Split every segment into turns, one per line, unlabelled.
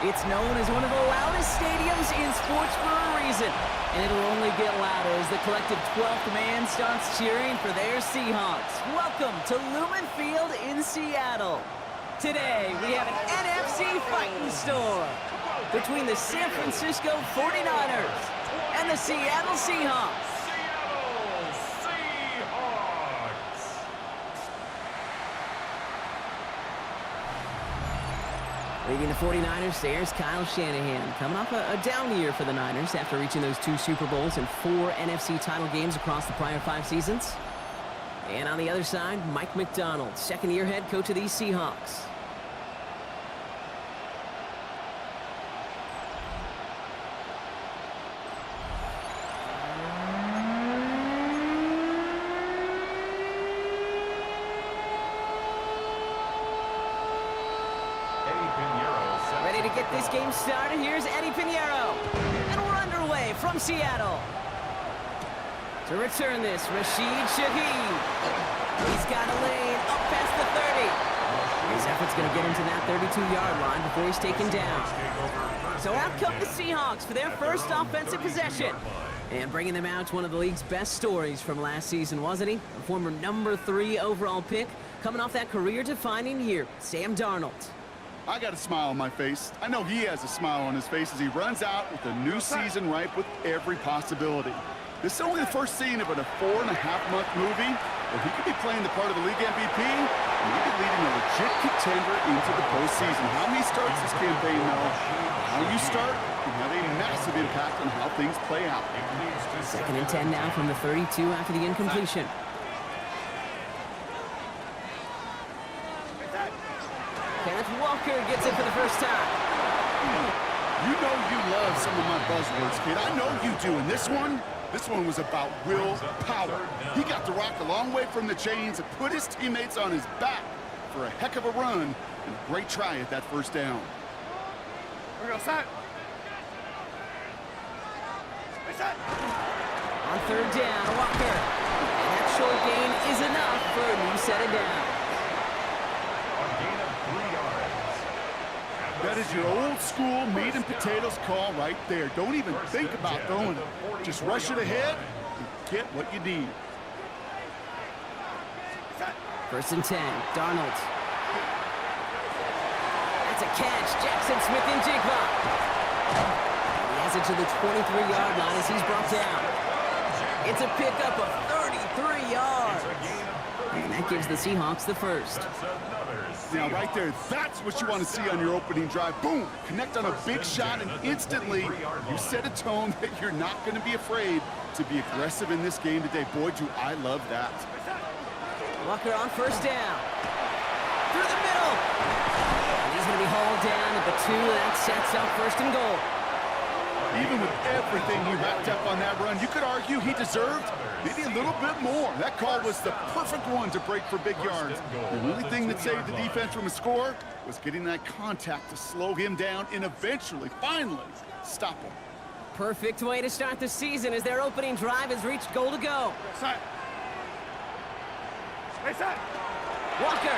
It's known as one of the loudest stadiums in sports for a reason, and it'll only get louder as the collective 12th man starts cheering for their Seahawks. Welcome to Lumen Field in Seattle. Today, we have an NFC fighting storm between the San Francisco 49ers and the Seattle Seahawks. Leading the 49ers, there's Kyle Shanahan. Coming off a down year for the Niners after reaching those 2 Super Bowls and 4 NFC title games across the prior 5 seasons. And on the other side, Mike McDonald, second-year head coach of these Seahawks. Ready to get this game started. Here's Eddie Pinheiro. And we're underway from Seattle. To return this, Rashid Shaheed. He's got a lane up past the 30. His effort's going to get into that 32-yard line before he's taken down. So out come the Seahawks for their first offensive possession. And bringing them out to one of the league's best stories from last season, wasn't he? A former number 3 overall pick, coming off that career-defining year, Sam Darnold.
I got a smile on my face. I know he has a smile on his face as he runs out with a new season ripe with every possibility. This is only the first scene of a 4.5-month movie, but he could be playing the part of the league MVP, maybe leading a legit contender into the postseason. How he starts this campaign, though, how you start can have a massive impact on how things play out.
2nd and 10 now from the 32 after the incompletion. Kenneth Walker gets it for the first time.
You know you love some of my buzzwords, kid. I know you do. And this one was about willpower. He got the rock a long way from the chains and put his teammates on his back for a heck of a run and a great try at that first down.
We're going to set.
On 3rd down, Walker. And that short gain is enough for a new set of downs.
That is your old school meat and potatoes call right there. Don't even think about throwing it. Just rush it ahead and get what you need.
1st and 10, Darnold. That's a catch. Jackson Smith-Njigba. He has it to the 23-yard line as he's brought down. It's a pickup of 33 yards. And that gives the Seahawks the first.
Now, right there, that's what you want to see on your opening drive. Boom! Connect on a big shot, and instantly you set a tone that you're not going to be afraid to be aggressive in this game today. Boy, do I love that.
Walker on 1st down. Through the middle. And he's going to be hauled down at the 2. That sets up 1st and goal.
Even with everything he racked up on that run, you could argue he deserved maybe a little bit more. That call was the perfect one to break for big yards. The only thing that saved the defense from a score was getting that contact to slow him down and eventually, finally, stop him.
Perfect way to start the season as their opening drive has reached goal to go. Walker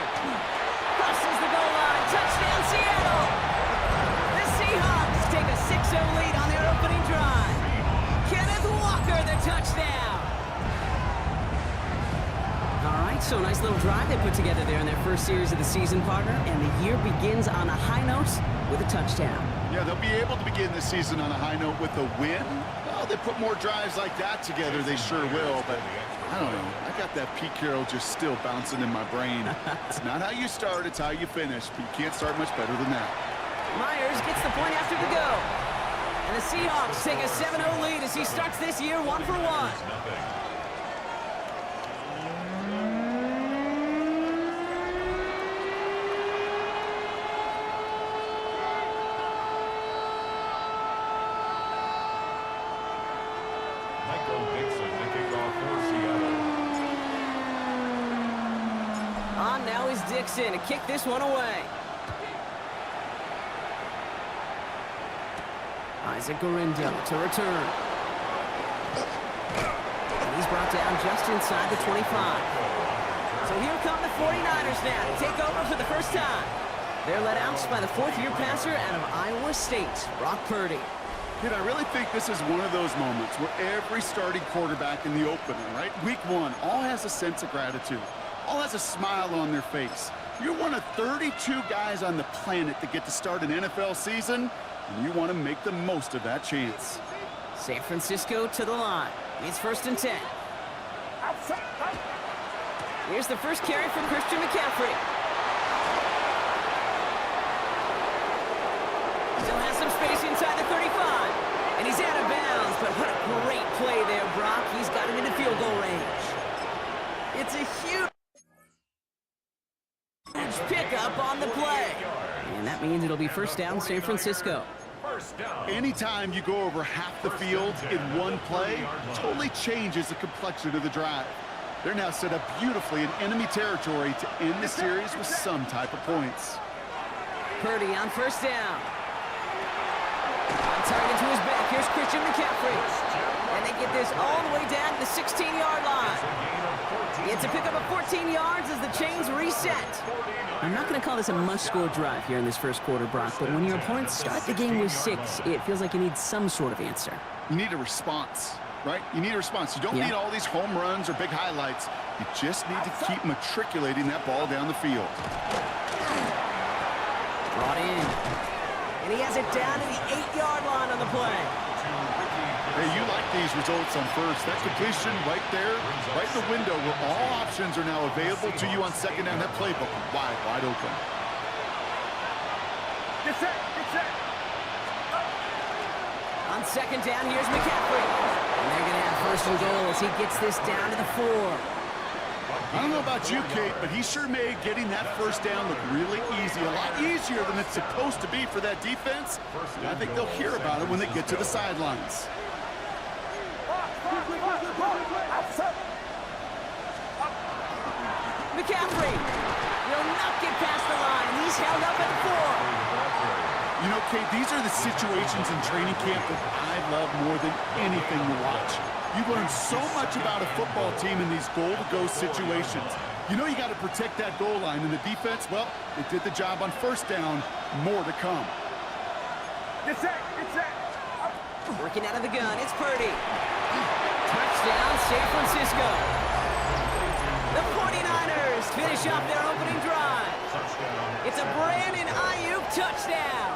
crosses the goal line. Touchdown, Seattle! The Seahawks take a 6-0 lead on their opening drive. Kenneth Walker, the touchdown. All right, so a nice little drive they put together there in their first series of the season, partner, and the year begins on a high note with a touchdown.
Yeah, they'll be able to begin the season on a high note with a win. Well, they put more drives like that together, they sure will, but I don't know. I got that Pete Carroll just still bouncing in my brain. It's not how you start, it's how you finish, but you can't start much better than that.
Myers gets the point after the go. And the Seahawks take a 7-0 lead as he starts this year 1-for-1. On now is Dixon to kick this one away. Isaac Gorindo to return. And he's brought down just inside the 25. So here come the 49ers now to take over for the first time. They're led out by the fourth-year passer out of Iowa State, Brock Purdy.
Kid, I really think this is one of those moments where every starting quarterback in the opener, right? Week 1, all has a sense of gratitude. All has a smile on their face. You're one of 32 guys on the planet that get to start an NFL season, and you want to make the most of that chance.
San Francisco to the line. It's 1st and 10. Here's the first carry from Christian McCaffrey. Still has some space inside the 35. And he's out of bounds, but what a great play there, Brock. He's got him into field goal range. It's a huge pickup on the play. And that means it'll be first down San Francisco.
Anytime you go over half the field in one play, totally changes the complexion of the drive. They're now set up beautifully in enemy territory to end the series with some type of points.
Purdy on first down. On target to his back. Here's Christian McCaffrey. And they get this all the way down to the 16-yard line. It's a pickup of 14 yards as the chains reset. I'm not going to call this a must-score drive here in this first quarter, Brock, but when your opponents start the game with 6, it feels like you need some sort of answer.
You need a response, right? You need a response. You don't need all these home runs or big highlights. You just need to keep matriculating that ball down the field.
Brought in. And he has it down to the 8-yard line on the play.
Hey, you like these results on first. That completion right there, right in the window where all options are now available to you on second down. That playbook wide open.
Get set, get set.
On second down, here's McCaffrey. And they're going to have first and goal as he gets this down to the 4.
I don't know about you, Kate, but he sure made getting that first down look really easy. A lot easier than it's supposed to be for that defense. And I think they'll hear about it when they get to the sidelines.
McCaffrey will not get past the line. He's held up at the 4.
You know, Kate, these are the situations in training camp that I love more than anything to watch. You learn so much about a football team in these goal-to-go situations. You know you got to protect that goal line, and the defense, well, they did the job on first down. More to come.
Get set, get set.
Working out of the gun, it's Purdy. Touchdown, San Francisco. The 49ers finish off their opening drive. It's a Brandon Ayuk touchdown.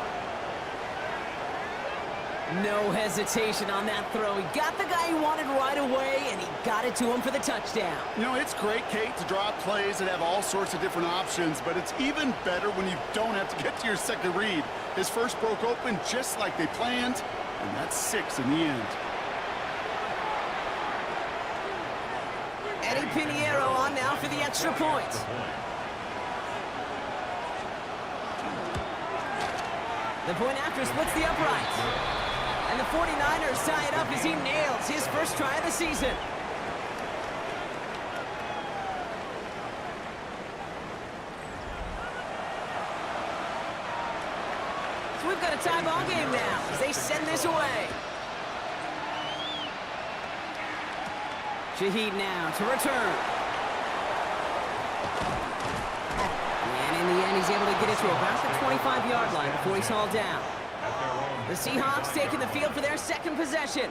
No hesitation on that throw. He got the guy he wanted right away, and he got it to him for the touchdown.
You know, it's great, Kate, to draw up plays that have all sorts of different options, but it's even better when you don't have to get to your second read. His first broke open just like they planned, and that's 6 in the end.
Eddie Pinheiro on now for the extra point. The point after splits the uprights. And the 49ers tie it up as he nails his first try of the season. So we've got a tie ball game now as they send this away. Shaheed now to return. And in the end, he's able to get it to about the 25-yard line before he's hauled down. The Seahawks taking the field for their second possession.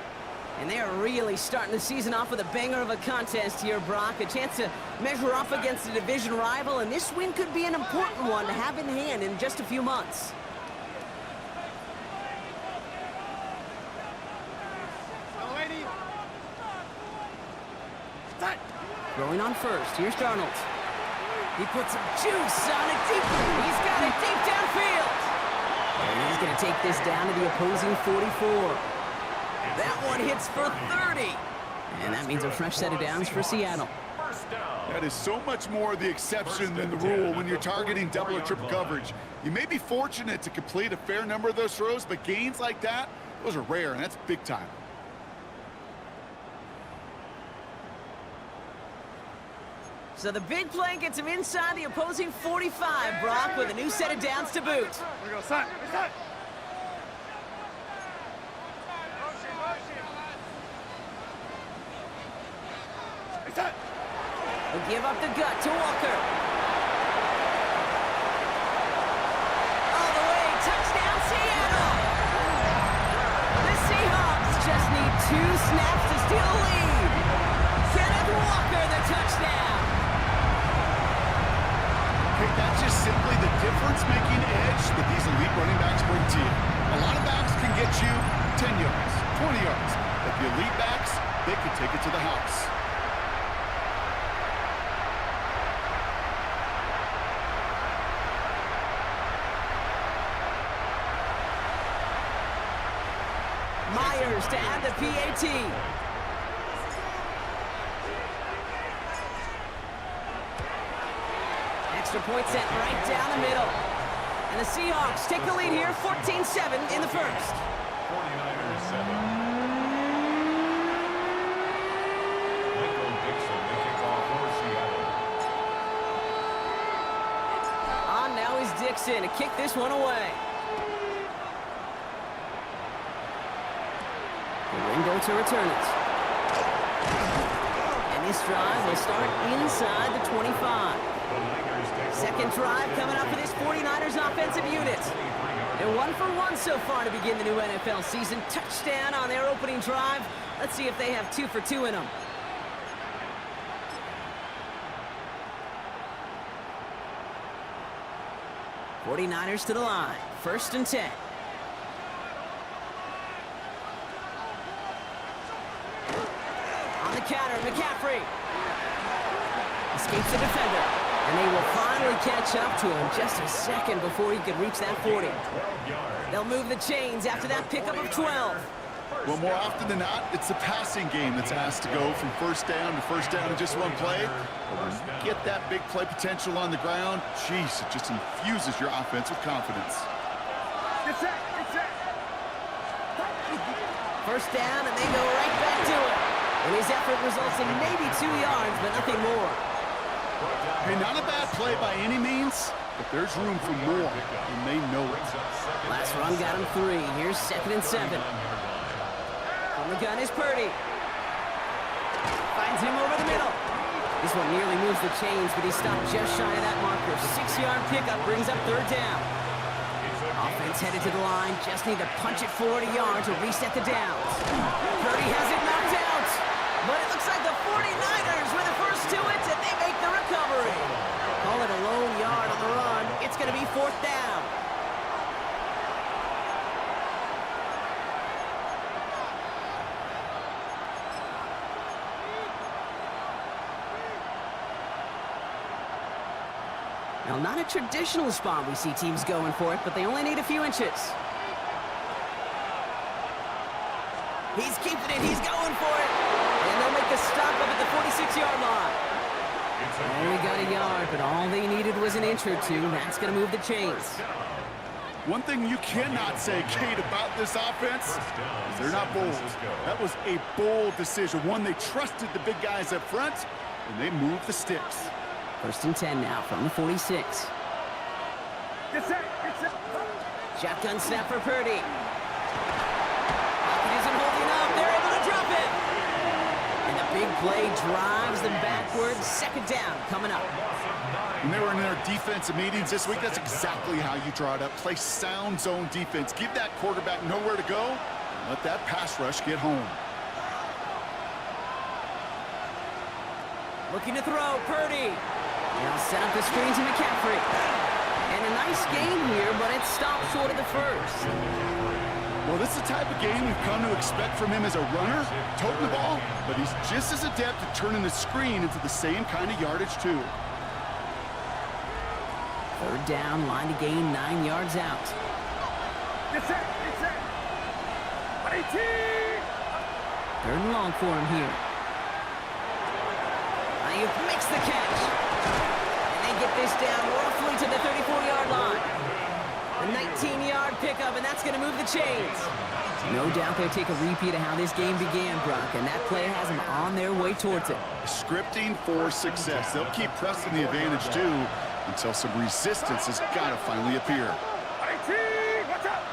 And they are really starting the season off with a banger of a contest here, Brock. A chance to measure up against a division rival, and this win could be an important one to have in hand in just a few months. Throwing on first. Here's Darnold. He puts some juice on it deep. He's got it deep downfield. And he's going to take this down to the opposing 44. That one hits for 30. And that means a fresh set of downs for Seattle.
That is so much more the exception than the rule when you're targeting double or triple coverage. You may be fortunate to complete a fair number of those throws, but gains like that, those are rare, and that's big time.
So the big play gets him inside the opposing 45, Brock, with a new set of downs to boot.
We go, son. Son.
He'll give up the gut to Walker. All the way, touchdown Seattle! The Seahawks just need 2 snaps to steal a lead. Kenneth Walker, the touchdown.
Okay, that's just simply the difference-making edge that these elite running backs bring to you. A lot of backs can get you 10 yards, 20 yards. But the elite backs, they can take it to the house.
Myers to add the PAT. Extra point sent right down the middle. And the Seahawks take the lead here, 14-7 in the first.
49ers 7. Michael Dixon, the kickoff for Seattle.
On now is Dixon to kick this one away. Ringo to return it. And this drive will start inside the 25. Second drive coming up for this 49ers offensive unit. They're 1 for 1 so far to begin the new NFL season. Touchdown on their opening drive. Let's see if they have 2 for 2 in them. '49ers to the line. 1st and 10. On the counter, McCaffrey. Escapes the defender. And they will finally catch up to him just a second before he could reach that 40. They'll move the chains after that pickup of 12.
Well, more often than not, it's the passing game that's asked to go from first down in just one play. But when you get that big play potential on the ground, geez, it just infuses your offense with confidence.
It's that. It's that.
First down, and they go right back to it. And his effort results in maybe 2 yards, but nothing more.
Hey, not a bad play by any means, but there's room for more, and they know it.
Last run got him 3. Here's 2nd and 7. From the gun is Purdy. Finds him over the middle. This one nearly moves the chains, but he stopped just shy of that marker. 6-yard pickup brings up 3rd down. Offense headed to the line. Just need to punch it 40 yards to reset the downs. Purdy has it knocked out. But it looks like the 49ers were the first to it, and they make the recovery. Call it a lone yard on the run. It's going to be 4th down. Now, not a traditional spot we see teams going for it, but they only need a few inches. He's keeping it. He's going for it. And they'll make a stop up at the 46-yard line. Only got a yard, but all they needed was an inch or 2. That's going to move the chains.
One thing you cannot say, Kate, about this offense is they're not bold. That was a bold decision. One, they trusted the big guys up front, and they moved the sticks.
1st and 10 now from the 46.
It's that. It's that.
Shotgun snap for Purdy. Pocket isn't holding up. They're able to drop it. And the big play drives them backwards. 2nd down coming up.
When they were in their defensive meetings this week, that's exactly how you draw it up. Play sound zone defense. Give that quarterback nowhere to go. And let that pass rush get home.
Looking to throw, Purdy. They'll set up the screen to McCaffrey. And a nice game here, but it stopped short of the first.
Well, this is the type of game we've come to expect from him as a runner, toting the ball, but he's just as adept at turning the screen into the same kind of yardage, too.
3rd down, line to gain 9 yards out.
Get set. Get set. 18.
Third and long for him here. Ayuk makes the catch. And they get this down roughly to the 34-yard line. A 19-yard pickup, and that's going to move the chains. No doubt they'll take a repeat of how this game began, Brock, and that play has them on their way towards it.
Scripting for success. They'll keep pressing the advantage, too, until some resistance has got to finally appear.
18. Watch out.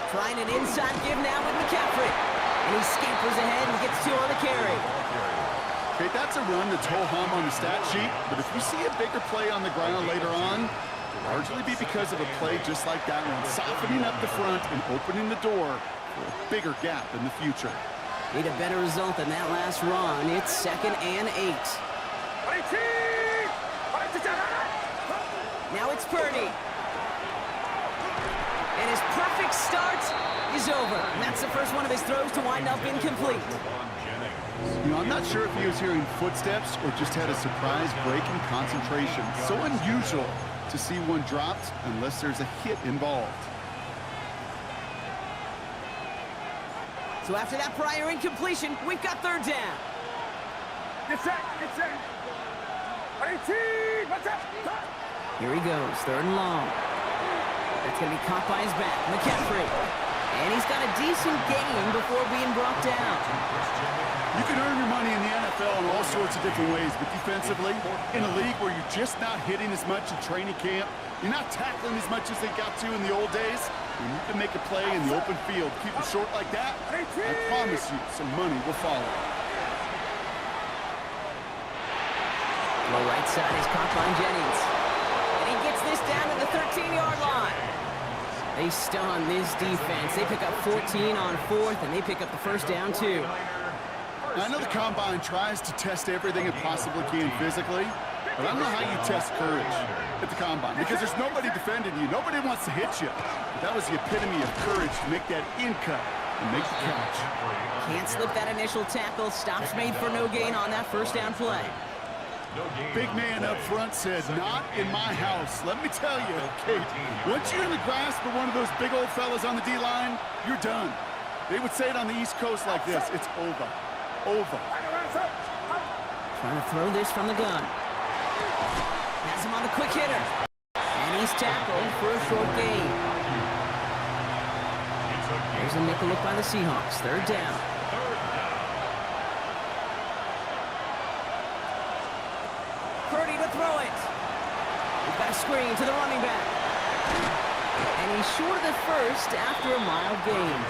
Trying an inside give now with McCaffrey. And he scampers ahead and gets two on the carry.
Okay, that's a run that's ho-hum on the stat sheet, but if you see a bigger play on the ground later on, it'll largely be because of a play just like that one, softening up the front and opening the door for a bigger gap in the future.
Need a better result than that last run. It's 2nd and 8.
18.
Now it's Purdy. And his perfect start is over. And that's the first one of his throws to wind up incomplete.
You know, I'm not sure if he was hearing footsteps or just had a surprise break in concentration. So unusual to see one dropped unless there's a hit involved.
So after that prior incompletion, we've got third down.
Get set. Get set. 18. Watch out.
Here he goes, third and long. That's going to be caught by his back, McCaffrey. And he's got a decent gain before being brought down.
You can earn your money in the NFL in all sorts of different ways, but defensively, in a league where you're just not hitting as much in training camp, you're not tackling as much as they got to in the old days, when you can make a play in the open field, keep it short like that, I promise you some money will follow.
Low right side is caught by Jennings. And he gets this down to the 13-yard line. They stun this defense. They pick up 14 on 4th, and they pick up the first down, too.
I know the Combine tries to test everything it possibly can physically, but I don't know how you test courage at the Combine, because there's nobody defending you. Nobody wants to hit you. But that was the epitome of courage to make that in cut and make the catch.
Can't slip that initial tackle. Stops made for no gain on that first down play.
Big man up front said, not in my house. Let me tell you, Kate, once you're in the grasp of one of those big old fellas on the D-line, you're done. They would say it on the East Coast like this, it's over. Over.
Trying to throw this from the gun. Has him on the quick hitter. And he's tackled for a short gain. There's a nickel look by the Seahawks. Third down. Purdy to throw it. He's got a screen to the running back. And he's short of the first after a mild gain.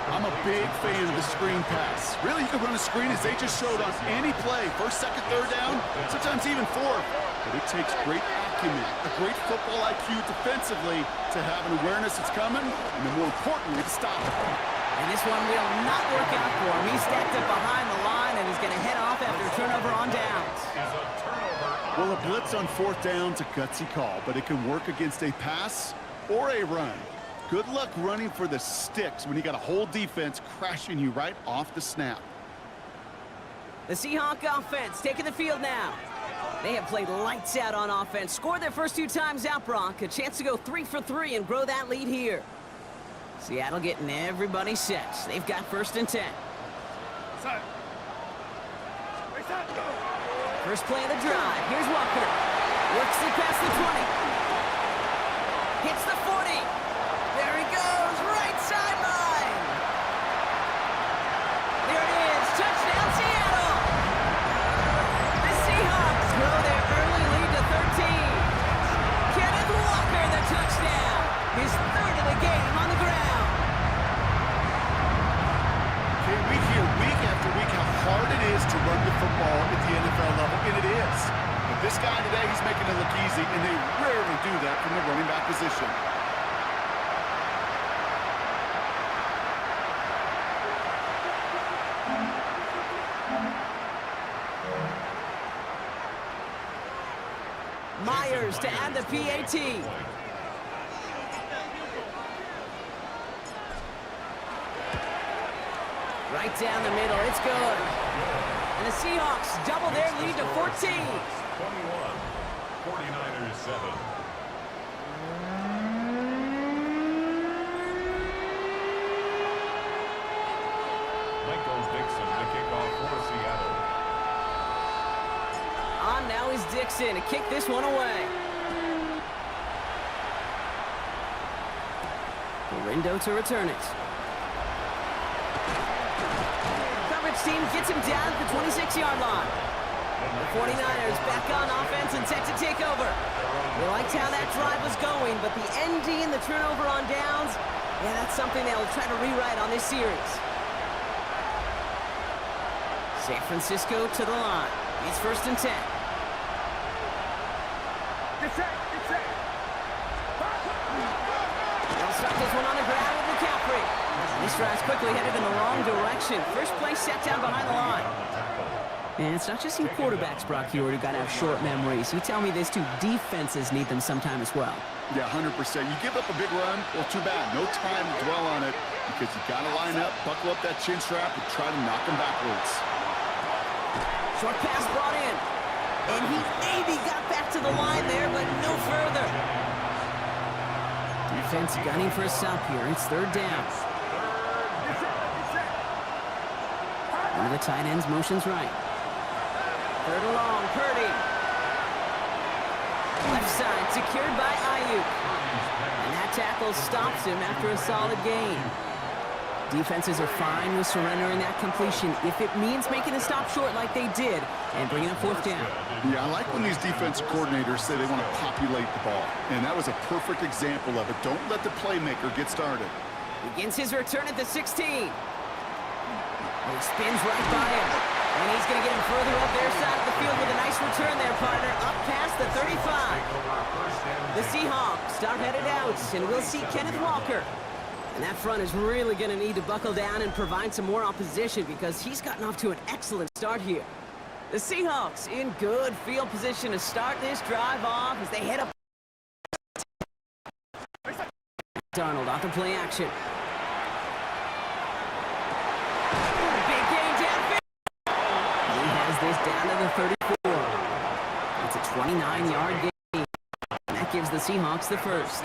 I'm a big fan of the screen pass. Really, you can run a screen as they just showed on any play. First, second, third down, sometimes even fourth. But it takes great acumen, a great football IQ defensively to have an awareness it's coming, and then more importantly, to stop it.
And this one will not work out for him. He's stacked up behind the line, and he's going to head off after a turnover on downs.
Well, a blitz on fourth down's a gutsy call, but it can work against a pass or a run. Good luck running for the sticks when you got a whole defense crashing you right off the snap.
The Seahawk offense taking the field now. They have played lights out on offense. Scored their first 2 times out, Brock. A chance to go 3 for 3 and grow that lead here. Seattle getting everybody set. They've got 1st and 10. First play of the drive. Here's Walker. Works it past the 20. Hits the 40. There he goes. Right sideline. There it is. Touchdown, Seattle. The Seahawks grow their early lead to 13. Kenneth Walker, the touchdown. His 3rd of the game on the ground.
Okay, we hear week after week how hard it is to run the football at the NFL level, and it is. But this guy today, he's making it look easy, and they rarely do that from the running back position.
Myers to add the PAT. Right down the middle, it's good. And the Seahawks double their lead to 14.
21, 49ers 7. the kickoff for Seattle.
On now is Dixon to kick this one away. Rindo to return it. Coverage team gets him down at the 26-yard line. The 49ers back on offense and set to take over. They liked how that drive was going, but the ND and the turnover on downs, yeah, that's something they'll try to rewrite on this series. San Francisco to the line. It's 1st and 10.
Get set, get set.
They'll start this one on the ground with McCaffrey. This drive's quickly headed in the wrong direction. First play set down behind the line. And it's not just you quarterbacks, Brock, here who got to have short memories. You tell me these two defenses need them sometime as well.
Yeah, 100%. You give up a big run, well, too bad. No time to dwell on it because you got to line up, buckle up that chin strap, and try to knock them backwards.
Short pass brought in. And he maybe got back to the line there, but no further. Defense gunning for a stop here. It's 3rd down. One of the tight ends motions right. 3rd and long, Purdy. Left side, secured by Ayuk. And that tackle stops him after a solid gain. Defenses are fine with surrendering that completion if it means making a stop short like they did and bringing up 4th down.
Yeah, I like when these defensive coordinators say they want to populate the ball. And that was a perfect example of it. Don't let the playmaker get started.
Begins his return at the 16. He spins right by him. And he's going to get him further up their side of the field with a nice return there, partner, up past the 35. The Seahawks are headed out, and we'll see Kenneth Walker. And that front is really going to need to buckle down and provide some more opposition because he's gotten off to an excellent start here. The Seahawks in good field position to start this drive off as they head up. Darnold off the play action. Big gain downfield. He has this down to the 34. It's a 29-yard gain. And that gives the Seahawks the first.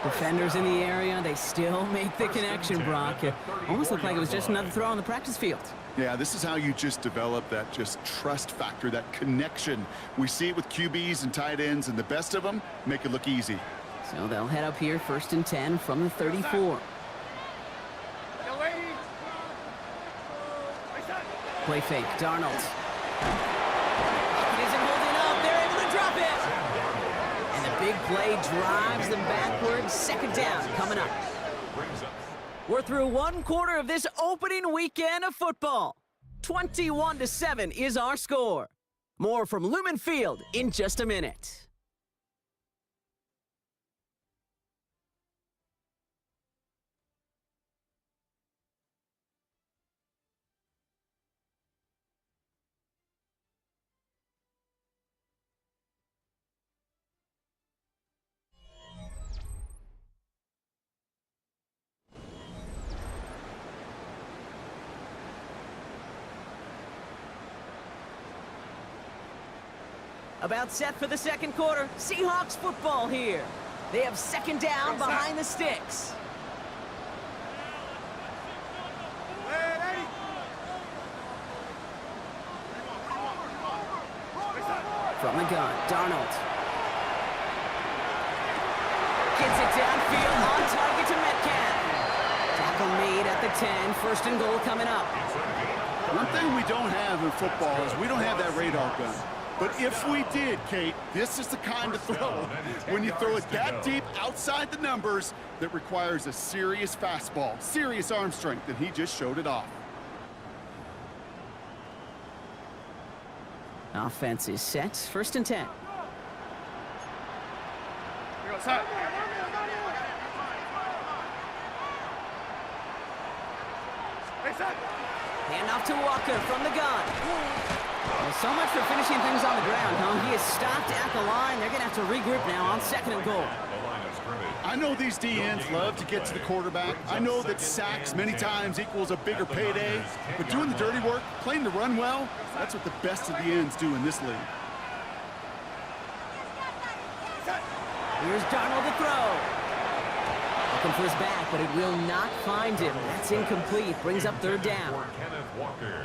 Defenders in the area, they still make the connection, Brock. It almost looked like it was just another throw on the practice field.
Yeah, this is how you just develop that just trust factor, that connection. We see it with QBs and tight ends, and the best of them make it look easy.
So they'll head up here 1st and 10 from the 34. Play fake, Darnold. It isn't holding up, they're able to drop it. And the big play drives them backwards. 2nd down coming up. We're through 1 quarter of this opening weekend of football. 21-7 is our score. More from Lumen Field in just a minute. About set for the 2nd quarter. Seahawks football here. They have 2nd down behind the sticks. From the gun, Darnold. Gets it downfield on target to Metcalf. Tackle made at the 10. 1st and goal coming up.
One thing we don't have in football is we don't have that radar gun. But if we did, Kate, this is the kind of throw, when you throw it that deep outside the numbers, that requires a serious fastball, serious arm strength, and he just showed it off.
Offense is set. 1st and 10. Hand off to Walker from the gun. Well, so much for finishing things on the ground, huh? He is stopped at the line. They're going to have to regroup now on 2nd and goal.
I know these DNs love to get to the quarterback. I know that sacks many times equals a bigger payday. But doing the dirty work, playing the run well, that's what the best of the ends do in this league.
Here's Darnold to throw. Looking for his back, but it will not find him. That's incomplete. Brings up third down.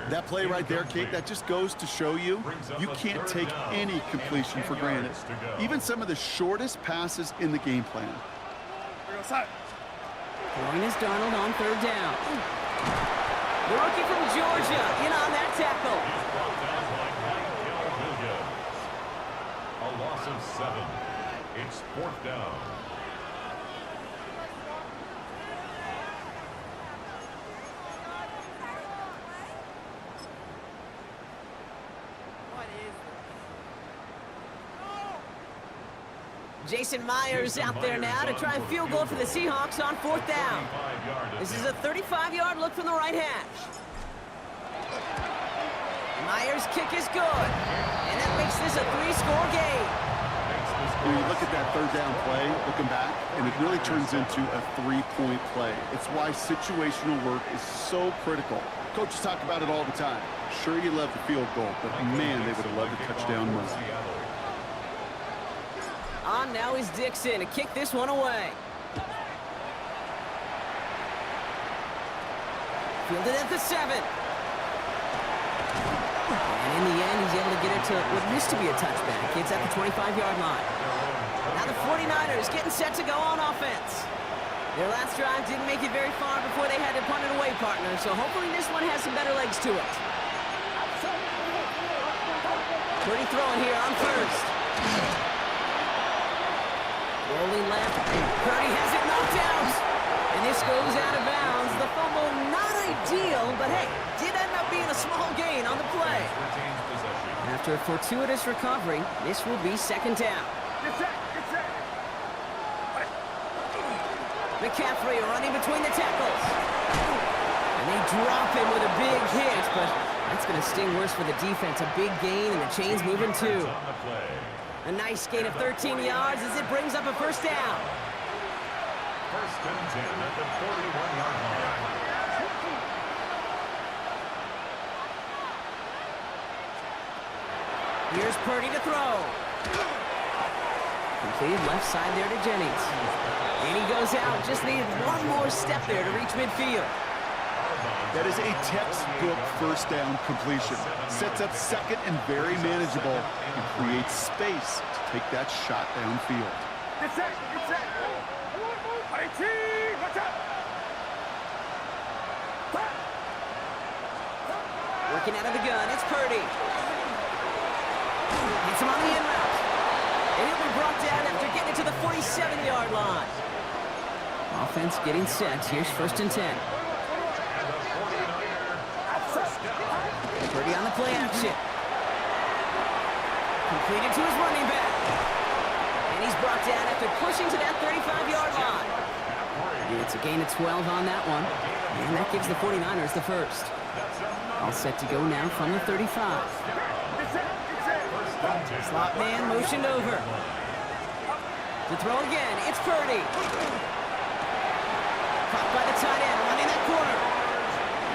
That play right there, Kate, that just goes to show you, you can't take any completion for granted. Even some of the shortest passes in the game plan.
Throwing is Darnold on third down. The rookie from Georgia in on that tackle.
A loss of 7. It's 4th down.
Jason Myers out there now to try and field goal for the Seahawks on 4th down. This is a 35-yard look from the right hash. Myers' kick is good, and that makes this a 3-score game.
When you look at that third down play, looking back, and it really turns into a 3-point play. It's why situational work is so critical. Coaches talk about it all the time. Sure, you love the field goal, but man, they would have loved a touchdown more.
On now is Dixon to kick this one away. Fielded at the 7. And in the end, he's able to get it to what used to be a touchback. It's at the 25-yard line. Now the 49ers getting set to go on offense. Their last drive didn't make it very far before they had to punt it away, partner, so hopefully this one has some better legs to it. Pretty throwing here on first. Rolling left, Purdy has it knocked out. And this goes out of bounds. The fumble, not ideal, but hey, did end up being a small gain on the play. After a fortuitous recovery, this will be 2nd down. McCaffrey running between the tackles. And they drop him with a big hit, but that's going to sting worse for the defense. A big gain, and the chain's moving too. A nice gain of 13 yards as it brings up a 1st down.
1st and 10 at the 41-yard line.
Here's Purdy to throw. Completed left side there to Jennings. And he goes out. Just needed one more step there to reach midfield.
That is a textbook 1st down completion. Sets up 2nd and very manageable and creates space to take that shot downfield.
Get set! Watch out!
Working out of the gun, it's Purdy. Hits him on the in route. And he'll be brought down after getting it to the 47-yard line. Offense getting set. Here's 1st and 10. Purdy on the play action. Completed to his running back. And he's brought down after pushing to that 35-yard line. And it's a gain of 12 on that one. And that gives the 49ers the 1st. All set to go now from the 35. Slot man motioned over. To throw again, it's Purdy. Caught by the tight end, running that corner.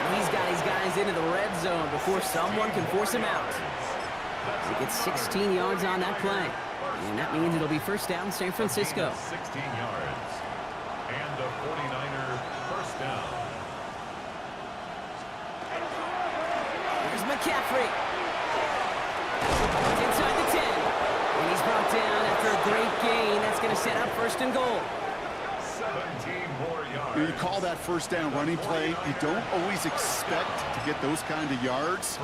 And he's got his guys into the red zone before someone can force him out. He gets 16 yards on that play. And that means it'll be 1st down San Francisco.
16 yards. And the 49er 1st down.
Here's McCaffrey. It's inside the 10. And he's brought down after a great gain. That's going to set up 1st and goal.
17 more yards.
You call that 1st down running play, you don't always expect to get those kind of yards.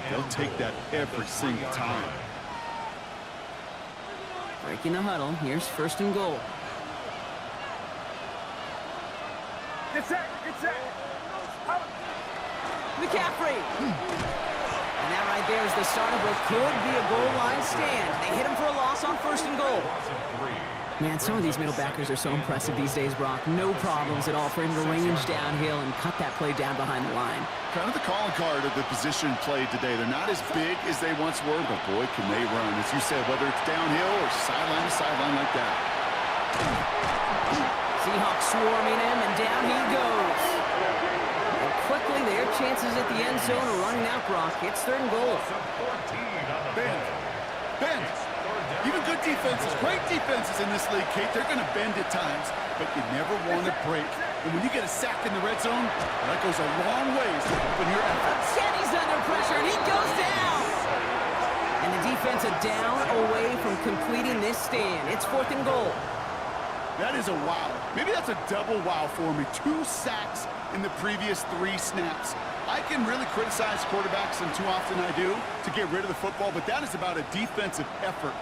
They'll take that every single time.
Breaking the huddle. Here's 1st and goal.
Get set!
McCaffrey. And that right there is the start of what could be a goal line stand. They hit him for a loss on 1st and goal. Man, some of these middle backers are so impressive these days, Brock. No problems at all for him to range downhill and cut that play down behind the line.
Kind of the calling card of the position played today. They're not as big as they once were, but boy, can they run. As you said, whether it's downhill or sideline to sideline like that.
Seahawks swarming him, and down he goes. And quickly, their chances at the end zone are running out, Brock. It's 3rd and goal.
Ben, even good great defenses in this league, Kate. They're going to bend at times, but you never want to break. And when you get a sack in the red zone, that goes a long ways to open your efforts.
Kenny's under pressure, and he goes down. And the defense a down away from completing this stand. It's 4th and goal.
That is a wow. Maybe that's a double wow for me. 2 sacks in the previous 3 snaps. I can really criticize quarterbacks, and too often I do, to get rid of the football, but that is about a defensive effort.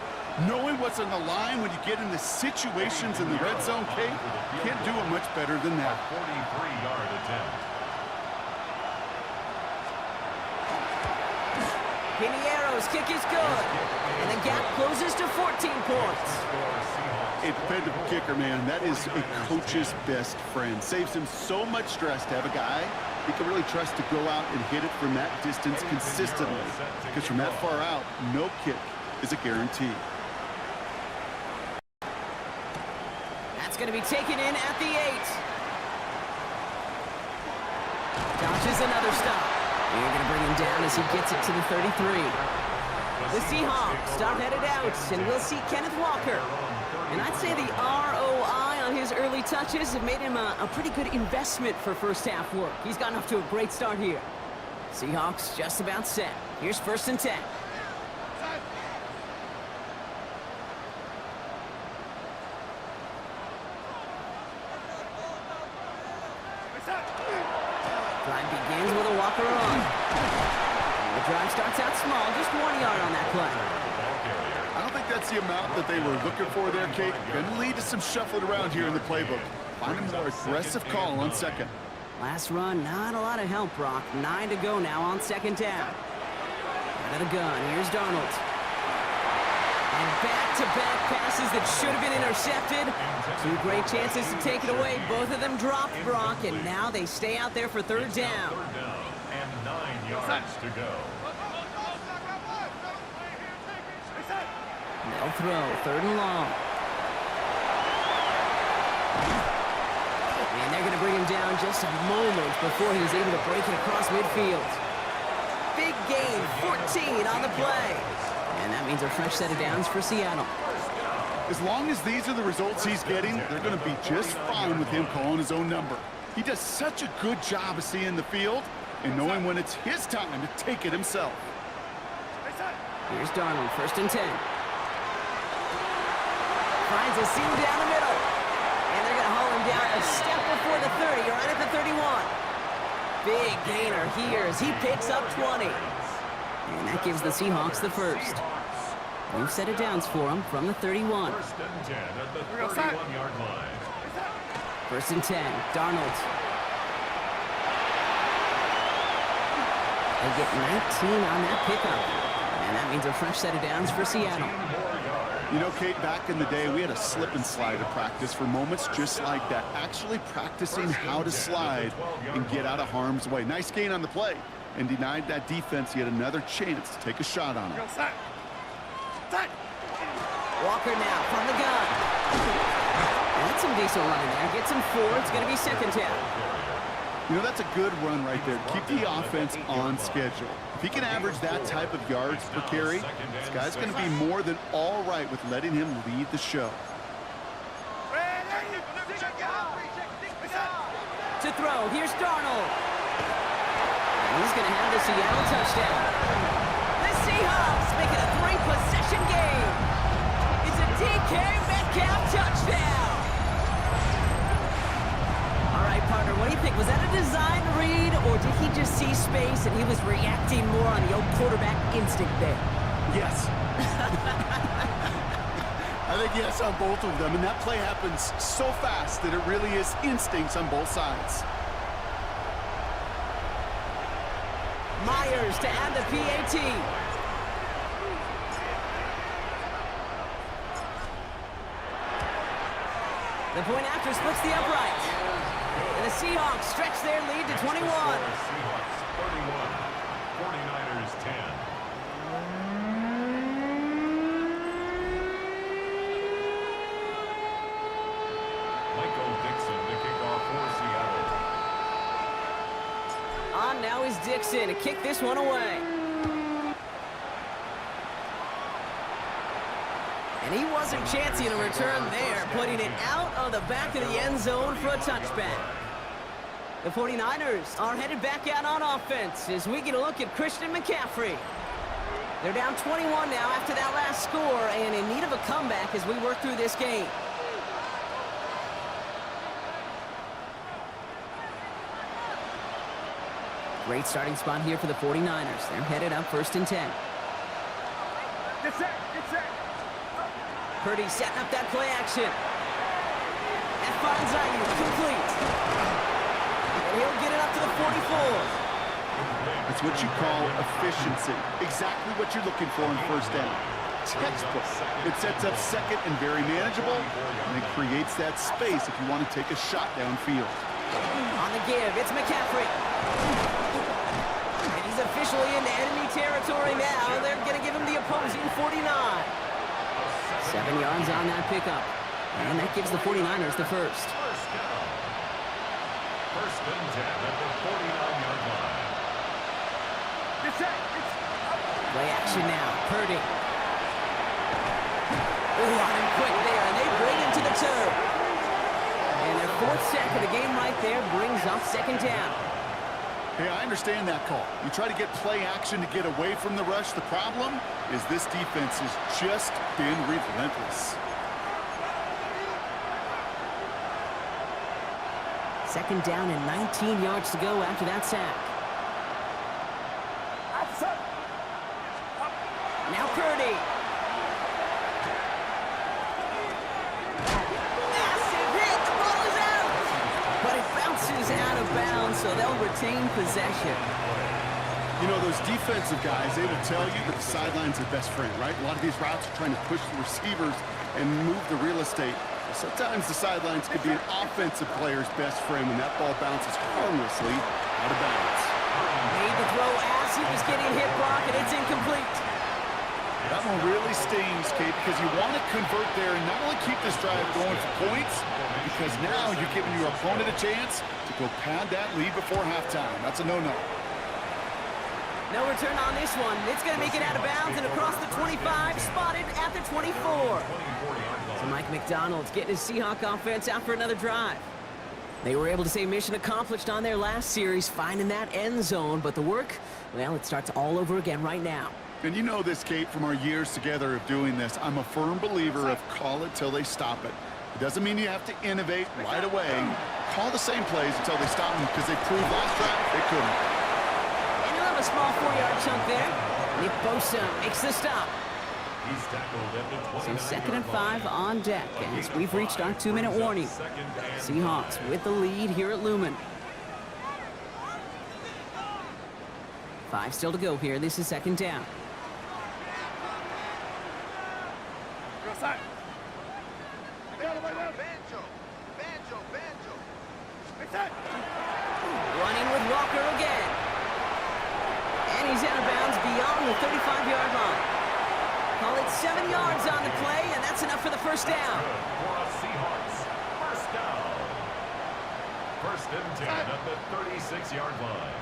Knowing what's on the line when you get into situations in the red zone, Kate, you can't do it much better than that.
43-yard attempt.
Piniero's kick is good. And the gap closes to 14 points.
A dependable kicker, man, that is a coach's best friend. Saves him so much stress to have a guy he can really trust to go out and hit it from that distance consistently. Because from that far out, no kick is a guarantee.
That's going to be taken in at the 8. Dodges another stop. They're going to bring him down as he gets it to the 33. The Seahawks start headed out, and we'll see Kenneth Walker. And I'd say the ROI on his early touches have made him a pretty good investment for first half work. He's gotten off to a great start here. Seahawks just about set. Here's 1st and 10. Drive begins with a Walker on. And the drive starts out small, just 1 yard on that play.
I don't think that's the amount that they were looking for there, Kate. Going to lead to some shuffling around here in the playbook. Find a more aggressive call on 2nd.
Last run, not a lot of help, Brock. 9 to go now on 2nd down. Out of the gun, here's Darnold. And back-to-back passes that should have been intercepted. 2 great chances to take it away. Both of them dropped, Brock, and now they stay out there for 3rd down.
3rd down and 9 yards to go.
They'll throw, 3rd and long. And they're going to bring him down just a moment before he's able to break it across midfield. Big gain, 14 on the play. And that means a fresh set of downs for Seattle.
As long as these are the results he's getting, they're going to be just fine with him calling his own number. He does such a good job of seeing the field and knowing when it's his time to take it himself.
Here's Darnold, 1st and 10. Finds a seam down the middle. And they're going to haul him down a step before the 30, right at the 31. Big gainer here as he picks up 20. And that gives the Seahawks the 1st. New set of downs for him from the 31.
1st and 10 at the 31-yard line.
1st and 10, Darnold. They get 19 on that pickup. And that means a fresh set of downs for Seattle.
You know, Kate, back in the day, we had a slip and slide to practice for moments just like that. Actually practicing how to slide and get out of harm's way. Nice gain on the play and denied that defense yet another chance to take a shot on him.
Walker now from the gun. And that's some decent running there. Gets him 4. It's going to be 2nd down.
You know, that's a good run right there. Keep the offense on schedule. If he can average that type of yards per carry, this guy's going to be more than all right with letting him lead the show.
To throw, here's Darnold. And he's going to have the Seattle touchdown. The Seahawks make it a 3-possession game. It's a DK Metcalf touchdown. All right, partner, what do you think? Was that a design read, or did he just see space and he was reacting more on the old quarterback instinct there?
Yes. I think yes on both of them, and that play happens so fast that it really is instincts on both sides.
Myers to add the PAT. The point after splits the upright. And the Seahawks stretch their lead to 21.
Seahawks 31, 49ers 10.
On now is Dixon to kick this one away. And And he wasn't chancing a return there, putting it out of the back of the end zone for a touchback. The 49ers are headed back out on offense as we get a look at Christian McCaffrey. They're down 21 now after that last score and in need of a comeback as we work through this game. Great starting spot here for the 49ers. They're headed up 1st and 10.
Get set. Get set.
Purdy setting up that play action. That finds Ayuk complete. And he'll get it up to the 44.
That's what you call efficiency. Exactly what you're looking for in 1st down. Textbook. It sets up 2nd and very manageable, and it creates that space if you want to take a shot downfield.
On the give, it's McCaffrey. And he's officially into enemy territory now. They're going to give him the opposing 49. 7 yards on that pickup. And that gives the 49ers the first.
First down. 1st and 10 at the 49-yard line.
Get set.
Play action now. Purdy. Oh, on him quick there, and they bring him to the turf. And their 4th sack of the game right there brings up 2nd down.
Hey, I understand that call. You try to get play action to get away from the rush. The problem is this defense has just been relentless.
2nd down and 19 yards to go after that sack.
Outside.
Now Purdy. Massive hit. The ball is out. But it bounces out of bounds, so they'll retain possession.
You know, those defensive guys, they will tell you that the sideline's their best friend, right? A lot of these routes are trying to push the receivers and move the real estate. Sometimes the sidelines could be an offensive player's best friend when that ball bounces harmlessly out of bounds.
Made the throw as he was getting hit, Brock, and it's incomplete.
That one really stings, Kate, because you want to convert there and not only keep this drive going for points, because now you're giving your opponent a chance to go pad that lead before halftime. That's a no-no.
No return on this one. It's going to make it out of bounds and across the 25, spotted at the 24. So Mike McDonald's getting his Seahawk offense out for another drive. They were able to say mission accomplished on their last series, finding that end zone, but the work, well, it starts all over again right now.
And you know this, Kate, from our years together of doing this. I'm a firm believer of call it till they stop it. It doesn't mean you have to innovate right away. Call the same plays until they stop them, because they proved last drive they couldn't.
A small 4-yard chunk there. Nick Bosa makes the stop.
He's tackled at the
So 2nd and 5 on deck as we've reached our 2-minute warning. Seahawks with the lead here at Lumen. 5 still to go here. This is 2nd down.
Go side. Get set.
Running with Walker again. And he's out of bounds beyond the 35-yard line. Call it 7 yards on the play, and that's enough for the 1st down.
For us Seahawks. First down. 1st and 10 at the 36-yard line.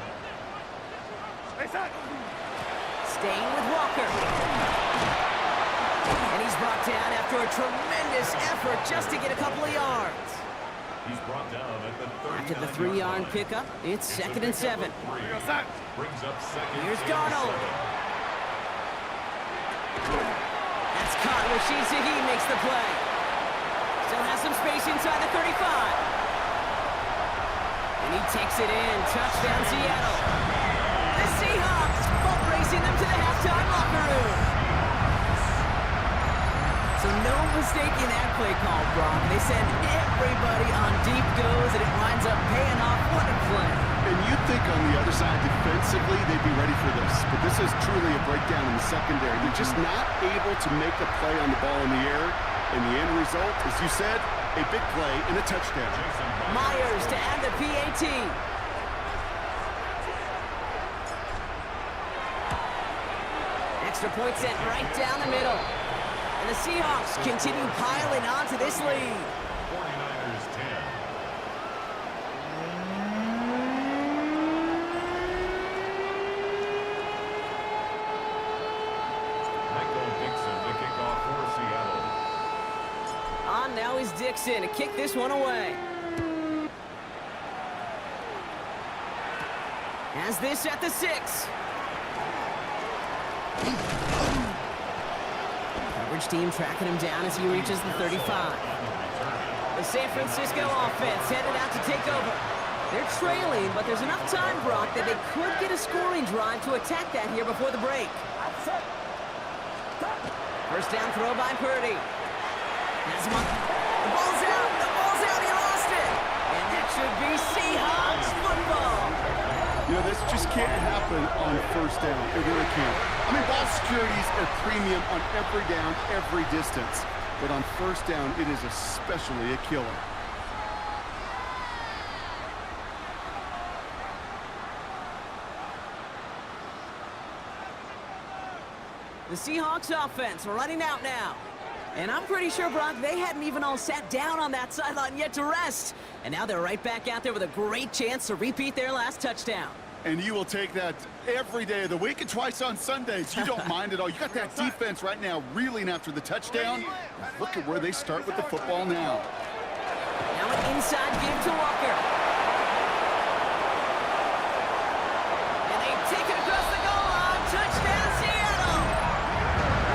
Get set.
Staying with Walker. And he's brought down after a tremendous effort just to get a couple of yards.
He's brought down at the 39.
After the 3-yard pickup, it's 2nd and 7.
Go side.
Brings up 2nd.
Here's Darnold. That's caught. Rashid Shaheed makes the play. Still has some space inside the 35. And he takes it in. Touchdown, Seattle. The Seahawks boat racing them to the halftime locker room. So no mistaking that play call, Brock. They send everybody on deep goes, and it winds up paying off. What a play.
And you'd think on the other side defensively they'd be ready for this. But this is truly a breakdown in the secondary. They're just not able to make a play on the ball in the air. And the end result, as you said, a big play and a touchdown.
Myers to add the PAT. Extra point sent right down the middle. And the Seahawks continue piling onto this lead.
49ers 10. Michael Dixon to kick off for Seattle.
On now is Dixon to kick this one away. Has this at the 6. Coverage team tracking him down as he reaches the 35. The San Francisco offense headed out to take over. They're trailing, but there's enough time, Brock, that they could get a scoring drive to attack that here before the break. First down throw by Purdy. The ball's out! The ball's out! He lost it! And that should be Seahawks football!
You know, this just can't happen on first down. It really can't. I mean, ball security is a premium on every down, every distance. But on first down, it is especially a killer.
The Seahawks offense running out now. And I'm pretty sure, Brock, they hadn't even all sat down on that sideline yet to rest. And now they're right back out there with a great chance to repeat their last touchdown.
And you will take that every day of the week and twice on Sundays. You don't mind at all. You got that defense right now reeling after the touchdown. Look at where they start with the football now.
Now an inside give to Walker. And they take it across the goal line. Touchdown, Seattle!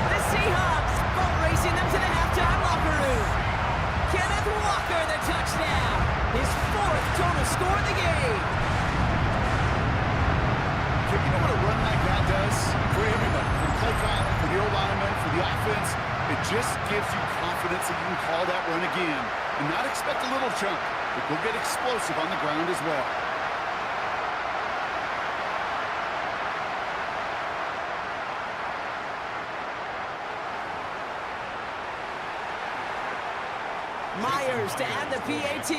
The Seahawks boat racing them to the halftime locker room. Kenneth Walker, the touchdown. His 4th total score of the game.
You know what a run like that does for everybody? For the play caller, for the O-lineman, for the offense. It just gives you confidence that you can call that run again and not expect a little chunk, but go get explosive on the ground as well.
Myers to add the PAT.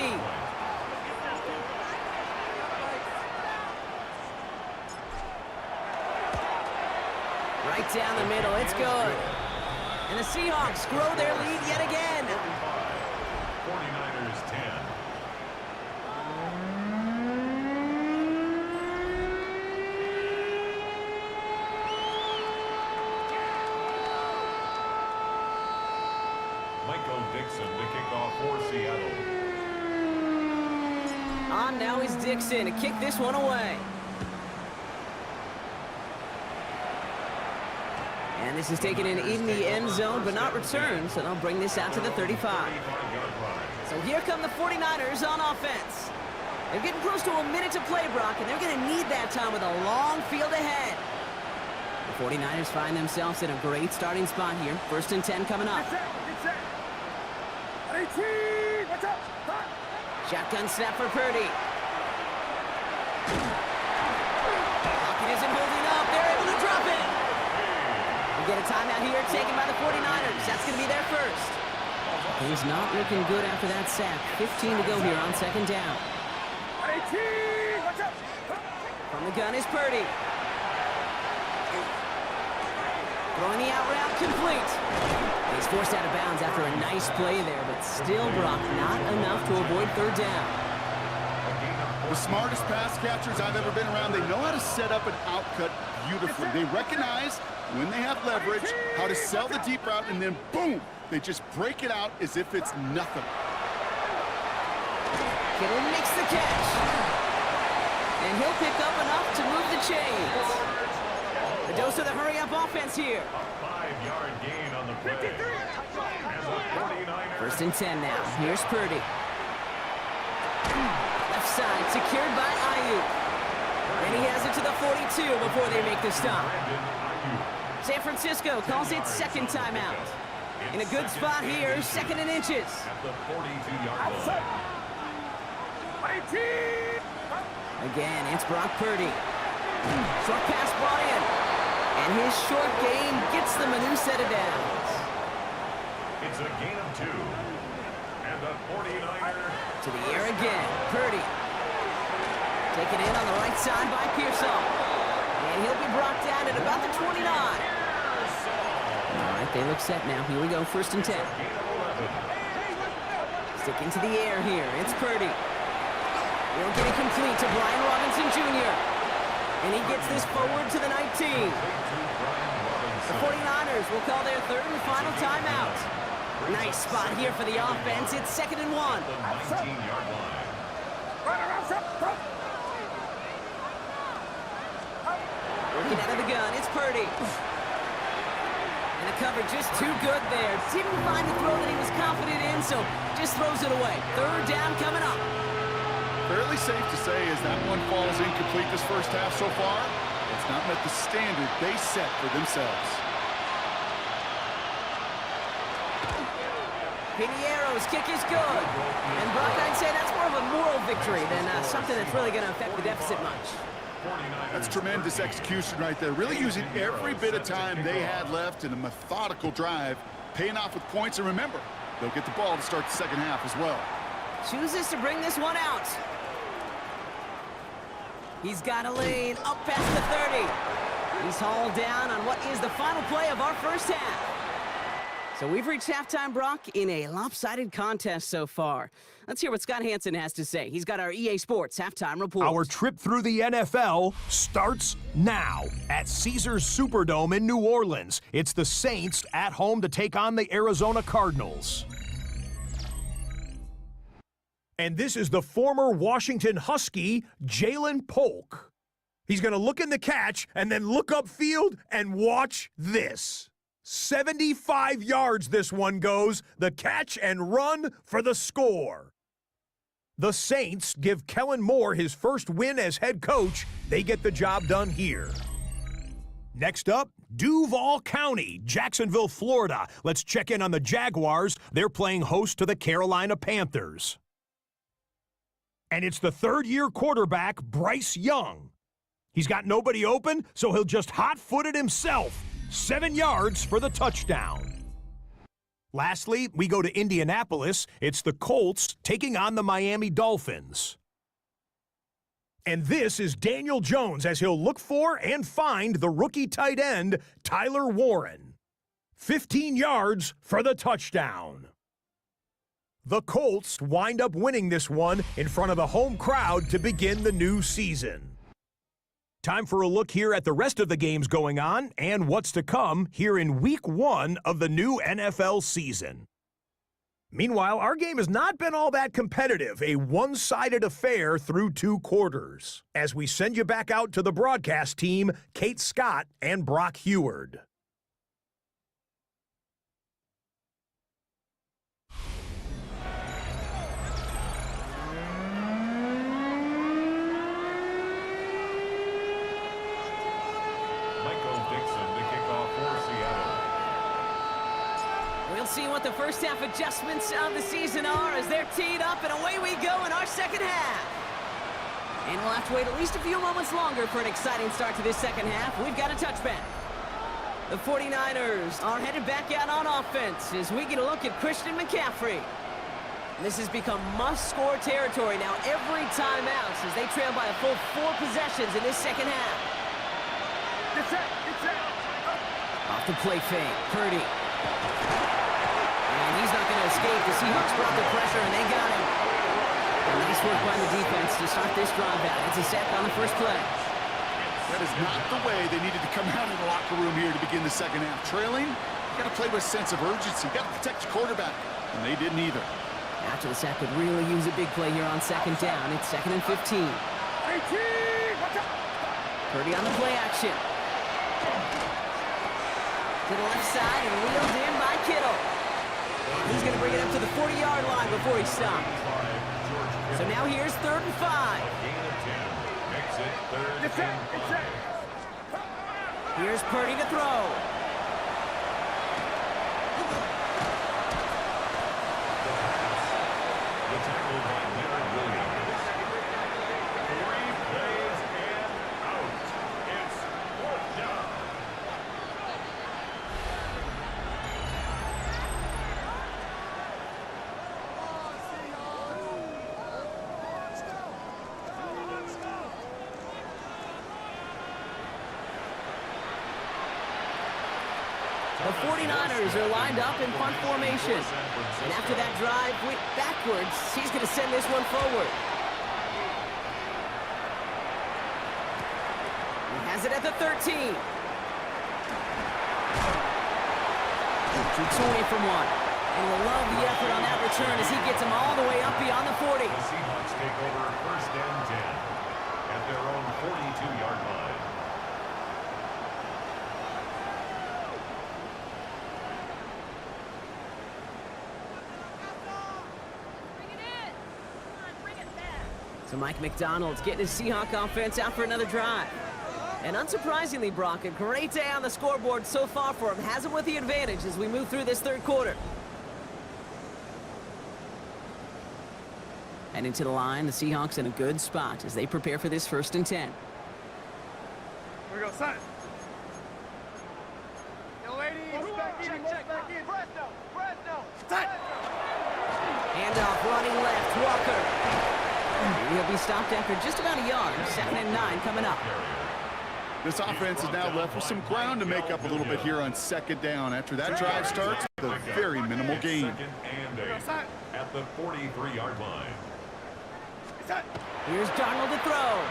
Right down the middle, it's good. And the Seahawks grow their lead yet again.
49ers 10. Michael Dixon to kick off for Seattle.
On now is Dixon to kick this one away. And this is taken in the end zone, but not returned, so they'll bring this out to the 35. So here come the 49ers on offense. They're getting close to a minute to play, Brock, and they're going to need that time with a long field ahead. The 49ers find themselves in a great starting spot here. 1st and 10 coming up. Shotgun snap for Purdy. Pocket isn't holding up. They're able to drop it. We get a timeout here taken by the 49ers. That's going to be their first. Things not looking good after that sack. 15 to go here on 2nd down. From the gun is Purdy. Throwing the out route complete. He's forced out of bounds after a nice play there, but still, Brock, not enough to avoid 3rd down.
The smartest pass catchers I've ever been around, they know how to set up an outcut beautifully. They recognize when they have leverage, how to sell the deep route, and then boom, they just break it out as if it's nothing.
Kittle makes the catch. And he'll pick up enough to move the chains. A dose of the hurry-up offense here.
5-yard gain on the play. And the 49ers.
1st and 10 now. Here's Purdy. Left side secured by Ayuk. And he has it to the 42 before they make the stop. San Francisco calls it 2nd timeout. In a good spot here, 2nd and inches.
At the 42-yard line.
Again, it's Brock Purdy. Short pass brought in. And his short gain gets them a new set of downs.
It's a gain of 2. And the 49er.
To the air again. Purdy. Taken in on the right side by Pearsall. And he'll be brought down at about the 29. All right, they look set now. Here we go, 1st and 10. Sticking to the air here. It's Purdy. He'll get it complete to Brian Robinson Jr. And he gets this forward to the 19. The 49ers will call their 3rd and final timeout. Nice spot here for the offense. It's 2nd and 1.
The 19-yard line.
Working out of the gun, it's Purdy. And the cover just too good there. Didn't find the throw that he was confident in, so just throws it away. 3rd down coming up.
Fairly safe to say as that one falls incomplete this first half so far, it's not met the standard they set for themselves.
Piniero's kick is good. And Brock, I'd say that's more of a moral victory than something that's really going to affect the deficit much.
That's tremendous execution right there. Really using every bit of time they had left in a methodical drive, paying off with points. And remember, they'll get the ball to start the second half as well.
Chooses to bring this one out. He's got a lane up past the 30. He's hauled down on what is the final play of our first half. So we've reached halftime, Brock, in a lopsided contest so far. Let's hear what Scott Hansen has to say. He's got our EA Sports halftime report.
Our trip through the NFL starts now at Caesars Superdome in New Orleans. It's the Saints at home to take on the Arizona Cardinals. And this is the former Washington Husky, Jalen Polk. He's going to look in the catch and then look upfield and watch this. 75 yards this one goes, the catch and run for the score. The Saints give Kellen Moore his first win as head coach. They get the job done here. Next up, Duval County, Jacksonville, Florida. Let's check in on the Jaguars. They're playing host to the Carolina Panthers. And it's the third-year quarterback, Bryce Young. He's got nobody open, so he'll just hot-foot it himself. 7 yards for the touchdown. Lastly, we go to Indianapolis. It's the Colts taking on the Miami Dolphins. And this is Daniel Jones as he'll look for and find the rookie tight end, Tyler Warren. 15 yards for the touchdown. The Colts wind up winning this one in front of the home crowd to begin the new season. Time for a look here at the rest of the games going on and what's to come here in Week 1 of the new NFL season. Meanwhile, our game has not been all that competitive, a one-sided affair through 2 quarters. As we send you back out to the broadcast team, Kate Scott and Brock Heward.
See what the first half adjustments of the season are as they're teed up, and away we go in our second half. And we'll have to wait at least a few moments longer for an exciting start to this second half. We've got a touchback. The 49ers are headed back out on offense as we get a look at Christian McCaffrey. This has become must-score territory now every time out as they trail by a full 4 possessions in this second half. Off the play fake, Purdy. And he's not going to escape. The Seahawks brought the pressure, and they got him. And nice work by the defense to start this drive out. It's a sack on the first play.
That is not the way they needed to come out of the locker room here to begin the second half. Trailing, you got to play with a sense of urgency. You got to protect your quarterback, and they didn't either.
After the sack could really use a big play here on second down. It's 2nd and 15. Purdy on the play action. To the left side and wheeled in by Kittle. And he's going to bring it up to the 40-yard line before he stops. So now here's 3rd and 5. Here's Purdy to throw.
The tackle by Leonard Williams. 3 plays and out. It's 4th down.
The 49ers are lined up in punt formation. And after that drive went backwards, he's going to send this one forward. He has it at the 13. Shoots away from one. And we'll love the effort on that return as he gets him all the way up beyond the 40.
The Seahawks take over 1st and 10 at their own 42-yard line.
So Mike McDonald's getting his Seahawk offense out for another drive. And unsurprisingly, Brock, a great day on the scoreboard so far for him. Has him with the advantage as we move through this third quarter. And into the line, the Seahawks in a good spot as they prepare for this 1st and 10.
Here we go, son. Yo, ladies. Check. Fresno. Set.
Handoff running left, Walker. He'll be stopped after just about a yard. 2nd and 9 coming up.
This offense is now left with some ground to make up a little bit here on 2nd down after that drive starts with a very minimal gain.
2nd and 8 at the 43-yard line.
Set.
Here's Darnold to throw.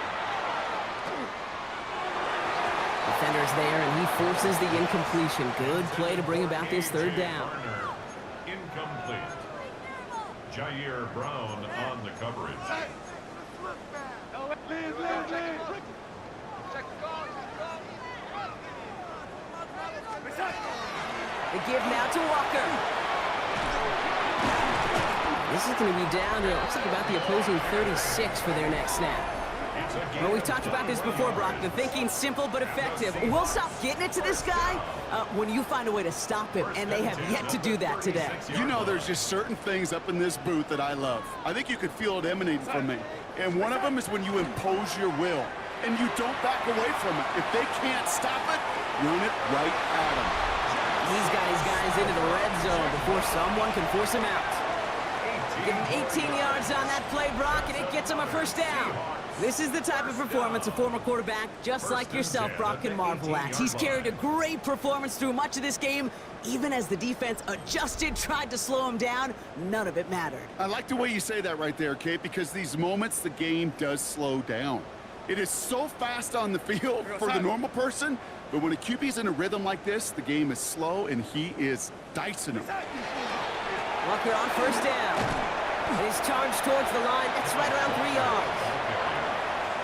Defender's there, and he forces the incompletion. Good play to bring about this 3rd down.
Incomplete. Jair Brown on the coverage.
The give now to Walker. This is going to be down to, it looks like about the opposing 36 for their next snap. Well, we've talked about this before, Brock. The thinking's simple but effective. We'll stop getting it to this guy when you find a way to stop him, and they have yet to do that today.
You know, there's just certain things up in this booth that I love. I think you could feel it emanating from me. And one of them is when you impose your will, and you don't back away from it. If they can't stop it, run it right at them.
He's got his guys into the red zone before someone can force him out. Give him 18 yards on that play, Brock, and it gets him a 1st down. This is the type of performance a former quarterback, just like yourself, Brock, can marvel at. He's carried a great performance through much of this game. Even as the defense adjusted, tried to slow him down, none of it mattered.
I like the way you say that right there, Kate, because these moments the game does slow down. It is so fast on the field for the normal person, but when a QB's in a rhythm like this, the game is slow, and he is dicing them.
Walker on 1st down. He's charged towards the line. That's right around 3 yards.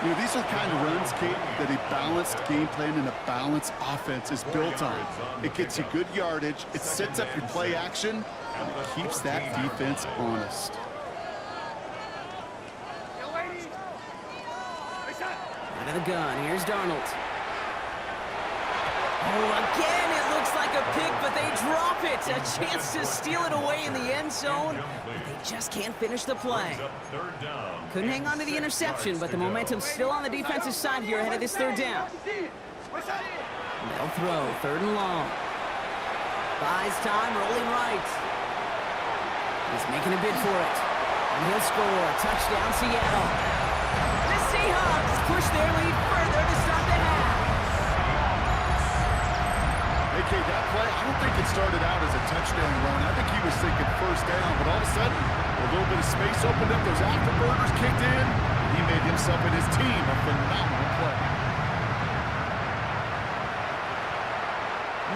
You know, these are the kind of runs, Kate, that a balanced game plan and a balanced offense is built on. It gets you good yardage, it sets up your play action, and it keeps that defense honest.
Out of the gun, here's Darnold. Oh, again, it looks like a pick, but they drop it. A chance to steal it away in the end zone, but they just can't finish the play. Couldn't hang on to the interception, but the momentum's still on the defensive side here ahead of this 3rd down. They'll throw, 3rd and long. Buys time, rolling right. He's making a bid for it. And he'll score. Touchdown, Seattle. The Seahawks push their lead further to start the half.
Okay, that play, I don't think it started out as a touchdown run. I think he was thinking 1st down, but all of a sudden, a little bit of space opened up, those afterburners kicked in, and he made himself and his team a phenomenal play.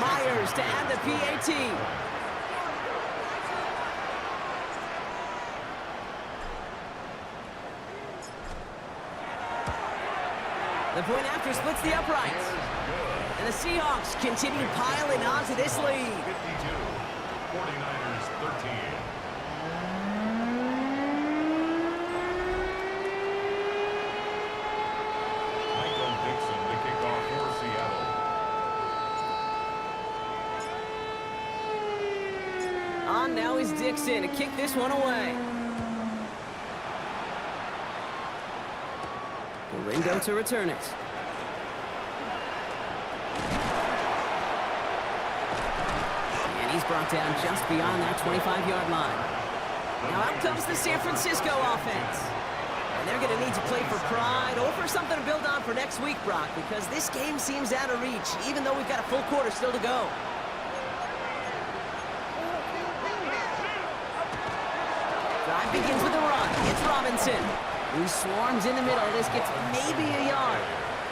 Myers to add the PAT. The point after splits the uprights. And the Seahawks continue piling onto this lead.
52, 49ers 13. Michael Dixon to kick off for Seattle.
On now is Dixon to kick this one away. Ringo to return it. And he's brought down just beyond that 25-yard line. Now out comes the San Francisco offense. And they're going to need to play for pride or for something to build on for next week, Brock, because this game seems out of reach, even though we've got a full quarter still to go. Drive begins with a run. It's Robinson, who swarms in the middle. This gets maybe a yard.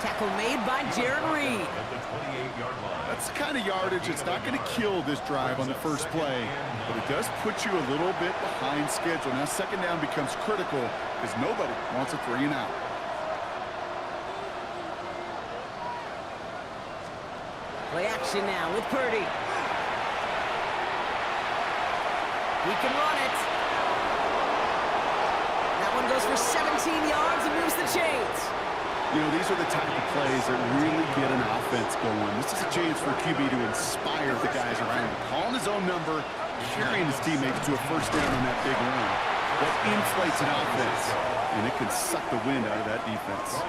Tackle made by Jared Reed.
At the 28-yard line.
That's the kind of yardage that's not going to kill this drive on the first play, but it does put you a little bit behind schedule. Now second down becomes critical because nobody wants a 3 and out.
Play action now with Purdy. He can run it. That one goes for 17 yards and moves the chains.
You know, these are the type of plays that really get an offense going. This is a chance for QB to inspire the guys around him. Calling his own number, carrying his teammates to a first down on that big run. That inflates an offense, and it can suck the wind out of that defense.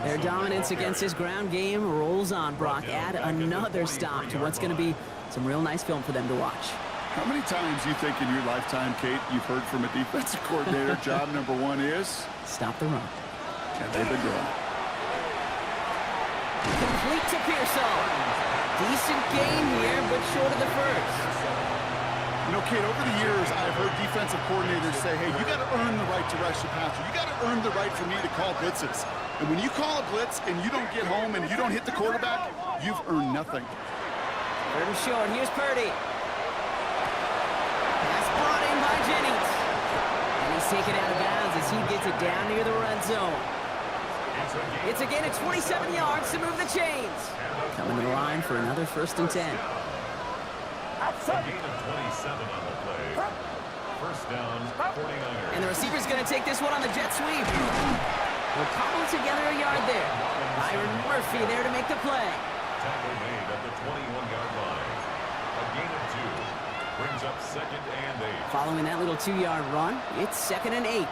Their dominance against his ground game rolls on, Brock. Add another stop to what's going to be some real nice film for them to watch.
How many times you think in your lifetime, Kate, you've heard from a defensive coordinator, job number one is?
Stop the run.
And they've been doing it.
Complete to Pearsall. Decent gain here, but short of the first.
You know, Kate, over the years, I've heard defensive coordinators say, hey, you got to earn the right to rush the passer. You got to earn the right for me to call blitzes. And when you call a blitz and you don't get home and you don't hit the quarterback, you've earned nothing.
Third and short. Here's Purdy. That's brought in by Jennings. And he's taken out of bounds as he gets it down near the red zone. It's again at 27 yards to move the chains. Coming to the line for another 1st and 10.
A gain of 27 on the play. First down, 49ers.
And the receiver's going to take this one on the jet sweep. We'll cobble together a yard there. Byron Murphy there to make the play.
Tackle made at the 21-yard line. A gain of 2. Brings up 2nd and 8.
Following that little 2-yard run, it's 2nd and 8.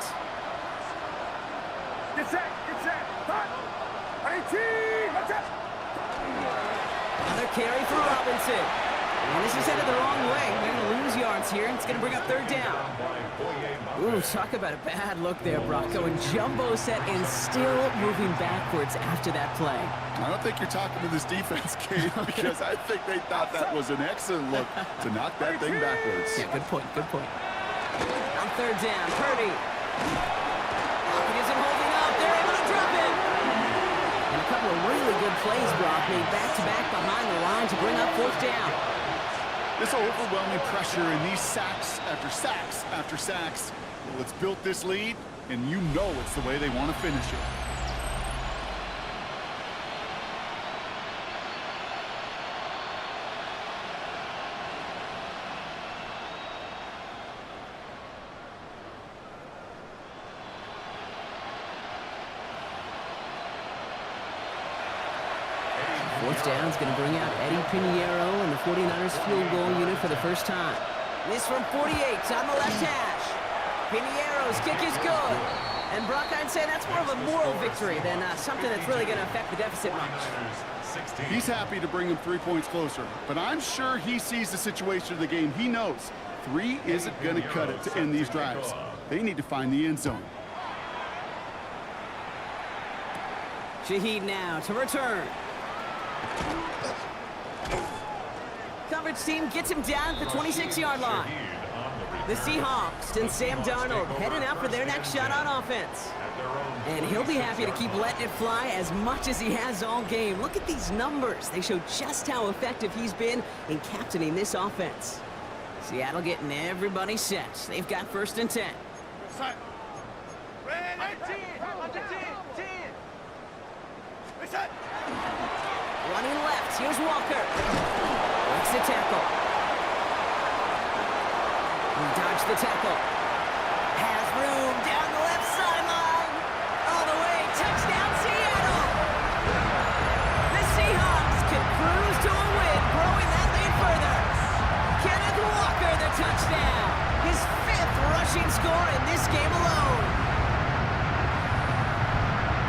Get set, get set. 18, let's go.
Another carry for Robinson. And this is headed the wrong way. They're going to lose yards here, and it's going to bring up 3rd down. Ooh, talk about a bad look there, Brock. Going jumbo set and still moving backwards after that play.
I don't think you're talking to this defense, Kate, because I think they thought that was an excellent look to knock that thing backwards.
Yeah, good point, good point. On 3rd down, Purdy. Lockett isn't holding up. They're able to drop it. And a couple of really good plays, Brock, made back-to-back behind the line to bring up 4th down.
This overwhelming pressure and these sacks after sacks after sacks, well, it's built this lead, and you know it's the way they want to finish it.
Fourth down is going to bring out Eddie Pinheiro and the 49ers field goal unit for the first time. This from 48 on the left hash. Pinheiro's kick is good. And Brock, I'd say that's more of a moral victory than something that's really going to affect the deficit much.
He's happy to bring him 3 points closer, but I'm sure he sees the situation of the game. He knows 3 isn't going to cut it to end these drives. They need to find the end zone.
Shaheed now to return. Coverage team gets him down at the 26-yard line. The Seahawks and Sam Darnold heading out for their next shot on offense. And he'll be happy to keep letting it fly as much as he has all game. Look at these numbers. They show just how effective he's been in captaining this offense. Seattle getting everybody set. They've got 1st and 10.
Red 19, under 10, 10. Reset.
Running left, here's Walker. Makes the tackle. He dodged the tackle. Has room down the left sideline. All the way, touchdown Seattle. The Seahawks can cruise to a win, growing that lead further. Kenneth Walker, the touchdown. His 5th rushing score in this game alone.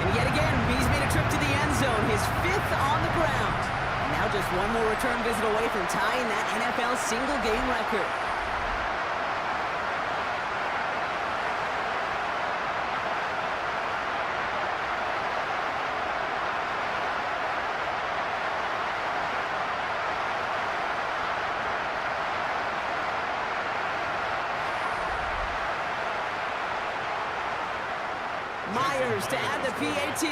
And yet again, he's made a trip to the end zone, his 5th on the ground. And now just one more return visit away from tying that NFL single-game record. Myers to add the PAT.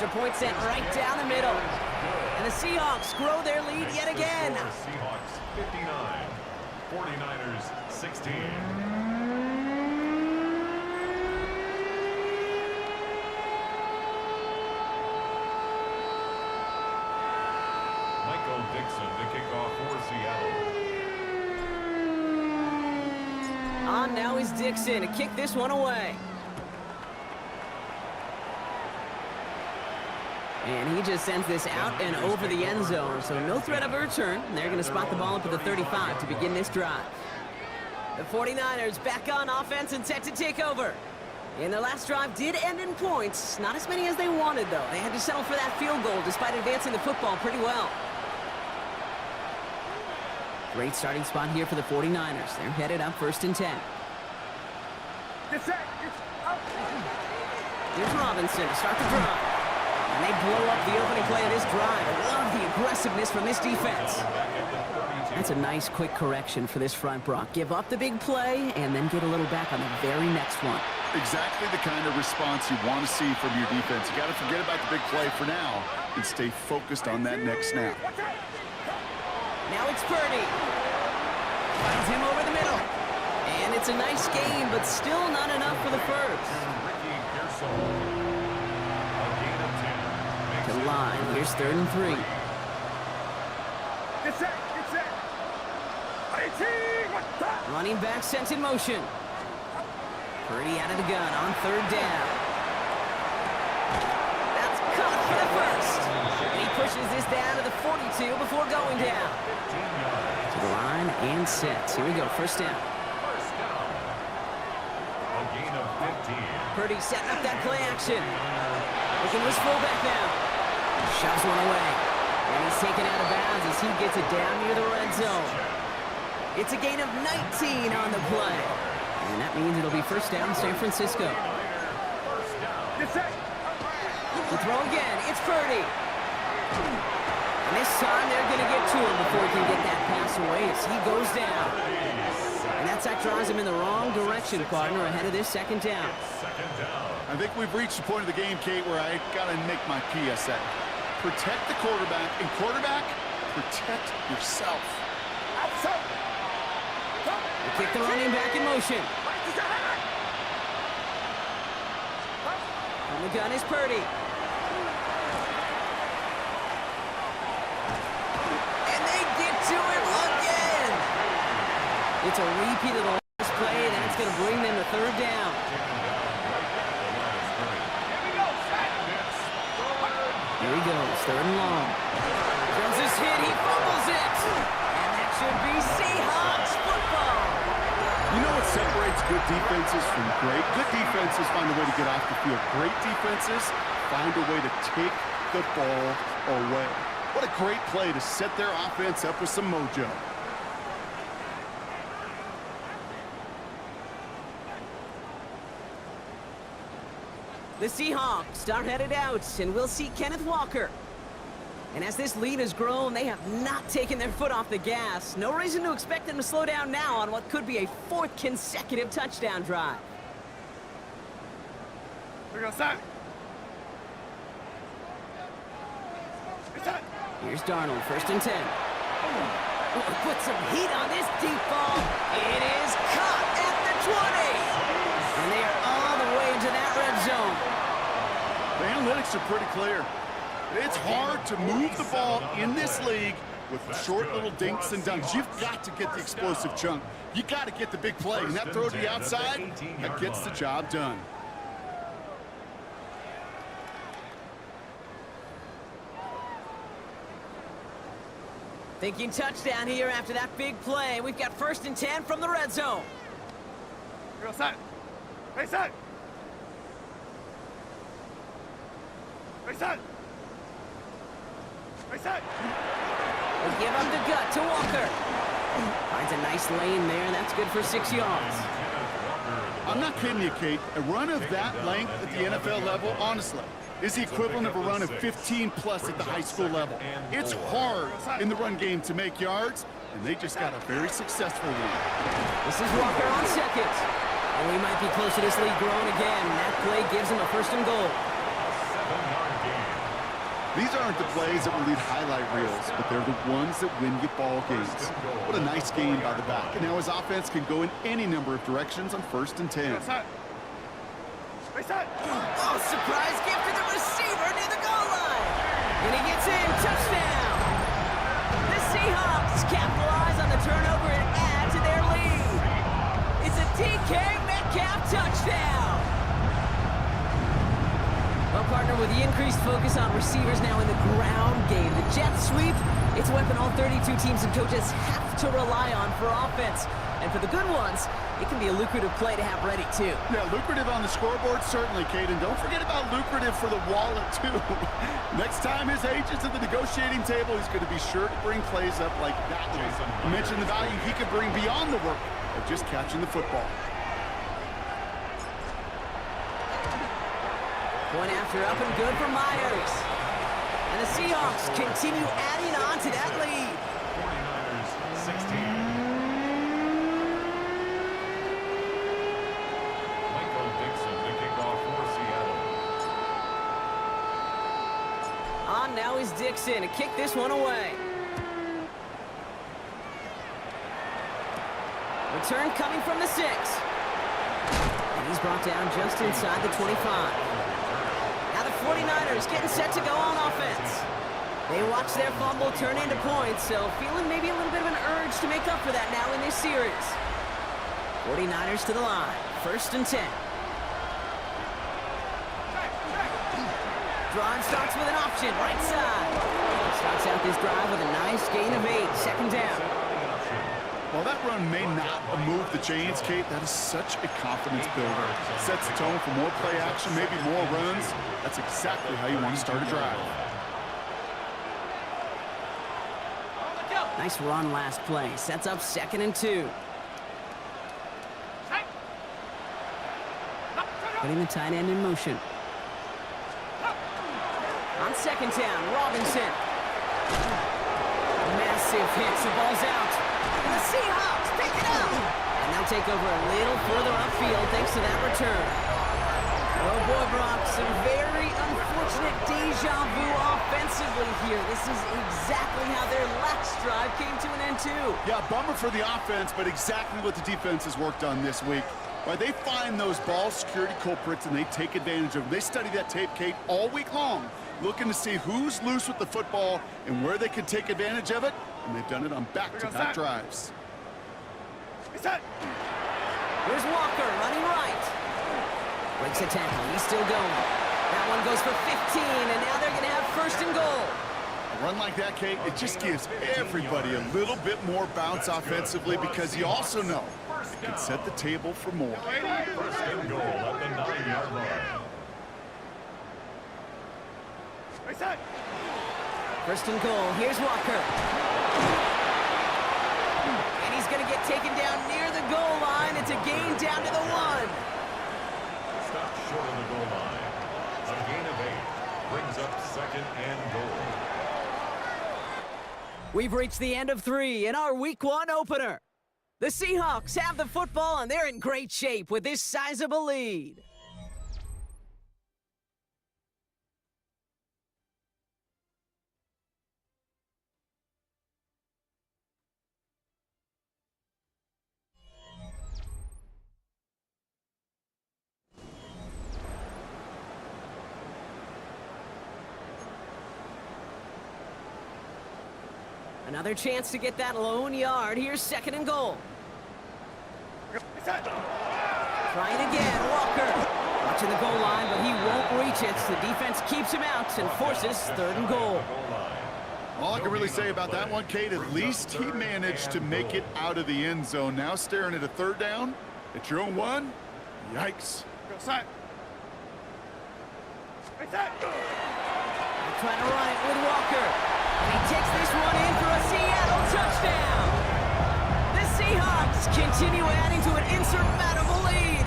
extra point sent right down the middle. And the Seahawks grow their lead yet again.
Seahawks 59, 49ers 16. Dixon to kick off for Seattle.
On now is Dixon to kick this one away. And he just sends this out and over the end zone, so no threat of a return. They're going to spot the ball up at the 35 to begin this drive. The 49ers back on offense and set to take over. And their last drive did end in points. Not as many as they wanted, though. They had to settle for that field goal despite advancing the football pretty well. Great starting spot here for the 49ers. They're headed up 1st and 10. Here's Robinson to start the drive. And they blow up the opening play of this drive. I love the aggressiveness from this defense. That's a nice quick correction for this front, Brock. Give up the big play and then get a little back on the very next one.
Exactly the kind of response you want to see from your defense. You got to forget about the big play for now and stay focused on that next snap.
Now it's Purdy. Finds him over the middle. And it's a nice game, but still not enough for the first. To the line. Here's 3rd and 3.
Get set.
Running back sent in motion. Purdy out of the gun on 3rd down. That's caught for the first. And he pushes this down to the 42 before going down. To the line and set. Here we go, 1st down.
A gain of 15.
Purdy setting up that play action. Looking to his fullback now. Shoves one away. And he's taken out of bounds as he gets it down near the red zone. It's a gain of 19 on the play. And that means it'll be 1st down San Francisco.
Get set.
The throw again. It's Purdy. And this time they're going to get to him before he can get that pass away as he goes down. And that sack drives him in the wrong direction, partner, ahead of this 2nd down.
I think we've reached the point of the game, Kate, where I got to make my PSA. Protect the quarterback, and quarterback, protect yourself.
They kick the running back in motion. On the gun is Purdy. And they get to him again. It's a repeat of the last play, and that's going to bring them to 3rd down. Here he goes, 3rd and long. Jones is hit, he fumbles it. And that should be Seahawks football.
You know what separates good defenses from great? Good defenses find a way to get off the field. Great defenses find a way to take the ball away. What a great play to set their offense up with some mojo.
The Seahawks are headed out, and we'll see Kenneth Walker. And as this lead has grown, they have not taken their foot off the gas. No reason to expect them to slow down now on what could be a 4th consecutive touchdown drive.
We're going to start.
Here's Darnold, 1st and 10. Put some heat on this deep ball. It is caught at the 20. And they are all the way into that red zone.
The analytics are pretty clear. It's hard to move the ball in this league with short little dinks and dunks. You've got to get the explosive chunk. You got to get the big play. And that throw to the outside, that gets the job done.
Thinking touchdown here after that big play. We've got 1st and 10 from the red zone.
Real set. Hey, set. Hey, set. Hey, set.
They give up the gut to Walker. Finds a nice lane there, and that's good for 6 yards.
I'm not kidding you, Kate. A run of that length at the NFL level, honestly, is the equivalent of a run of 15-plus at the high school level. It's hard in the run game to make yards, and they just got a very successful one.
This is Walker on 2nd. And we might be close to this lead growing again. That play gives him a 1st and goal.
7-yard gain.
These aren't the plays that will lead highlight reels, but they're the ones that win you ball games. What a nice game by the back. And now his offense can go in any number of directions on 1st and 10.
Oh,
surprise gift to the receiver near the goal line. And he gets in, touchdown. The Seahawks capitalize on the turnover and add to their lead. It's a DK Metcalf touchdown. Well, partner, with the increased focus on receivers now in the ground game, the jet sweep, it's a weapon all 32 teams and coaches have to rely on for offense. And for the good ones, it can be a lucrative play to have ready, too.
Yeah, lucrative on the scoreboard, certainly, Kate. And don't forget about lucrative for the wallet, too. Next time his agent's at the negotiating table, he's going to be sure to bring plays up like that one. I mentioned the value he could bring beyond the work of just catching the football.
Point after up and good for Myers. And the Seahawks continue adding on to that lead.
49ers 16.
On now is Dixon to kick this one away. Return coming from the 6. And he's brought down just inside the 25. Now the 49ers getting set to go on offense. They watch their fumble turn into points, so feeling maybe a little bit of an urge to make up for that now in this series. 49ers to the line, 1st and 10. Drive starts with an option, right side. Starts out this drive with a nice gain of 8, 2nd down.
While that run may not move the chains, Kate, that is such a confidence builder. Sets the tone for more play action, maybe more runs. That's exactly how you want to start a drive.
Nice run last play. Sets up 2nd and 2. Putting the tight end in motion. On 2nd down, Robinson. Massive hits, the ball's out. And the Seahawks pick it up. And they'll take over a little further upfield thanks to that return. Oh boy, Brock, some very unfortunate deja vu offensively here. This is exactly how their last drive came to an end too.
Yeah, bummer for the offense, but exactly what the defense has worked on this week. Right, they find those ball security culprits and they take advantage of them. They study that tape, Kate, all week long, looking to see who's loose with the football and where they can take advantage of it, and they've done it on back-to-back drives.
Here's Walker running right. Breaks a tackle, he's still going. That one goes for 15, and now they're going to have 1st and goal.
A run like that, Kate, it just gives everybody a little bit more bounce offensively because you also know it can set the table for more.
1st and goal at the 9-yard line.
1st and goal, here's Walker. And he's going to get taken down near the goal line. It's a gain down to the 1.
Stopped short of the goal line. A gain of 8 brings up 2nd and goal.
We've reached the end of 3 in our Week 1 opener. The Seahawks have the football, and they're in great shape with this sizable lead. Another chance to get that lone yard. Here's 2nd and goal. Trying again, Walker. Watching the goal line, but he won't reach it. The defense keeps him out and forces 3rd and goal.
All I can really say about that one, Kate, at least he managed to make it out of the end zone. Now staring at a 3rd down at your own 1. Yikes.
They're trying to run it with Walker. And he takes this one in for a Seattle touchdown. The Seahawks continue adding to an insurmountable lead.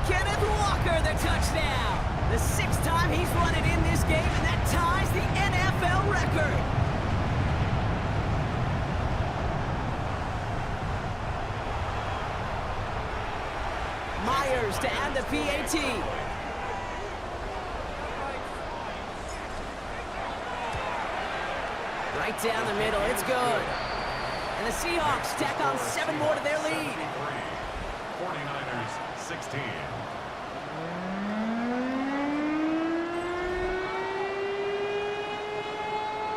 Kenneth Walker, the touchdown. The 6th time he's run it in this game, and that ties the NFL record. Myers to add the PAT. Right down the middle, it's good. And the Seahawks tack on 7 more to their lead.
49ers 16.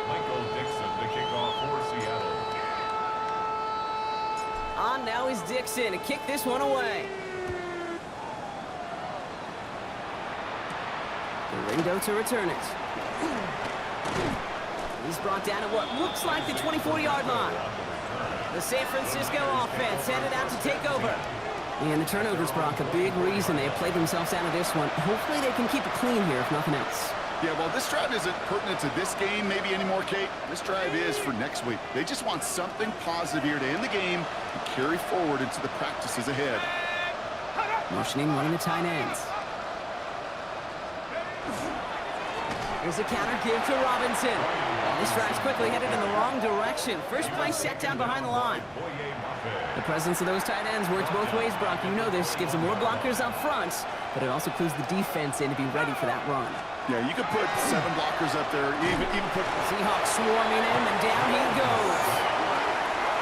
Michael Dixon, the kickoff for Seattle.
On now is Dixon to kick this one away. Window to return it. He's brought down at what looks like the 24-yard line. The San Francisco offense headed out to take over. And the turnovers, Brock, a big reason they have played themselves out of this one. Hopefully they can keep it clean here, if nothing else.
Yeah, well, this drive isn't pertinent to this game maybe anymore, Kate. This drive is for next week. They just want something positive here to end the game and carry forward into the practices ahead.
Motioning one of the tight ends. Here's a counter give to Robinson. This drive's quickly headed in the wrong direction. First play set down behind the line. The presence of those tight ends works both ways, Brock. You know this. Gives them more blockers up front, but it also clues the defense in to be ready for that run.
Yeah, you could put 7 blockers up there, even put...
Seahawks swarming him, and down he goes.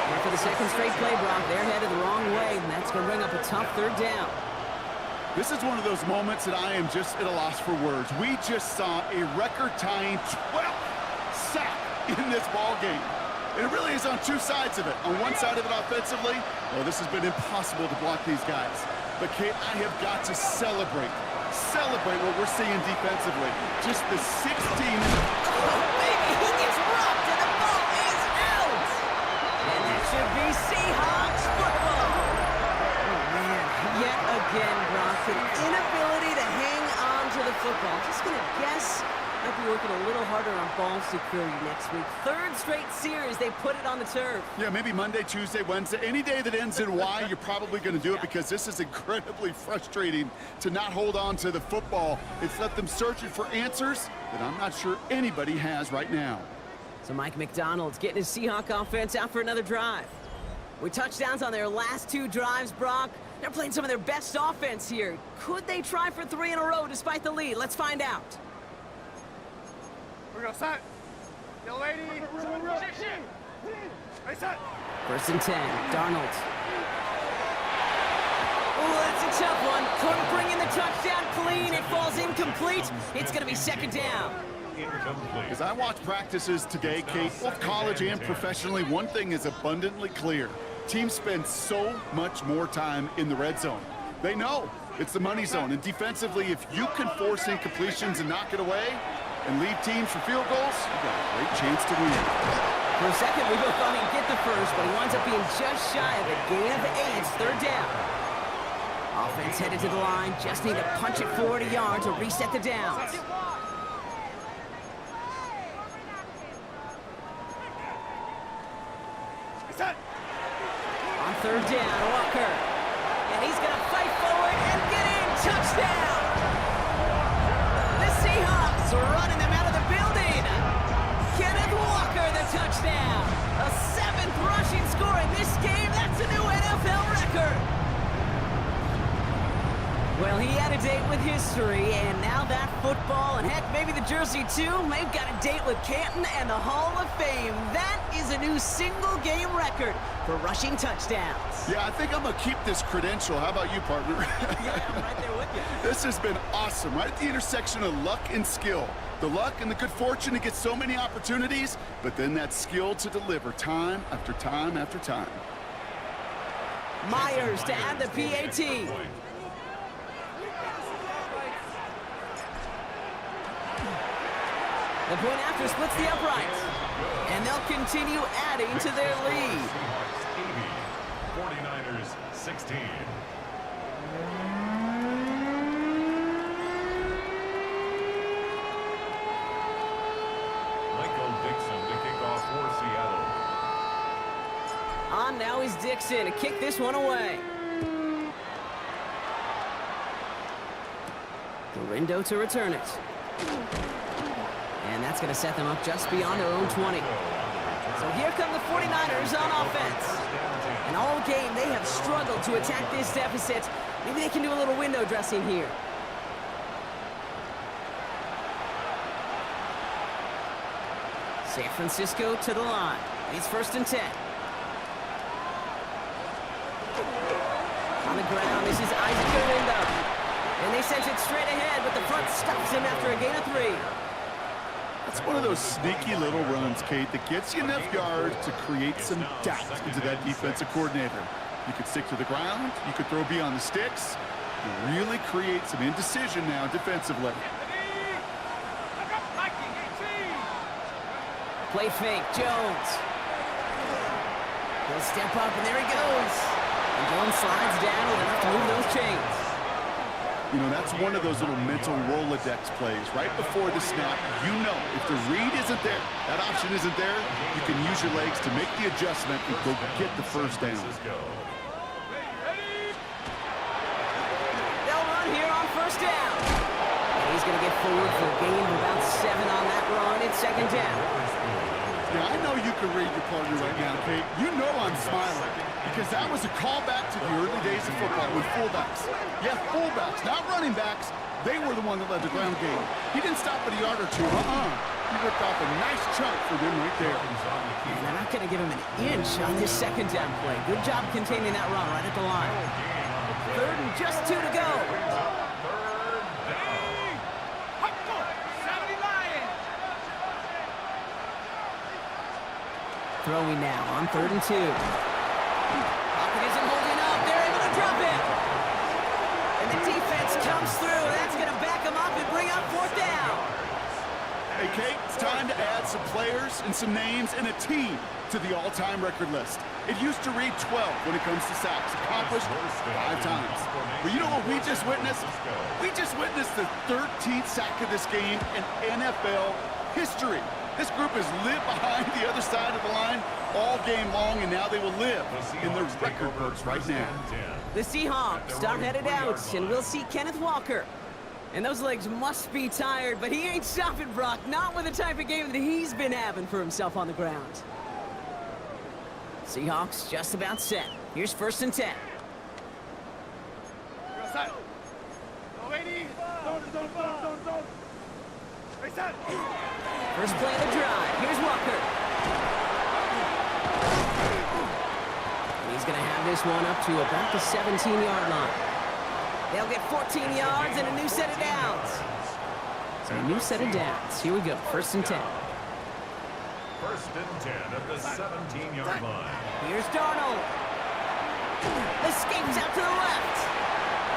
And for the second straight play, Brock, they're headed the wrong way, and that's going to bring up a tough 3rd down.
This is one of those moments that I am just at a loss for words. We just saw a record-tying 12th sack in this ball game. And it really is on 2 sides of it. On one side of it offensively, well, this has been impossible to block these guys. But, Kate, I have got to celebrate what we're seeing defensively. Just the 16...
Oh, baby, he gets rocked, and the ball is out! And that should be Seahawks football. Oh, man, yet again, Brock, an inability to hang on to the football. Just going to guess might be working a little harder on ball security next week. 3rd straight series, they put it on the turf.
Yeah, maybe Monday, Tuesday, Wednesday. Any day that ends in Y, you're probably going to do it because this is incredibly frustrating to not hold on to the football. It's left them searching for answers that I'm not sure anybody has right now.
So Mike McDonald's getting his Seahawk offense out for another drive. With touchdowns on their last 2 drives, Brock, they're playing some of their best offense here. Could they try for 3 in a row despite the lead? Let's find out.
We're going to set. Yo, lady. Hey, set.
1st and 10, Darnold. Oh, that's a tough one. Couldn't bring in the touchdown clean. It falls incomplete. It's going to be 2nd down.
Incomplete.
As I watch practices today, Kate, both college and professionally, one thing is abundantly clear. Teams spend so much more time in the red zone. They know it's the money zone. And defensively, if you can force incompletions and knock it away and lead teams for field goals, you've got a great chance to win.
For a second, we both thought he'd get the first, but he winds up being just shy of a gain of 8. 3rd down. Offense headed to the line. Just need to punch it 40 yards to reset the downs.
Set.
On 3rd down, Walker. And he's going to fight forward and get in. Touchdown! The Seahawks are running them out of the building. Kenneth Walker, the touchdown. A 7th rushing score in this game. That's a new NFL record. Well, he had a date with history, and now that football, and heck, maybe the jersey too, they've got a date with Canton and the Hall of Fame. That is a new single-game record for rushing touchdowns.
Yeah, I think I'm going to keep this credential. How about you, partner?
Yeah, I'm right there with you.
This has been awesome, right at the intersection of luck and skill. The luck and the good fortune to get so many opportunities, but then that skill to deliver time after time after time.
Myers to add the PAT. The point after splits the uprights. And they'll continue adding to their lead.
49ers 16. Michael Dixon to kick off for Seattle.
On now is Dixon to kick this one away. Garindo to return it. And that's going to set them up just beyond their own 20. So here come the 49ers on offense. And all game, they have struggled to attack this deficit. Maybe they can do a little window dressing here. San Francisco to the line. It's 1st and 10. On the ground, this is Isaac Garindo. And they send it straight ahead, but the front stops him after a gain of 3.
That's one of those sneaky little runs, Kate, that gets you enough yards to create some doubt into that defensive coordinator. You could stick to the ground, you could throw beyond the sticks, and really create some indecision now defensively.
Play fake, Jones. He'll step up, and there he goes. And Jones slides down with enough to move those chains.
You know, that's one of those little mental Rolodex plays. Right before the snap, you know if the read isn't there, that option isn't there, you can use your legs to make the adjustment and go get the first down.
They'll run here on 1st down. And he's going to get forward for a gain of about 7 on that run. It's 2nd down.
Yeah, I know you can read your partner right now, Kate. You know I'm smiling because that was a callback to the early days of football with fullbacks. Yeah, fullbacks, not running backs. They were the one that led the ground game. He didn't stop at a yard or two. He ripped off a nice chunk for them right there.
And they're not going to give him an inch on this 2nd down play. Good job containing that run right at the line. 3rd and just 2 to go. Throwing now on 3rd and 2. Pocket isn't holding up. They're able to drop it. And the defense comes through. That's going to back them up and bring up 4th down.
Hey, Kate, it's time to add some players and some names and a team to the all-time record list. It used to read 12 when it comes to sacks, accomplished 5 times. But you know what we just witnessed? We just witnessed the 13th sack of this game in NFL history. This group has lived behind the other side of the line all game long, and now they will live in their record books right now.
The Seahawks are headed out, and we'll see Kenneth Walker. And those legs must be tired, but he ain't stopping, Brock. Not with the type of game that he's been having for himself on the ground. Seahawks just about set. Here's 1st and 10. First play of the drive. Here's Walker. And he's going to have this one up to about the 17-yard line. They'll get 14 yards and a new set of downs. So a new set of downs. Here we go. 1st and 10.
1st and 10 at the 17-yard line.
Here's Darnold. Escapes out to the left.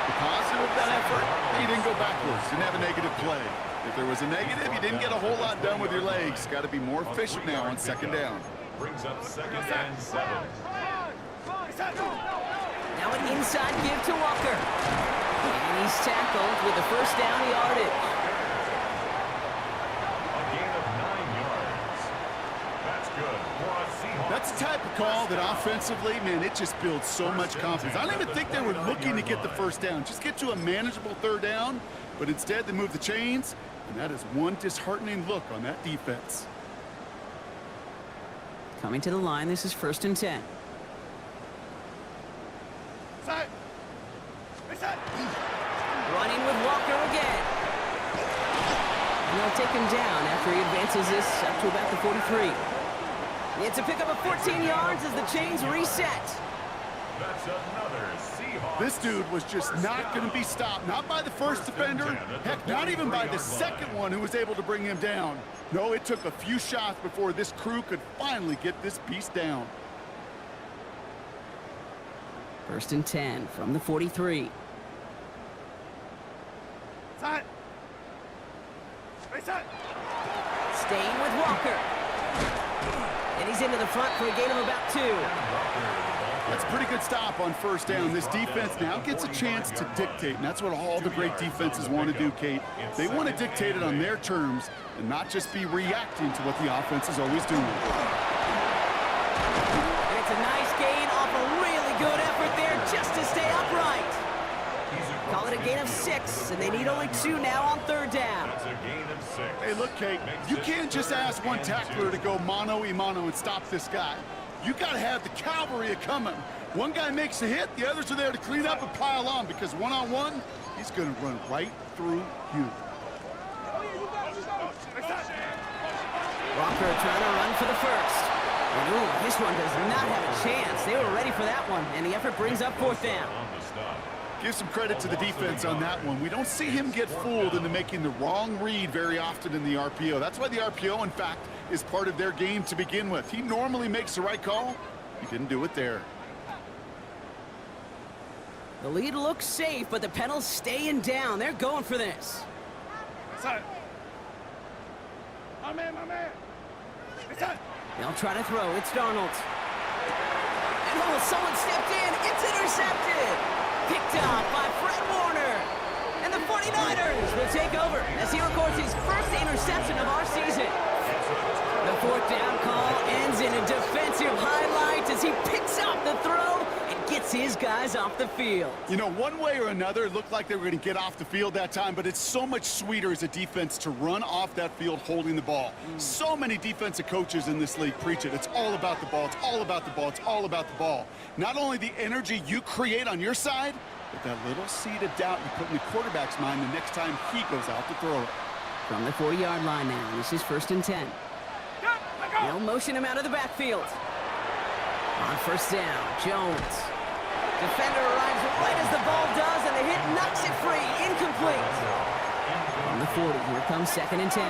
The positive of that effort, he didn't go backwards, didn't have a negative play. If there was a negative, you didn't get a whole lot done with your legs. Got to be more efficient now on 2nd down.
Brings up 2nd and 7.
Now an inside give to Walker. And he's tackled with the 1st down yardage.
A gain of 9 yards. That's good for a Seahawks.
That's the type of call that offensively, man, it just builds so much confidence. I don't even think they were looking to get the 1st down. Just get to a manageable 3rd down, but instead they move the chains, and that is one disheartening look on that defense.
Coming to the line, this is 1st and 10. Running with Walker again. And they'll take him down after he advances this up to about the 43. It's a pickup of 14 yards as the chains reset.
That's another Seahawks.
This dude was just not going to be stopped, not by the first defender, heck, not even by the second one who was able to bring him down. No, it took a few shots before this crew could finally get this beast down.
1st and 10 from the 43. Staying with Walker. And he's into the front for a gain of about 2.
That's a pretty good stop on 1st down. This defense now gets a chance to dictate, and that's what all the great defenses want to do, Kate. They want to dictate it on their terms and not just be reacting to what the offense is always doing.
And it's a nice gain off a really good effort there just to stay upright. Call it a gain of 6, and they need only 2 now on 3rd down.
That's a gain of 6.
Hey, look, Kate, you can't just ask one tackler to go mano-a-mano and stop this guy. You got to have the cavalry coming. One guy makes a hit, the others are there to clean up and pile on, because one-on-one, he's going to run right through you.
Walker trying to run for the first. And ooh, this one does not have a chance. They were ready for that one, and the effort brings up fourth down.
Give some credit to the defense on that one. We don't see him get fooled into making the wrong read very often in the RPO. That's why the RPO, in fact, is part of their game to begin with. He normally makes the right call. He didn't do it there.
The lead looks safe, but the pedal's staying down. They're going for this.
Inside. My man, my man. Inside.
They'll try to throw. It's Darnold. And oh, someone stepped in. It's intercepted. Picked off by Fred Warner. And the 49ers will take over as he records his first interception of our season. The fourth down call ends in a defensive highlight as he picks up the throw and gets his guys off the field.
You know, one way or another, it looked like they were going to get off the field that time, but it's so much sweeter as a defense to run off that field holding the ball. So many defensive coaches in this league preach it. It's all about the ball. It's all about the ball. It's all about the ball. Not only the energy you create on your side, but that little seed of doubt you put in the quarterback's mind the next time he goes out to throw it.
From the 4-yard line now, this is 1st and 10. They'll motion him out of the backfield. On first down, Jones. Defender arrives right as the ball does, and the hit knocks it free. Incomplete. From the 40, here comes 2nd and 10.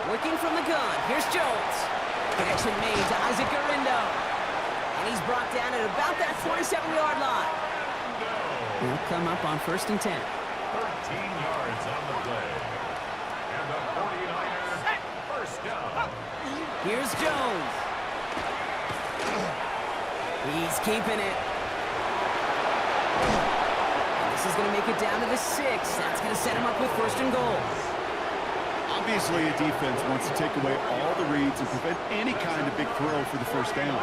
Working from the gun, here's Jones. Connection made to Isaac Garindo. And he's brought down at about that 27-yard line. He'll come up on 1st and 10.
13 yards on the play. And the 49ers first down.
Here's Jones. He's keeping it. And this is going to make it down to the 6. That's going to set him up with 1st and goal.
Obviously, a defense wants to take away all the reads and prevent any kind of big throw for the first down.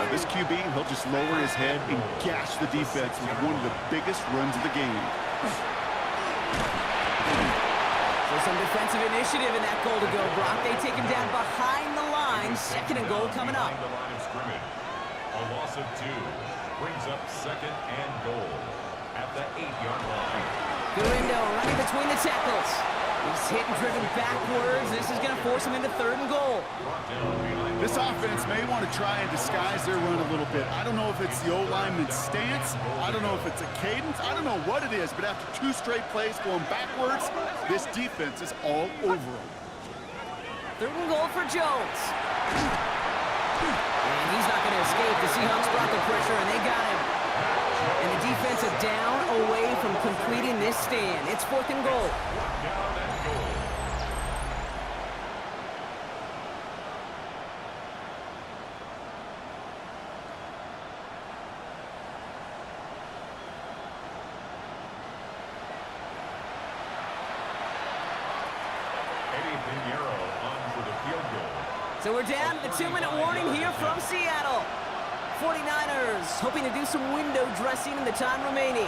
This QB, he'll just lower his head and gash the defense with one of the biggest runs of the game.
So some defensive initiative in that goal to go, Brock. They take him down behind the line. 2nd and goal coming up.
The line of scrimmage. A loss of 2 brings up 2nd and goal at the 8-yard line.
Garindo running between the tackles. He's hit and driven backwards. This is going to force him into 3rd and goal.
This offense may want to try and disguise their run a little bit. I don't know if it's the O-lineman's stance. I don't know if it's a cadence. I don't know what it is, but after 2 straight plays going backwards, this defense is all over them.
3rd and goal for Jones. And he's not going to escape. The Seahawks brought the pressure, and they got him. And the defense is down away from completing this stand. It's 4th and goal. So we're down to the 2-minute warning here from Seattle. 49ers hoping to do some window dressing in the time remaining.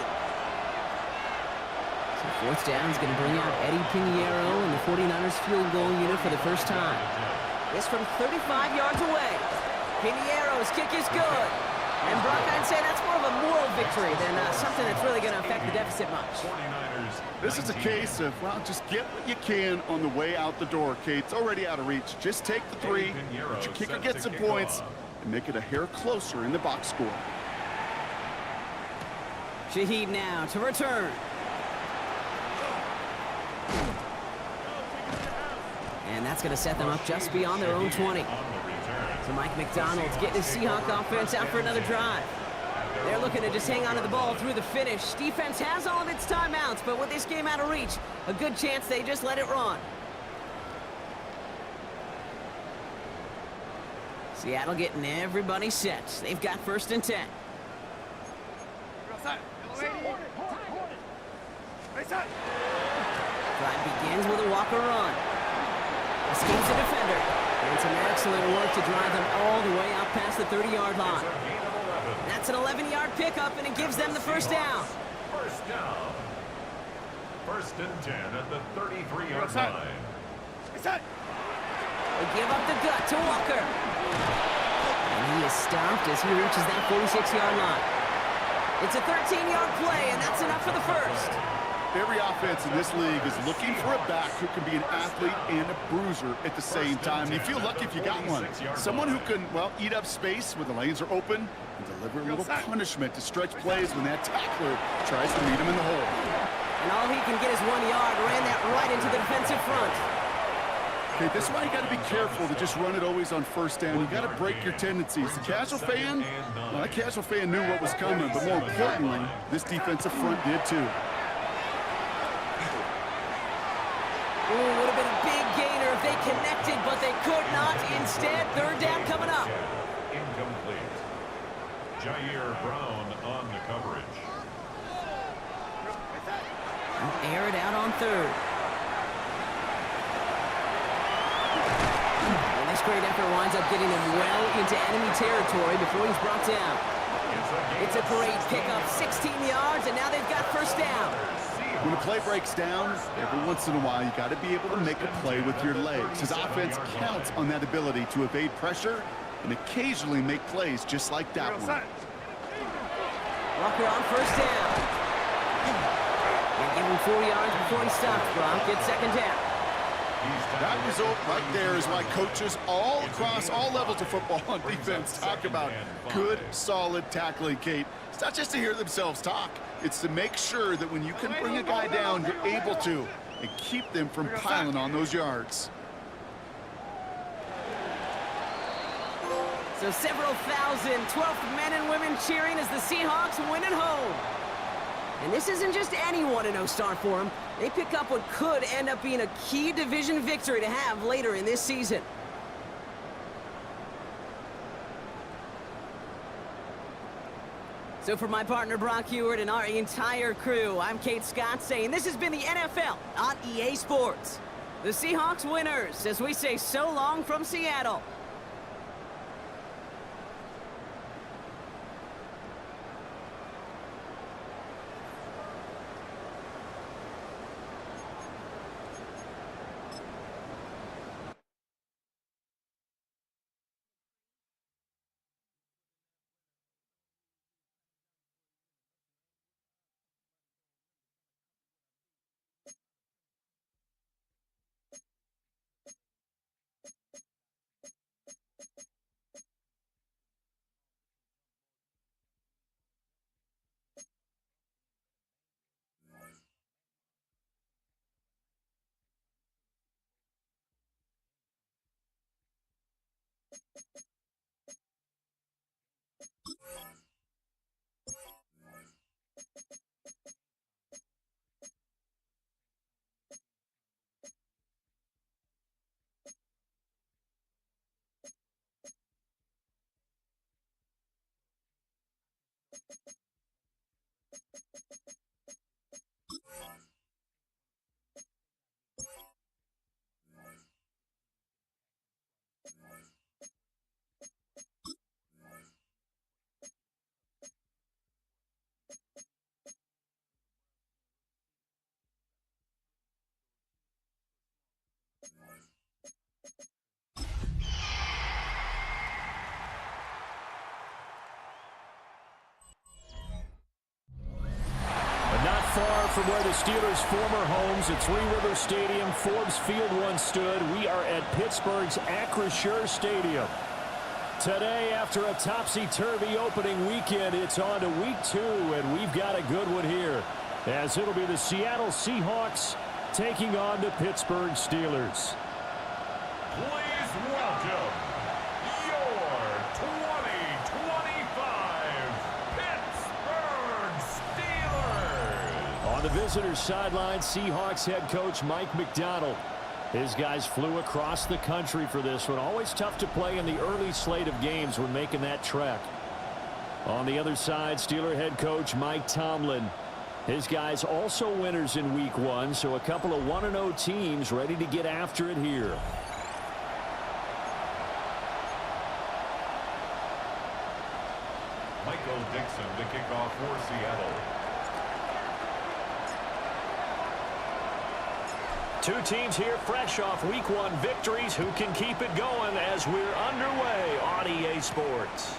So 4th down is going to bring out Eddie Pinheiro and the 49ers field goal unit for the first time. This from 35 yards away. Pinheiro's kick is good. And Brock, I'd say that's more of a moral victory than something that's really going to affect the deficit much.
This is a case of, well, just get what you can on the way out the door, Kate. It's already out of reach. Just take the 3, let your kicker get some points, and make it a hair closer in the box score.
Shaheed now to return. And that's going to set them up just beyond their own 20. So Mike McDonald's getting his Seahawk offense out for another drive. They're looking to just hang on to the ball through the finish. Defense has all of its timeouts, but with this game out of reach, a good chance they just let it run. Seattle getting everybody set. They've got 1st and 10. Drive begins with a Walker run. Escapes the defender. And some excellent work to drive them all the way out past the 30-yard line. That's an 11-yard pickup, and it gives them the first down.
First down. 1st and 10 at the 33-yard line.
They give up the gut to Walker. And he is stopped as he reaches that 46-yard line. It's a 13-yard play, and that's enough for the first.
Every offense in this league is looking for a back who can be an athlete and a bruiser at the same time. You feel lucky if you got one. Someone who can, well, eat up space when the lanes are open and deliver a little punishment to stretch plays when that tackler tries to meet him in the hole.
And all he can get is 1 yard. Ran that right into the defensive front.
Okay, this is why you got to be careful to just run it always on first down. You got to break your tendencies. The casual fan, well, that casual fan knew what was coming, but more importantly, this defensive front did too.
Ooh, would have been a big gainer if they connected, but they could not. Instead, third down coming up.
Incomplete. Jair Brown on the coverage.
Air it out on third. And this great effort winds up getting him well into enemy territory before he's brought down. It's a great pickup, 16 yards, and now they've got first down.
When a play breaks down, every once in a while, you got to be able to make a play with your legs. His offense counts on that ability to evade pressure and occasionally make plays just like that one.
Walker on first down. And give him 4 yards before he stops. Gronk gets second down.
That result right there is why coaches all across all levels of football on defense talk about good, solid tackling, Kate. It's not just to hear themselves talk. It's to make sure that when you can bring a guy down, you're able to, and keep them from piling on those yards.
So several thousand 12th men and women cheering as the Seahawks win at home. And this isn't just any 1-0 start for them. They pick up what could end up being a key division victory to have later in this season. So for my partner Brock Heward and our entire crew, I'm Kate Scott saying this has been the NFL on EA Sports. The Seahawks winners as we say so long from Seattle.
Far from where the Steelers' former homes at Three River Stadium, Forbes Field once stood, we are at Pittsburgh's Acrisure Stadium. Today, after a topsy-turvy opening weekend, it's on to week 2, and we've got a good one here, as it'll be the Seattle Seahawks taking on the Pittsburgh Steelers.
Please welcome your 2025 Pittsburgh Steelers.
On the visitors' sideline, Seahawks head coach Mike McDonald. His guys flew across the country for this one. Always tough to play in the early slate of games when making that trek. On the other side, Steeler head coach Mike Tomlin. His guys also winners in week 1, so a couple of 1-0 teams ready to get after it here.
Michael Dixon to kick off for Seattle.
Two teams here fresh off week 1 victories. Who can keep it going as we're underway on EA Sports?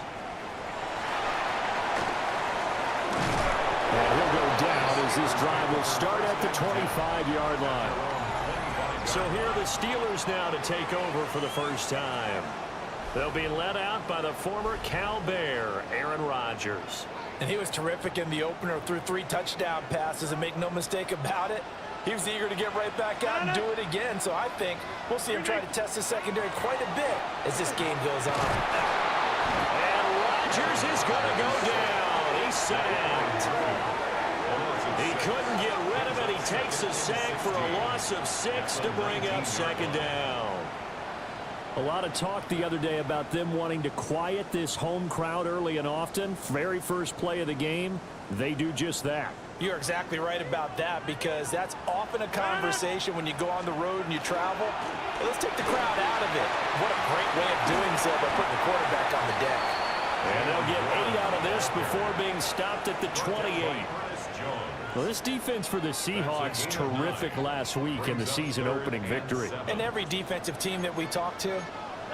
And he'll go down as this drive will start at the 25-yard line. So here are the Steelers now to take over for the first time. They'll be led out by the former Cal Bear, Aaron Rodgers.
And he was terrific in the opener, threw 3 touchdown passes, and make no mistake about it, he was eager to get right back out and do it again. So I think we'll see him try to test the secondary quite a bit as this game goes on.
And Rodgers is going to go down. He's sacked. He couldn't get rid of it. He takes a sack for a loss of 6 to bring up second down. A lot of talk the other day about them wanting to quiet this home crowd early and often. Very first play of the game, they do just that.
You're exactly right about that, because that's often a conversation when you go on the road and you travel. Well, let's take the crowd out of it. What a great way of doing so by putting the quarterback on the deck.
And they'll get 8 out of this before being stopped at the 28. Well, this defense for the Seahawks, terrific last week in the season-opening victory.
And every defensive team that we talk to,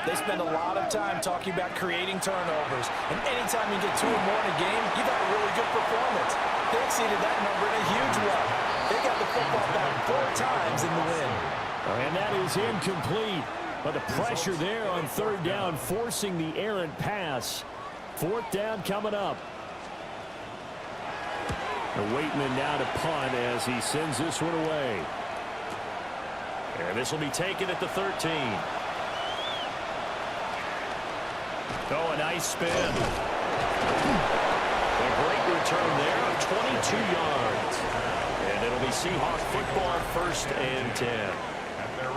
they spend a lot of time talking about creating turnovers. And anytime you get 2 or more in a game, you've had a really good performance. They exceeded that number in a huge way. They got the football back 4 times in the win.
And that is incomplete. But the pressure there on 3rd down, forcing the errant pass. 4th down coming up. The Waitman now to punt as he sends this one away. And this will be taken at the 13. Oh, a nice spin. A great return there of 22 yards. And it'll be Seahawk football, 1st and 10.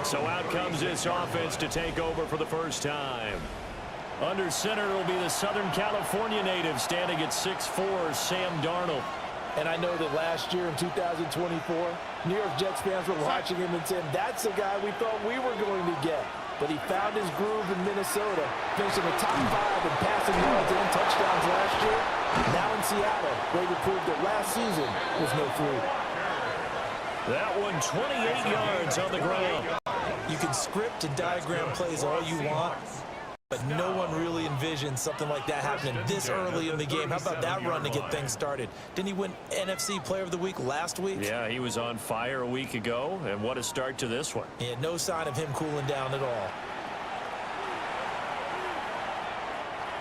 So out comes this offense to take over for the first time. Under center will be the Southern California native standing at 6'4", Sam Darnold.
And I know that last year in 2024, New York Jets fans were watching him and saying, that's the guy we thought we were going to get. But he found his groove in Minnesota, finishing the top 5 in passing yards and touchdowns last year. Now in Seattle, where he proved that last season was no fluke.
That one 28 yards on the ground.
You can script and diagram plays all you want, but no one really envisioned something like that happening this early in the game. How about that run to get things started? Didn't he win NFC Player of the Week last week?
Yeah, he was on fire a week ago, and what a start to this one.
Yeah, no sign of him cooling down at all.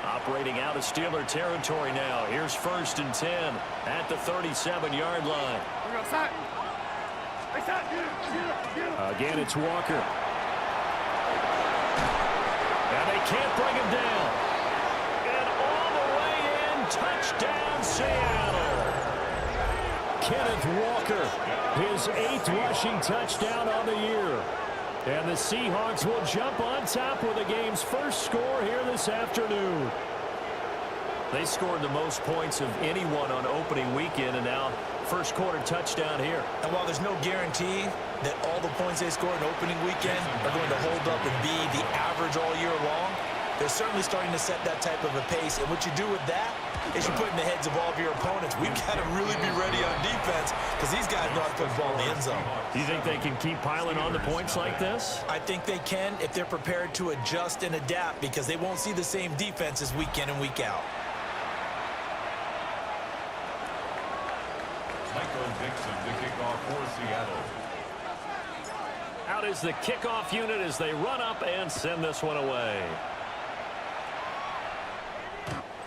Operating out of Steeler territory now. Here's 1st and 10 at the 37-yard line. Again, it's Walker. And they can't bring him down. And all the way in, touchdown Seattle. Kenneth Walker, his 8th rushing touchdown on the year. And the Seahawks will jump on top with the game's first score here this afternoon. They scored the most points of anyone on opening weekend, and now first quarter touchdown here.
And while there's no guarantee that all the points they score in opening weekend are going to hold up and be the average all year long, they're certainly starting to set that type of a pace. And what you do with that is you put in the heads of all of your opponents, we've got to really be ready on defense because these guys know how to put the ball in the end zone.
Do you think they can keep piling on the points like this?
I think they can if they're prepared to adjust and adapt, because they won't see the same defenses week in and week out.
Dixon to kick off for Seattle.
Out is the kickoff unit as they run up and send this one away.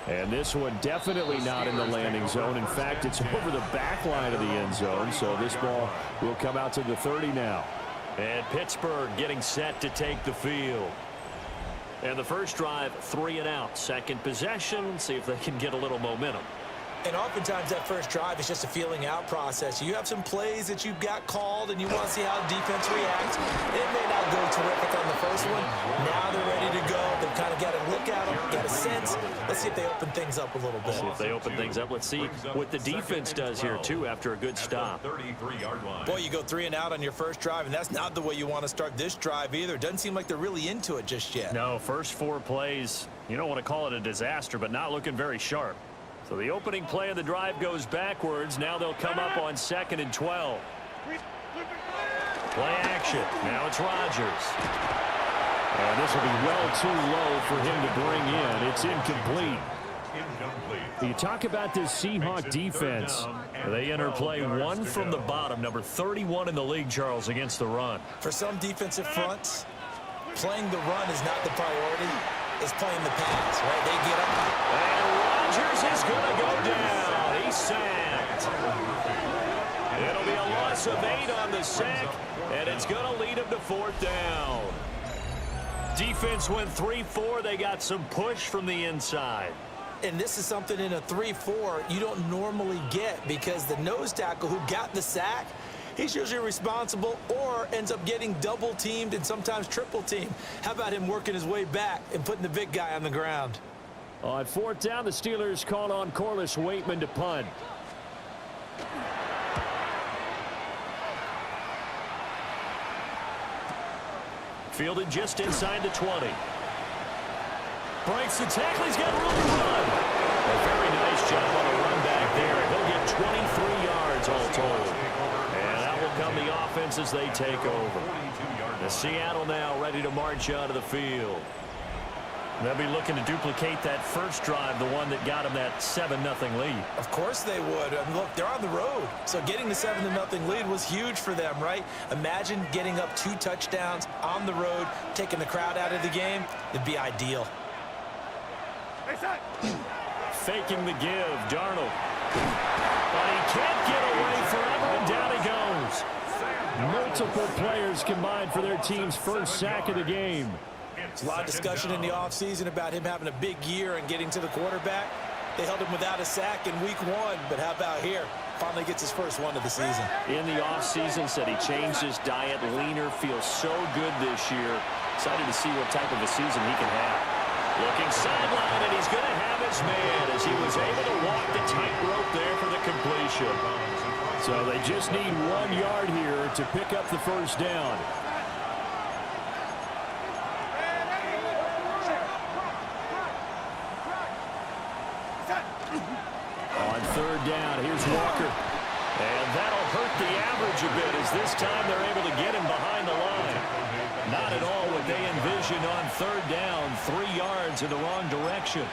And this one definitely not in the landing zone. In fact, it's over the back line of the end zone, so this ball will come out to the 30 now. And Pittsburgh getting set to take the field. And the first drive, 3 and out. Second possession, see if they can get a little momentum.
And oftentimes that first drive is just a feeling out process. You have some plays that you've got called and you want to see how the defense reacts. It may not go terrific on the first one. Now they're ready to go. They've kind of got to look at them, got a sense. Let's see if they open things up a little bit.
See if they open things up. Let's see what the defense does here, too, after a good stop.
Boy, you go 3 and out on your first drive, and that's not the way you want to start this drive either. It doesn't seem like they're really into it just yet.
No, first 4 plays, you don't want to call it a disaster, but not looking very sharp. So the opening play of the drive goes backwards. Now they'll come up on 2nd and 12. Play action. Now it's Rodgers. And this will be well too low for him to bring in. It's incomplete.
incomplete.
You talk about this Seahawk defense. They enter play one from the bottom, number 31 in the league, Charles, against the run.
For some defensive fronts, playing the run is not the priority. It's playing the pass, right? They get up.
And Rodgers is going to go down. He's sacked. It'll be a loss of 8 on the sack, and it's going to lead him to 4th down. Defense went 3-4. They got some push from the inside.
And this is something in a 3-4 you don't normally get, because the nose tackle who got the sack, he's usually responsible or ends up getting double teamed and sometimes triple teamed. How about him working his way back and putting the big guy on the ground?
On 4th down, the Steelers called on Corliss Waitman to punt. Fielded just inside the 20. Breaks the tackle. He's got room to run. A very nice job on the run back there. He'll get 23 yards all told. And that will come the offense as they take over. The Seattle now ready to march out of the field. They'll be looking to duplicate that first drive, the one that got them that 7-0 lead.
Of course they would. And look, they're on the road. So getting the 7-0 lead was huge for them, right? Imagine getting up 2 touchdowns on the road, taking the crowd out of the game. It'd be ideal.
Faking the give, Darnold. But he can't get away forever, and down he goes. Multiple players combined for their team's first sack of the game.
There's a lot of discussion in the offseason about him having a big year and getting to the quarterback. They held him without a sack in week 1, but how about here? Finally gets his first one of the season.
In the offseason, said he changed his diet, leaner, feels so good this year. Excited to see what type of a season he can have. Looking sideline, and he's going to have his man as he was able to walk the tightrope there for the completion. So they just need 1 yard here to pick up the first down. On 3rd down, here's Walker. And that'll hurt the average a bit, as this time they're able to get him behind the line. Not at all what they envisioned on 3rd down, 3 yards in the wrong direction.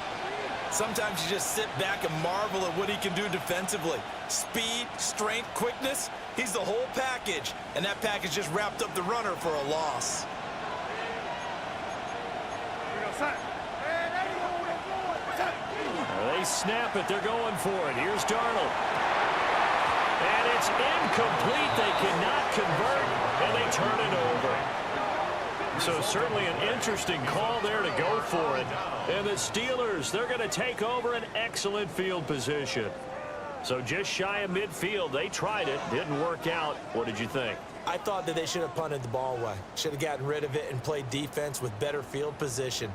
Sometimes you just sit back and marvel at what he can do defensively. Speed, strength, quickness, he's the whole package. And that package just wrapped up the runner for a loss.
They snap it. They're going for it. Here's Darnold. And it's incomplete. They cannot convert, and they turn it over. So certainly an interesting call there to go for it. And the Steelers, they're going to take over an excellent field position. So just shy of midfield. They tried it. Didn't work out. What did you think?
I thought that they should have punted the ball away. Should have gotten rid of it and played defense with better field position.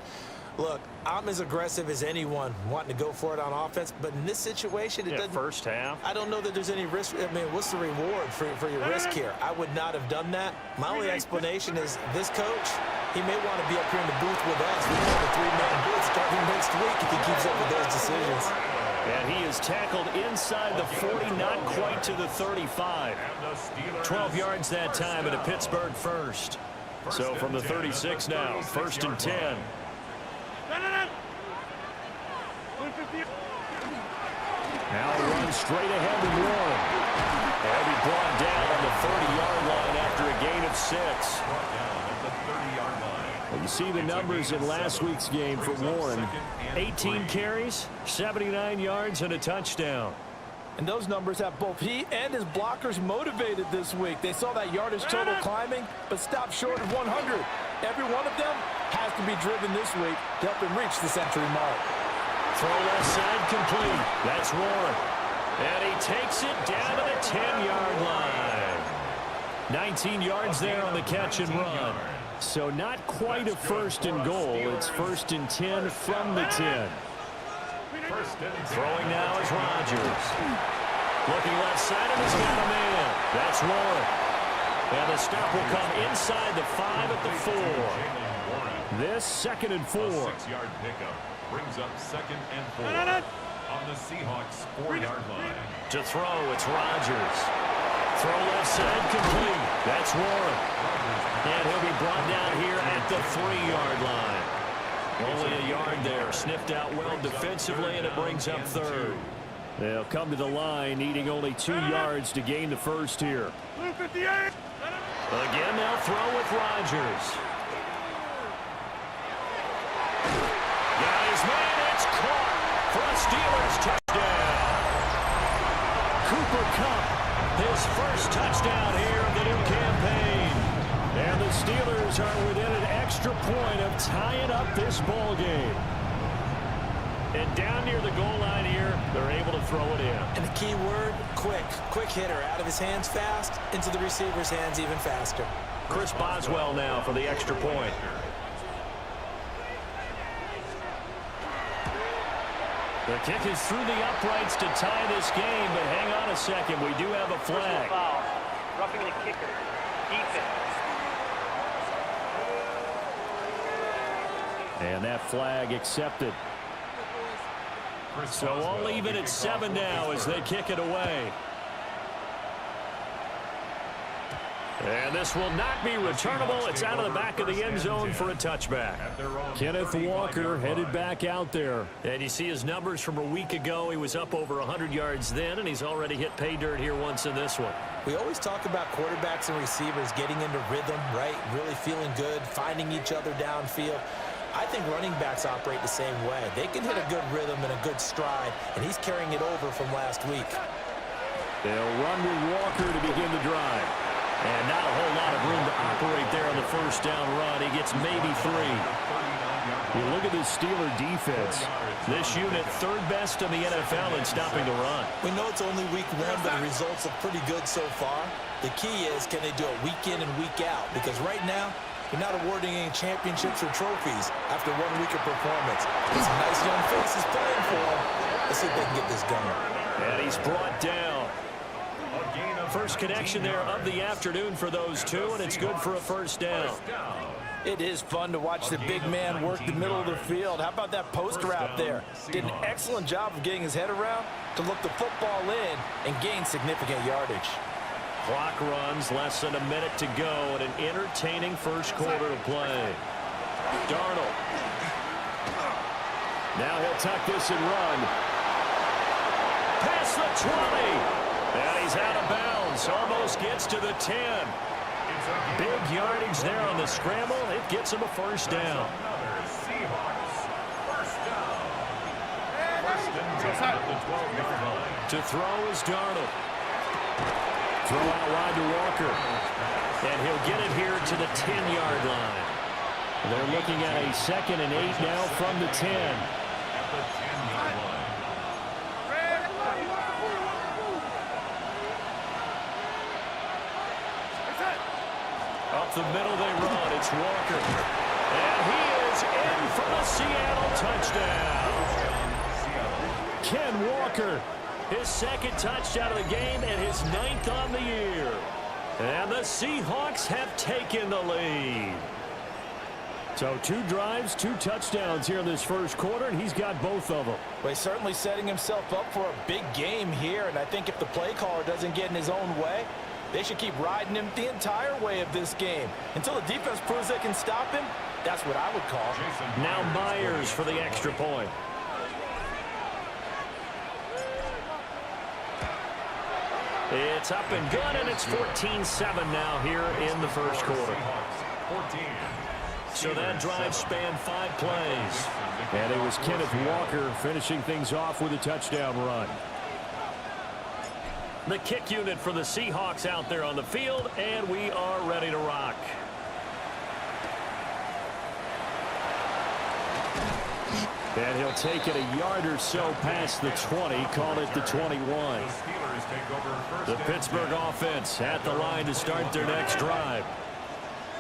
Look, I'm as aggressive as anyone wanting to go for it on offense, but in this situation, it doesn't.
First half.
I don't know that there's any risk. I mean, what's the reward for your risk here? I would not have done that. My only explanation is this coach, he may want to be up here in the booth with us. We have a 3-man booth starting next week if he keeps up with those decisions.
And he is tackled inside the 40, not quite to the 35. 12 yards that time and a Pittsburgh first. So from the 36 now, 1st and 10. Now he runs straight ahead to Warren. He'll be brought down on the 30-yard line after a gain of 6. Well, you see the numbers in last week's game for Warren. 18 carries, 79 yards, and a touchdown.
And those numbers have both he and his blockers motivated this week. They saw that yardage total climbing, but stopped short of 100. Every one of them has to be driven this week to help him reach the century mark.
Throw left side complete. That's Warren. And he takes it down to the 10-yard line. 19 yards there on the catch and run. So not quite a 1st and goal. It's 1st and 10 from the 10. Throwing now is Rodgers. Looking left side, and he's got a man. That's Warren. And the stop will come inside the 5 at the 4. This 2nd and 4.
6-yard pickup brings up 2nd and 4 on the Seahawks 4-yard line.
To throw, it's Rodgers. Throw left side complete. That's Warren. And he'll be brought down here at the 3-yard line. Only a yard there. Sniffed out well defensively, and it brings up third. They'll come to the line, needing only 2 yards to gain the first here. Again, they'll throw with Rodgers. Got his man. It's caught for a Steelers touchdown. Cooper Kupp, his first touchdown here of the new campaign. And the Steelers are within an extra point of tying up this ball game. And down near the goal line here, they're able to throw it in.
And the key word, quick. Quick hitter. Out of his hands fast, into the receiver's hands even faster.
Chris Boswell now for the extra point. The kick is through the uprights to tie this game, but hang on a second. We do have a flag.
Roughing the kicker. Defense.
And that flag accepted. So all even at 7 now as they kick it away. And this will not be returnable. It's out of the back of the end zone for a touchback. Kenneth Walker headed back out there. And you see his numbers from a week ago. He was up over 100 yards then, and he's already hit pay dirt here once in this one.
We always talk about quarterbacks and receivers getting into rhythm, right? Really feeling good, finding each other downfield. I think running backs operate the same way. They can hit a good rhythm and a good stride, and he's carrying it over from last week.
They'll run with Walker to begin the drive. And not a whole lot of room to operate there on the first down run. He gets maybe 3. You look at this Steeler defense. This unit, 3rd best in the NFL in stopping the run.
We know it's only week 1, but the results are pretty good so far. The key is, can they do it week in and week out? Because right now, they're not awarding any championships or trophies after 1 week of performance. These nice young faces playing for them. Let's see if they can get this going.
And he's brought down. First connection there of the afternoon for those two, and it's good for a first down.
It is fun to watch the big man work the middle of the field. How about that post route there? Did an excellent job of getting his head around to look the football in and gain significant yardage.
Clock runs, less than a minute to go, and an entertaining first quarter to play. Darnold. Now he'll tuck this and run. Past the 20. And he's out of bounds. Almost gets to the 10. Big yardage there on the scramble. It gets him a first down. To throw is Darnold. Throw out wide to Walker. And he'll get it here to the 10-yard line. They're looking at a 2nd and 8 now from the 10. Up the middle they run. It's Walker. And he is in for the Seattle touchdown. Ken Walker, his 2nd touchdown of the game and his 9th on the year. And the Seahawks have taken the lead. So 2 drives, 2 touchdowns here in this first quarter, and he's got both of them.
Well, he's certainly setting himself up for a big game here, and I think if the play caller doesn't get in his own way, they should keep riding him the entire way of this game. Until the defense proves they can stop him, that's what I would call.
Now Myers for the extra point. It's up and good, and it's 14-7 now here in the first quarter. So that drive spanned 5 plays. And it was Kenneth Walker finishing things off with a touchdown run. The kick unit for the Seahawks out there on the field, and we are ready to rock. And he'll take it a yard or so past the 20, call it the 21. The Pittsburgh offense at the line to start their next drive.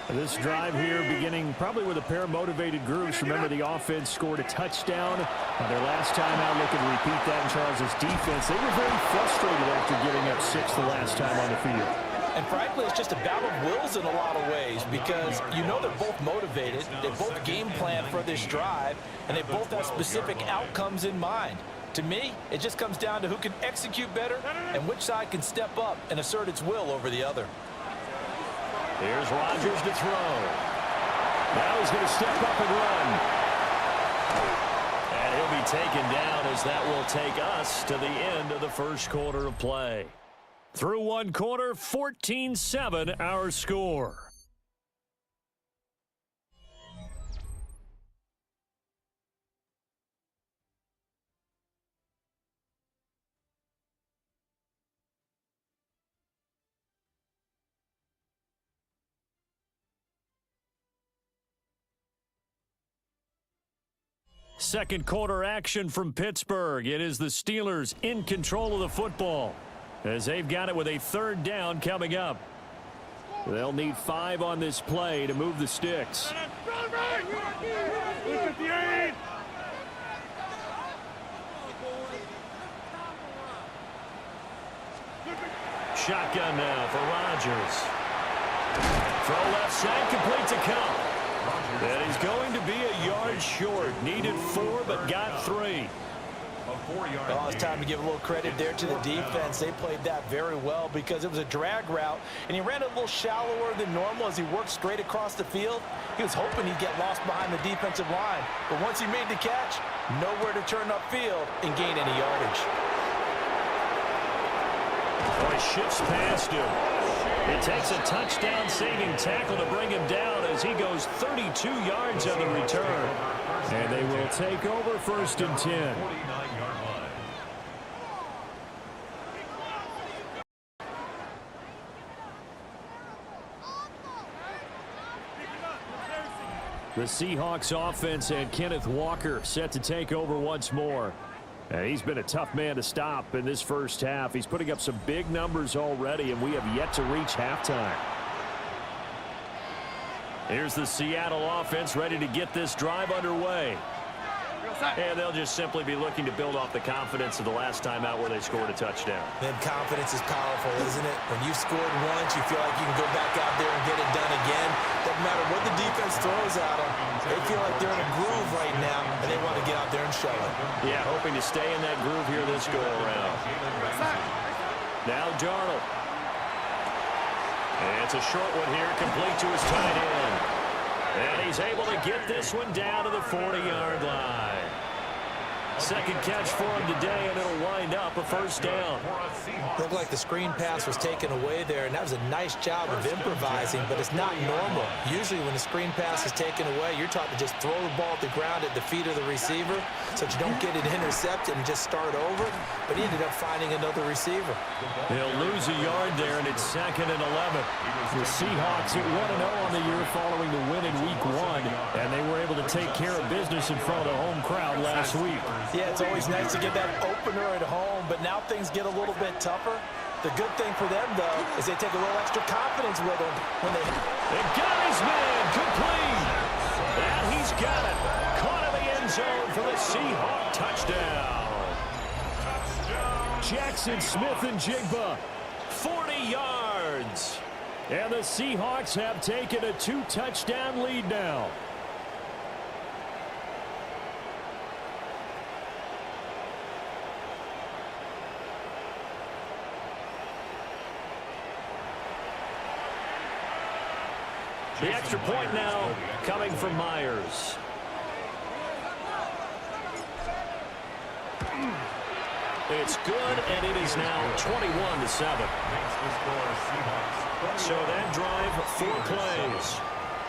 This drive here beginning probably with a pair of motivated groups. Remember, the offense scored a touchdown on their last time out. Looking to repeat that in Charles' defense. They were very frustrated after giving up 6 the last time on the field.
And frankly, it's just a battle of wills in a lot of ways because you know they're both motivated. They both game plan for this drive, and they both have specific outcomes in mind. To me, it just comes down to who can execute better and which side can step up and assert its will over the other.
Here's Rodgers to throw. Now he's going to step up and run. And he'll be taken down as that will take us to the end of the first quarter of play. Through one quarter, 14-7 our score. Second quarter action from Pittsburgh. It is the Steelers in control of the football as they've got it with a third down coming up. They'll need 5 on this play to move the sticks. Shotgun now for Rodgers. Throw left side, complete to Cup. And he's going to be a yard short. Needed 4, but got 3.
Well, it's time to give a little credit there to the defense. They played that very well because it was a drag route, and he ran a little shallower than normal as he worked straight across the field. He was hoping he'd get lost behind the defensive line, but once he made the catch, nowhere to turn upfield and gain any yardage.
Boy, shifts past him. It takes a touchdown-saving tackle to bring him down as he goes 32 yards on the return. And they will take over 1st and 10. The Seahawks offense and Kenneth Walker set to take over once more. And he's been a tough man to stop in this first half. He's putting up some big numbers already, and we have yet to reach halftime. Here's the Seattle offense ready to get this drive underway. And they'll just simply be looking to build off the confidence of the last time out where they scored a touchdown.
Then confidence is powerful, isn't it? When you've scored once, you feel like you can go back out there and get it done again. Doesn't matter what the defense throws at them. They feel like they're in a groove right now, and they want to get out there and show it.
Yeah, hoping to stay in that groove here this go-around. Now Darnold. And it's a short one here, complete to his tight end. And he's able to get this one down to the 40-yard line. Second catch for him today, and it'll wind up a 1st down.
Looked like the screen pass was taken away there, and that was a nice job of improvising, but it's not normal. Usually when the screen pass is taken away, you're taught to just throw the ball at the ground at the feet of the receiver so that you don't get it intercepted and just start over, but he ended up finding another receiver.
He'll lose a yard there, and it's 2nd and 11. The Seahawks at 1-0 on the year following the win in Week 1, and they were able to take care of business in front of the home crowd last week.
Yeah, it's always nice to get that opener at home, but now things get a little bit tougher. The good thing for them, though, is they take a little extra confidence with them when they...
They got his man complete. And he's got it. Caught in the end zone for the Seahawk touchdown. Jackson Smith and Jigba, 40 yards. And the Seahawks have taken a 2-touchdown lead now. The extra point now coming from Myers. It's good, and it is now 21-7. So that drive, 4 plays.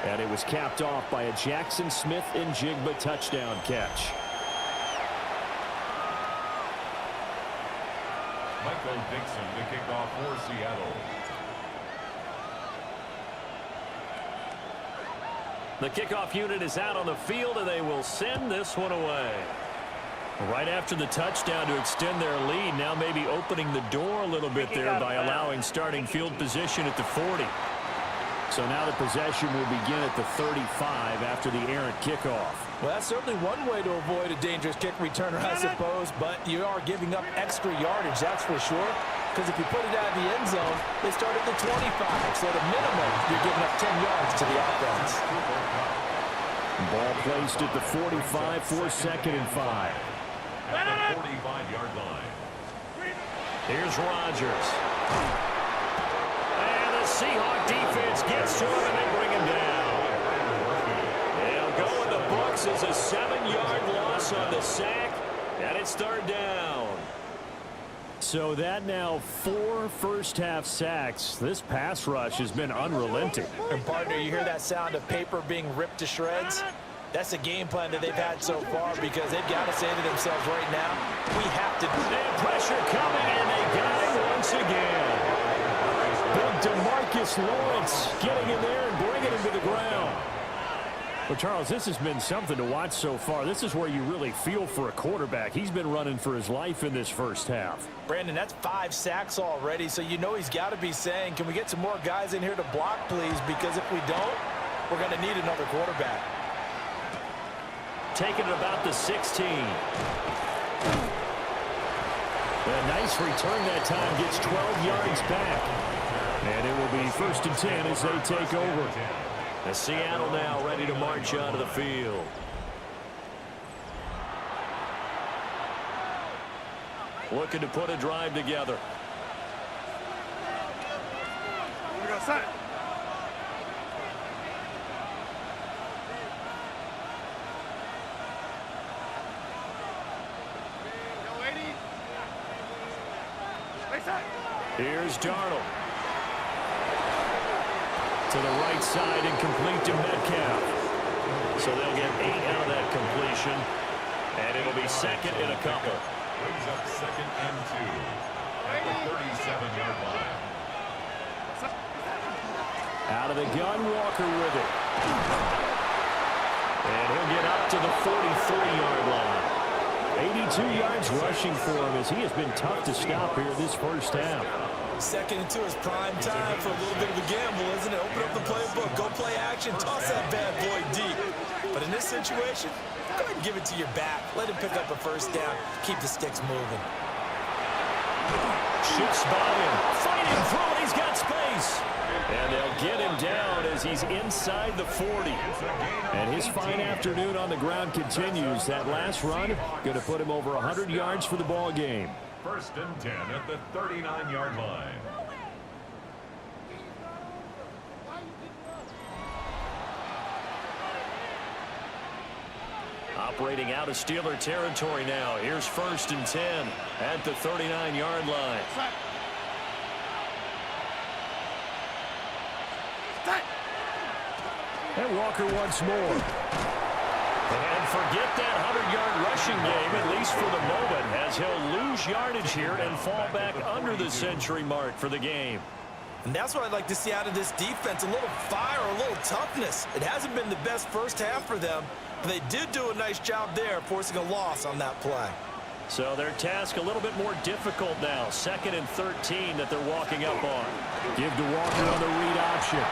And it was capped off by a Jackson Smith and Jigba touchdown catch.
Michael Dixon to kick off for Seattle.
The kickoff unit is out on the field, and they will send this one away. Right after the touchdown to extend their lead, now maybe opening the door a little bit there by allowing starting field position at the 40. So now the possession will begin at the 35 after the errant kickoff.
Well, that's certainly one way to avoid a dangerous kick returner, I suppose, but you are giving up extra yardage, that's for sure. Because if you put it out of the end zone, they start at the 25. So at a minimum, you're giving up 10 yards to the offense.
Ball placed at the 45 for 2nd and 5.
At the 45-yard line.
Here's Rodgers. And the Seahawk defense gets to him, and they bring him down. They'll go in the books forces a 7-yard loss on the sack, and it's third down. So that now 4 first-half sacks. This pass rush has been unrelenting.
And partner, you hear that sound of paper being ripped to shreds? That's the game plan that they've had so far, because they've got to say to themselves right now, we have to.
And pressure coming, and they got it once again. Big DeMarcus Lawrence getting in there and bringing him to the ground. Well, Charles, this has been something to watch so far. This is where you really feel for a quarterback. He's been running for his life in this first half.
Brandon, that's 5 sacks already, so you know he's got to be saying, can we get some more guys in here to block, please? Because if we don't, we're going to need another quarterback.
Taking it about the 16. A nice return that time, gets 12 yards back. And it will be 1st and 10 as they take over. And Seattle now ready to march onto the field. Looking to put a drive together.
We go set.
Here's Darnold. To the right side and complete to Metcalf. So they'll get 8 out of that completion. And it'll be second and a couple.
Brings up 2nd and 2 at the 37-yard line.
Out of the gun, Walker with it. And he'll get up to the 43-yard line. 82 yards rushing for him, as he has been tough to stop here this first half.
2nd and 2 is prime time for a little bit of a gamble, isn't it? Open up the playbook, go play action, toss that bad boy deep. But in this situation, go ahead and give it to your back. Let him pick up a first down. Keep the sticks moving.
Shoots by him. Fighting through it. He's got space. And they'll get him down as he's inside the 40. And his fine afternoon on the ground continues. That last run going to put him over 100 yards for the ball game.
1st and 10 at the 39-yard line.
Operating out of Steeler territory now. Here's 1st and 10 at the 39-yard line. And Walker once more. And forget that 100-yard rushing game, at least for the moment, as he'll lose yardage here and fall back under the century mark for the game.
And that's what I'd like to see out of this defense, a little fire, a little toughness. It hasn't been the best first half for them, but they did do a nice job there, forcing a loss on that play.
So their task a little bit more difficult now. 2nd and 13 that they're walking up on. Give to Walker on the read option.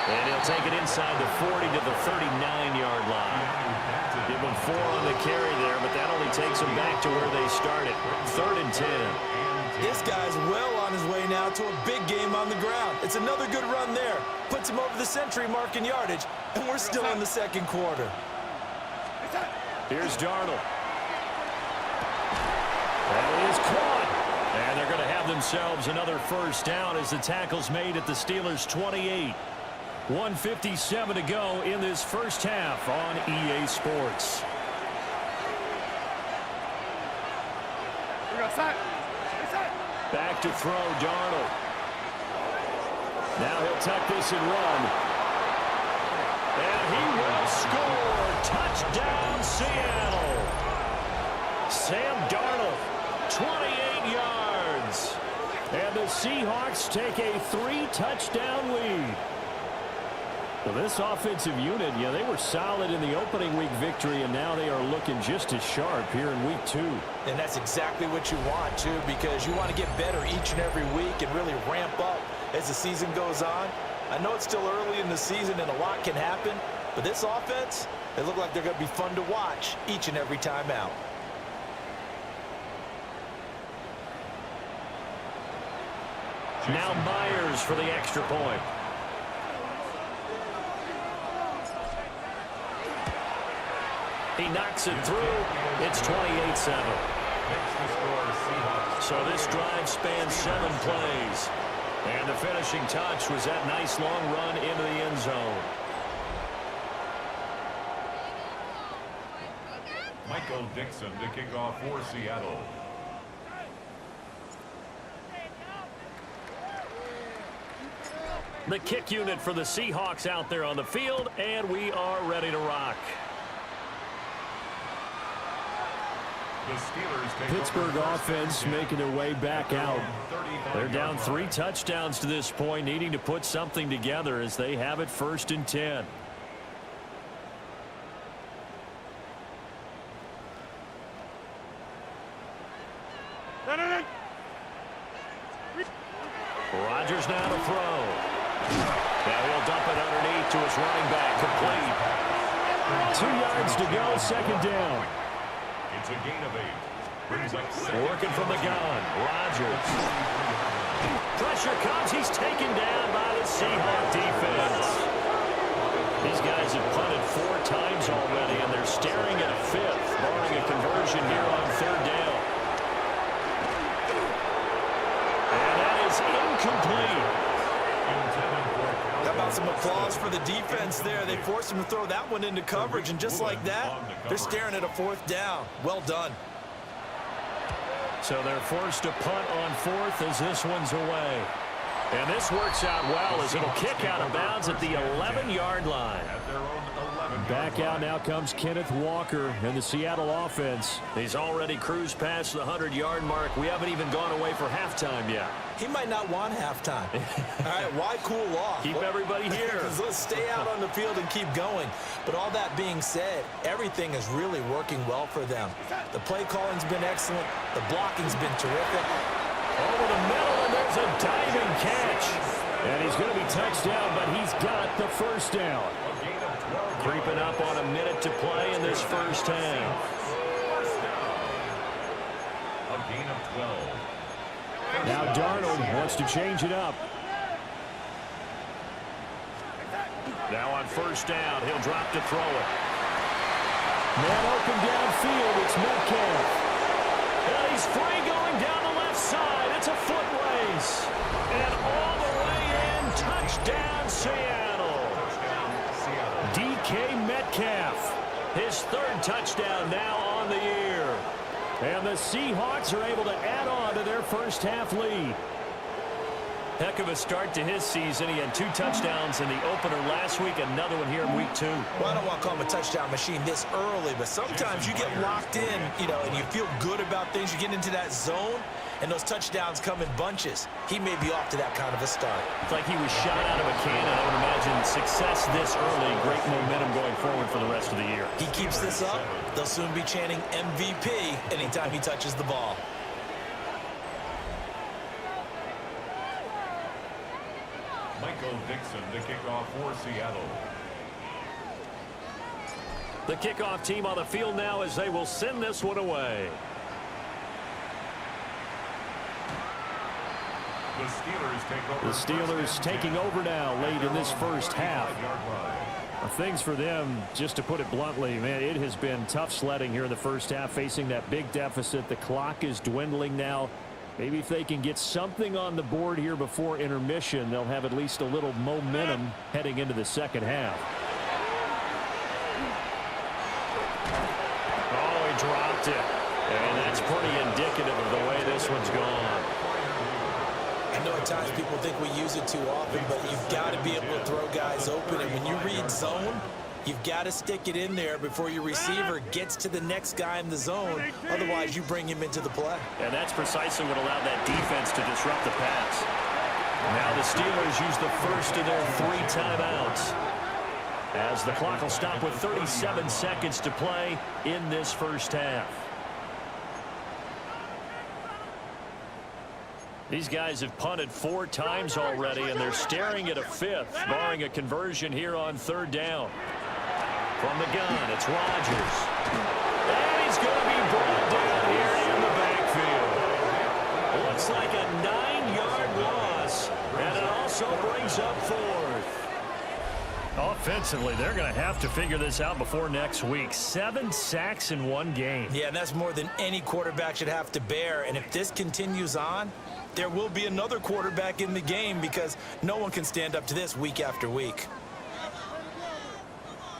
And he'll take it inside the 40 to the 39-yard line. Give him 4 on the carry there, but that only takes them back to where they started. 3rd and 10.
This guy's well on his way now to a big game on the ground. It's another good run there. Puts him over the century mark in yardage, and we're still in the 2nd quarter.
Here's Darnold. That is caught. And they're going to have themselves another first down as the tackle's made at the Steelers' 28. 1:57 to go in this first half on EA Sports. Back to throw, Darnold. Now he'll tuck this and run. And he will score. Touchdown, Seattle. Sam Darnold, 28 yards. And the Seahawks take a 3-touchdown lead. Well, this offensive unit, yeah, they were solid in the opening week victory, and now they are looking just as sharp here in week 2.
And that's exactly what you want, too, because you want to get better each and every week and really ramp up as the season goes on. I know it's still early in the season and a lot can happen, but this offense, they look like they're going to be fun to watch each and every time out.
Now Myers for the extra point. He knocks it through. It's 28-7. So this drive spans 7 plays. And the finishing touch was that nice long run into the end zone.
Michael Dixon to kick off for Seattle.
The kick unit for the Seahawks out there on the field, and we are ready to rock.
The Steelers take
Pittsburgh
over
offense making their way back out. They're down 3 touchdowns to this point, needing to put something together as they have it 1st and 10. Rodgers now to throw. Now he'll dump it underneath to his running back, complete. 2 yards to go, 2nd down.
It's a gain of 8. Brings up
Working from the gun, Rodgers. Pressure comes, he's taken down by the Seahawk defense. These guys have punted 4 times already, and they're staring at a 5th, barring a conversion here on 3rd down. And that is incomplete.
How about some applause for the defense there? They forced him to throw that one into coverage, and just like that, they're staring at a 4th down. Well done.
So they're forced to punt on 4th as this one's away. And this works out well as it'll kick out of bounds at the 11-yard line. Back out now comes Kenneth Walker in the Seattle offense. He's already cruised past the 100-yard mark. We haven't even gone away for halftime yet.
He might not want halftime. All right, why cool off?
Keep everybody here.
Let's stay out on the field and keep going. But all that being said, everything is really working well for them. The play calling's been excellent. The blocking's been terrific.
Over the middle, and there's a diving catch. And he's going to be touched down, but he's got the 1st down. Creeping up on a minute to play in this 1st half.
a gain of 12.
Now Darnold wants to change it up. Now on 1st down, he'll drop to throw it. Man open downfield, it's Metcalf. And he's free going down the left side. It's a foot race. And all the way in, touchdown Seattle. DK Metcalf, his 3rd touchdown now on the year. And the Seahawks are able to add on to their 1st half lead. Heck of a start to his season. He had 2 touchdowns in the opener last week, another one here in week 2.
Well, I don't want to call him a touchdown machine this early, but sometimes you get locked in, and you feel good about things. You get into that zone, and those touchdowns come in bunches. He may be off to that kind of a start.
It's like he was shot out of a cannon. I would imagine success this early, great momentum going forward for the rest of the year.
He keeps this up, they'll soon be chanting MVP anytime he touches the ball.
Michael Dixon to kick off for Seattle.
The kickoff team on the field now as they will send this one away.
The Steelers take over.
The Steelers taking over now late in this 1st half. Things for them, just to put it bluntly, man, it has been tough sledding here in the 1st half, facing that big deficit. The clock is dwindling now. Maybe if they can get something on the board here before intermission, they'll have at least a little momentum heading into the 2nd half. Oh, he dropped it. And that's pretty indicative of the way this one's gone.
I know at times people think we use it too often, but you've got to be able to throw guys open. And when you read zone, you've got to stick it in there before your receiver gets to the next guy in the zone. Otherwise, you bring him into the play.
And that's precisely what allowed that defense to disrupt the pass. Now the Steelers use the 1st of their 3 timeouts, as the clock will stop with 37 seconds to play in this 1st half. These guys have punted 4 times already, and they're staring at a 5th, barring a conversion here on 3rd down. From the gun, it's Rodgers. And he's going to be brought down here in the backfield. Looks like a 9-yard loss, and it also brings up 4th. Offensively, they're going to have to figure this out before next week. 7 sacks in 1 game.
Yeah, and that's more than any quarterback should have to bear. And if this continues on, there will be another quarterback in the game, because no one can stand up to this week after week.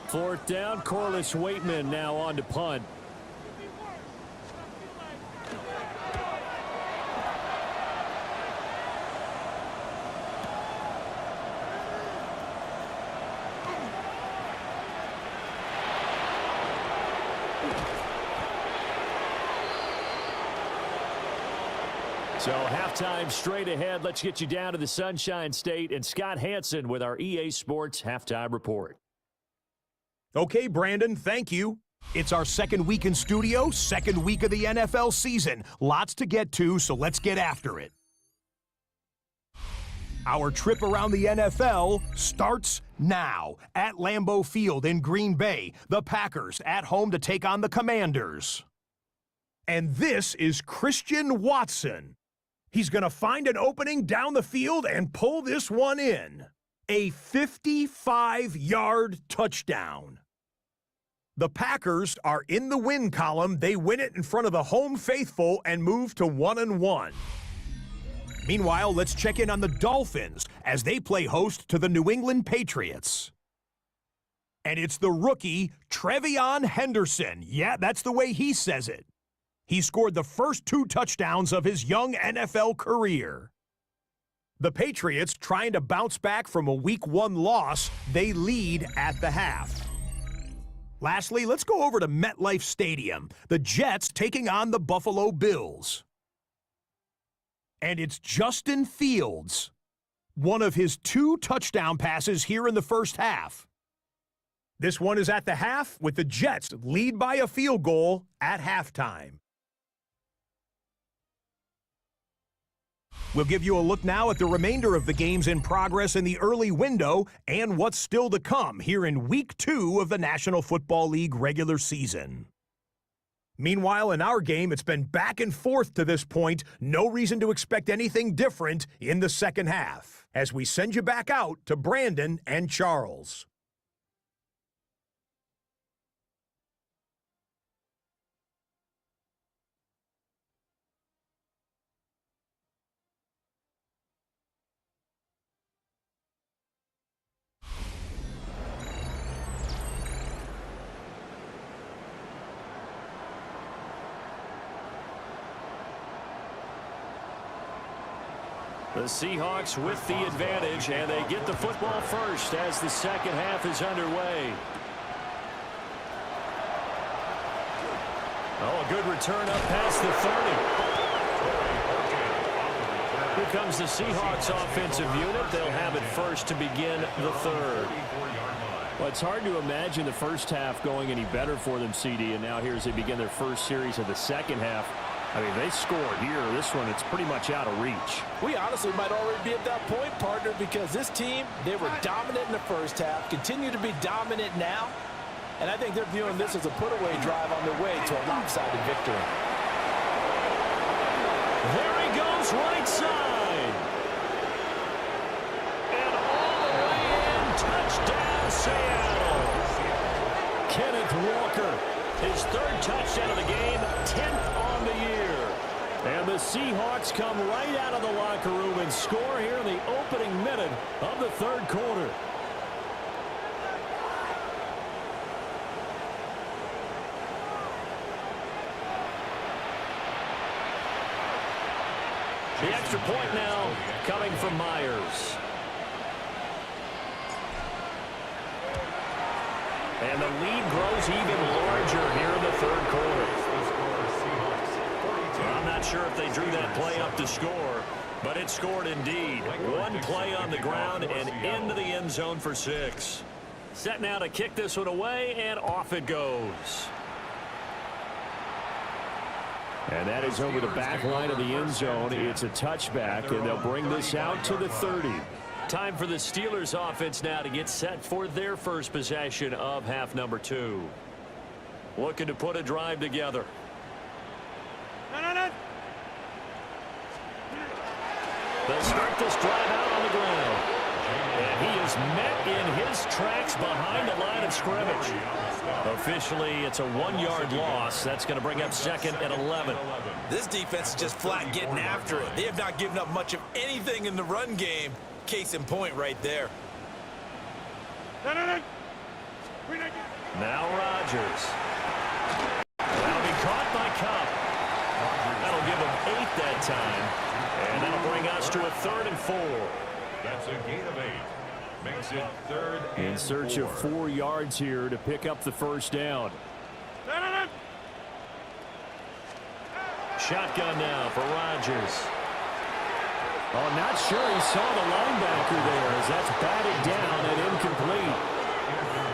4th down, Corliss Waitman now on to punt. So halftime straight ahead. Let's get you down to the Sunshine State and Scott Hansen with our EA Sports Halftime Report.
Okay, Brandon, thank you. It's our second week in studio, second week of the NFL season. Lots to get to, so let's get after it. Our trip around the NFL starts now. At Lambeau Field in Green Bay, the Packers at home to take on the Commanders. And this is Christian Watson. He's going to find an opening down the field and pull this one in. A 55-yard touchdown. The Packers are in the win column. They win it in front of the home faithful and move to 1-1. Meanwhile, let's check in on the Dolphins as they play host to the New England Patriots. And it's the rookie, Trevion Henderson. Yeah, that's the way he says it. He scored the first 2 touchdowns of his young NFL career. The Patriots, trying to bounce back from a Week 1 loss, they lead at the half. Lastly, let's go over to MetLife Stadium. The Jets taking on the Buffalo Bills. And it's Justin Fields, one of his 2 touchdown passes here in the first half. This one is at the half with the Jets lead by a field goal at halftime. We'll give you a look now at the remainder of the games in progress in the early window and what's still to come here in Week 2 of the National Football League regular season. Meanwhile, in our game, it's been back and forth to this point. No reason to expect anything different in the second half, as we send you back out to Brandon and Charles.
The Seahawks with the advantage, and they get the football first as the second half is underway. Oh, a good return up past the 30. Here comes the Seahawks offensive unit. They'll have it first to begin the third. Well, it's hard to imagine the first half going any better for them, CD, and now here as they begin their first series of the second half. I mean, they scored here. This one, it's pretty much out of reach.
We honestly might already be at that point, partner, because this team, they were dominant in the first half, continue to be dominant now, and I think they're viewing this as a put-away drive on their way to a lopsided victory.
There he goes, right side. And all the way in, touchdown, Seattle. Kenneth Walker, his 3rd touchdown of the game, 10th on the year. And the Seahawks come right out of the locker room and score here in the opening minute of the 3rd quarter. The extra point now coming from Myers. And the lead grows even larger here in the 3rd quarter. I'm not sure if they drew that play up to score, but it scored indeed. One play on the ground and into the end zone for 6. Set now to kick this one away, and off it goes. And that is over the back line of the end zone. It's a touchback, and they'll bring this out to the 30. Time for the Steelers offense now to get set for their first possession of half number 2. Looking to put a drive together. They'll start this drive out on the ground. And he is met in his tracks behind the line of scrimmage. Officially, it's a 1-yard loss. That's going to bring up 2nd and 11.
This defense is just flat getting after it. They have not given up much of anything in the run game. Case in point right there.
Now Rodgers. That'll be caught by Cup. That'll give him 8 that time. And that'll bring us to a 3rd and 4.
That's a gain of 8. Makes it 3rd and 4.
In search of 4 yards here to pick up the first down. Shotgun now for Rodgers. Oh, not sure he saw the linebacker there as that's batted down and incomplete.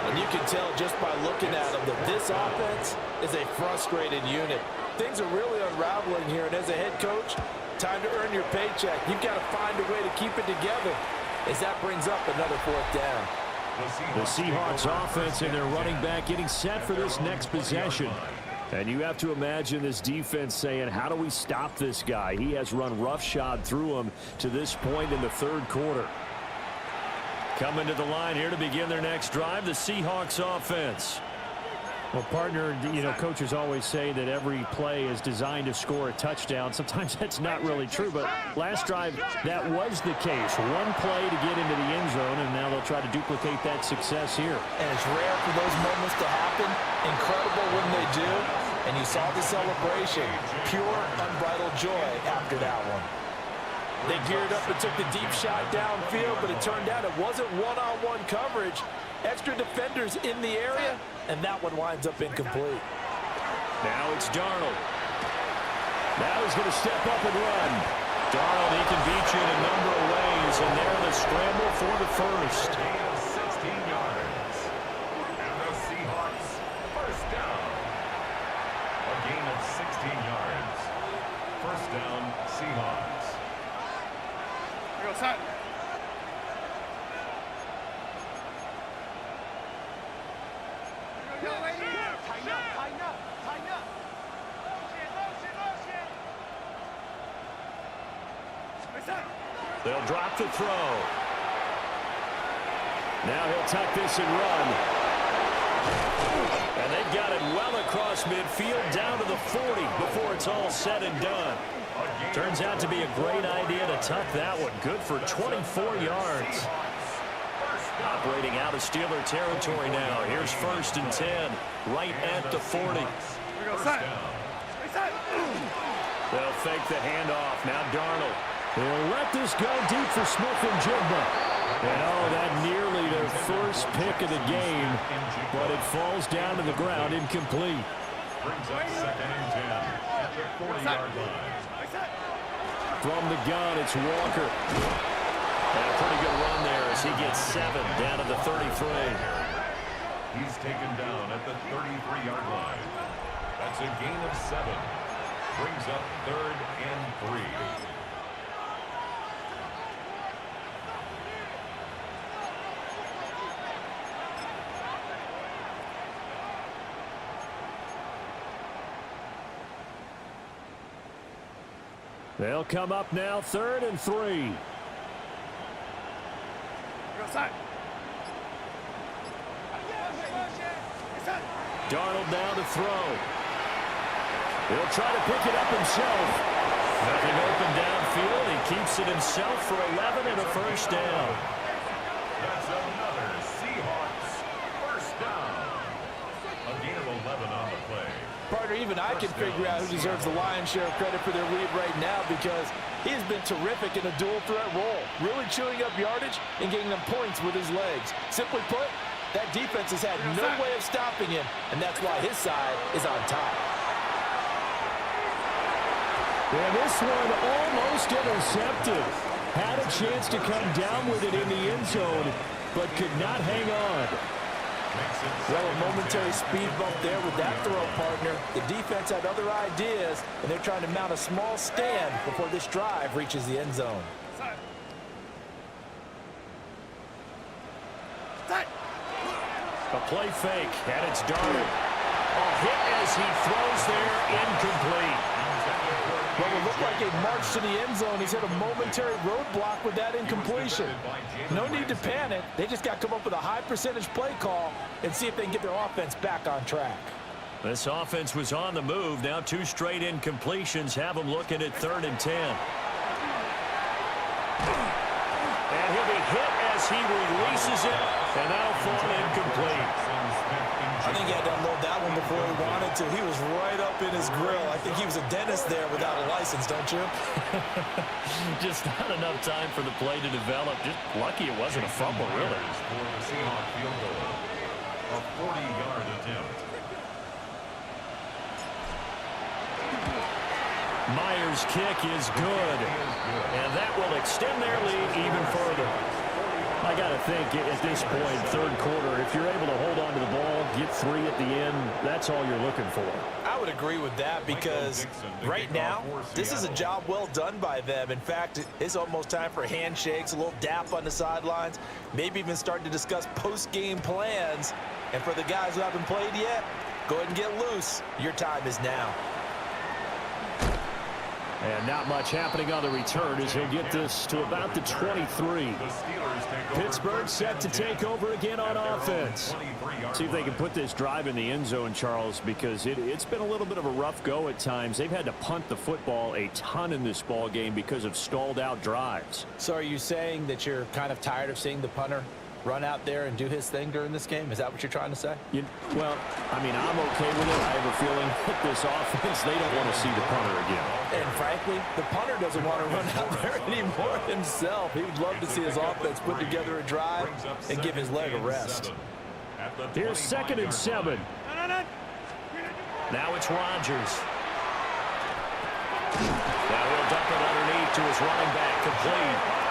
And you can tell just by looking at him that this offense is a frustrated unit. Things are really unraveling here, and as a head coach, time to earn your paycheck. You've got to find a way to keep it together as that brings up another fourth down.
The Seahawks offense and their running back getting set for this next possession. And you have to imagine this defense saying, how do we stop this guy? He has run roughshod through him to this point in the third quarter. Coming to the line here to begin their next drive, the Seahawks offense.
Well, partner, you know, coaches always say that every play is designed to score a touchdown. Sometimes that's not really true, but last drive, that was the case. One play to get into the end zone, and now they'll try to duplicate that success here.
And it's rare for those moments to happen. Incredible when they do. And you saw the celebration. Pure, unbridled joy after that one. They geared up and took the deep shot downfield, but it turned out it wasn't one-on-one coverage. Extra defenders in the area, and that one winds up incomplete.
Now it's Darnold. Now he's going to step up and run. Darnold, he can beat you in a number of ways, and they're the scramble for the first.
Gain of 16 yards. And the Seahawks first down. A gain of 16 yards. First down, Seahawks.
Here goes Sutton.
They'll drop the throw. Now he'll tuck this and run. And they've got it well across midfield down to the 40 before it's all said and done. Turns out to be a great idea to tuck that one. Good for 24 yards. Operating out of Steeler territory now. Here's 1st and 10, right at the 40. They'll fake the handoff. Now Darnold. They'll let this go deep for Smith and Jigba. And oh, that nearly their first pick of the game, but it falls down to the ground incomplete.
Brings up 2nd and 10 at the 40-yard line.
From the gun, it's Walker. And a pretty good run there as he gets 7 down to the 33.
He's taken down at the 33-yard line. That's a gain of 7. Brings up 3rd and 3.
They'll come up now, 3rd and 3. Darnold now to throw. He'll try to pick it up himself. Nothing open downfield. He keeps it himself for 11 and a first down.
That's another Seahawks first down. A gain of 11 on the play.
Partner, even I can figure out who deserves the lion's share of credit for their lead right now because he's been terrific in a dual threat role, really chewing up yardage and getting them points with his legs. Simply put, that defense has had no way of stopping him, and that's why his side is on top.
And this one almost intercepted. Had a chance to come down with it in the end zone, but could not hang on.
Well, a momentary speed bump there with that throw, partner. The defense had other ideas, and they're trying to mount a small stand before this drive reaches the end zone.
A play fake, and it's Darnold. A hit as he throws there, incomplete.
Well, it looked like a march to the end zone. He's hit a momentary roadblock with that incompletion. No need to panic. They just got to come up with a high percentage play call and see if they can get their offense back on track.
This offense was on the move. Now 2 straight incompletions have them looking at 3rd and 10. And he'll be hit as he releases it, and that'll fall incomplete.
I think he had to unload that one before he wanted to. He was right up in his grill. I think he was a dentist there without a license, don't you?
Just not enough time for the play to develop. Just lucky it wasn't a fumble, really.
For the Seahawk field goal. A 40-yard attempt.
Myers' kick is good, and that will extend their lead even further. I got to think at this point, third quarter, if you're able to hold on to the ball, get 3 at the end, that's all you're looking for.
I would agree with that because right now, this is a job well done by them. In fact, it's almost time for handshakes, a little dap on the sidelines, maybe even start to discuss post-game plans. And for the guys who haven't played yet, go ahead and get loose. Your time is now.
And not much happening on the return as he'll get this to about the 23. Pittsburgh set to take over again on offense. See if they can put this drive in the end zone, Charles, because it's been a little bit of a rough go at times. They've had to punt the football a ton in this ball game because of stalled out drives.
So are you saying that you're kind of tired of seeing the punter run out there and do his thing during this game? Is that what you're trying to say?
Well, I mean, I'm okay with it. I have a feeling that this offense, they don't want to see the punter again.
And frankly, the punter doesn't want to run out there anymore himself. He would love to see his offense put together a drive and give his leg a rest.
Here's 2nd and 7. Now it's Rodgers. Now he'll dump it underneath to his running back, complete.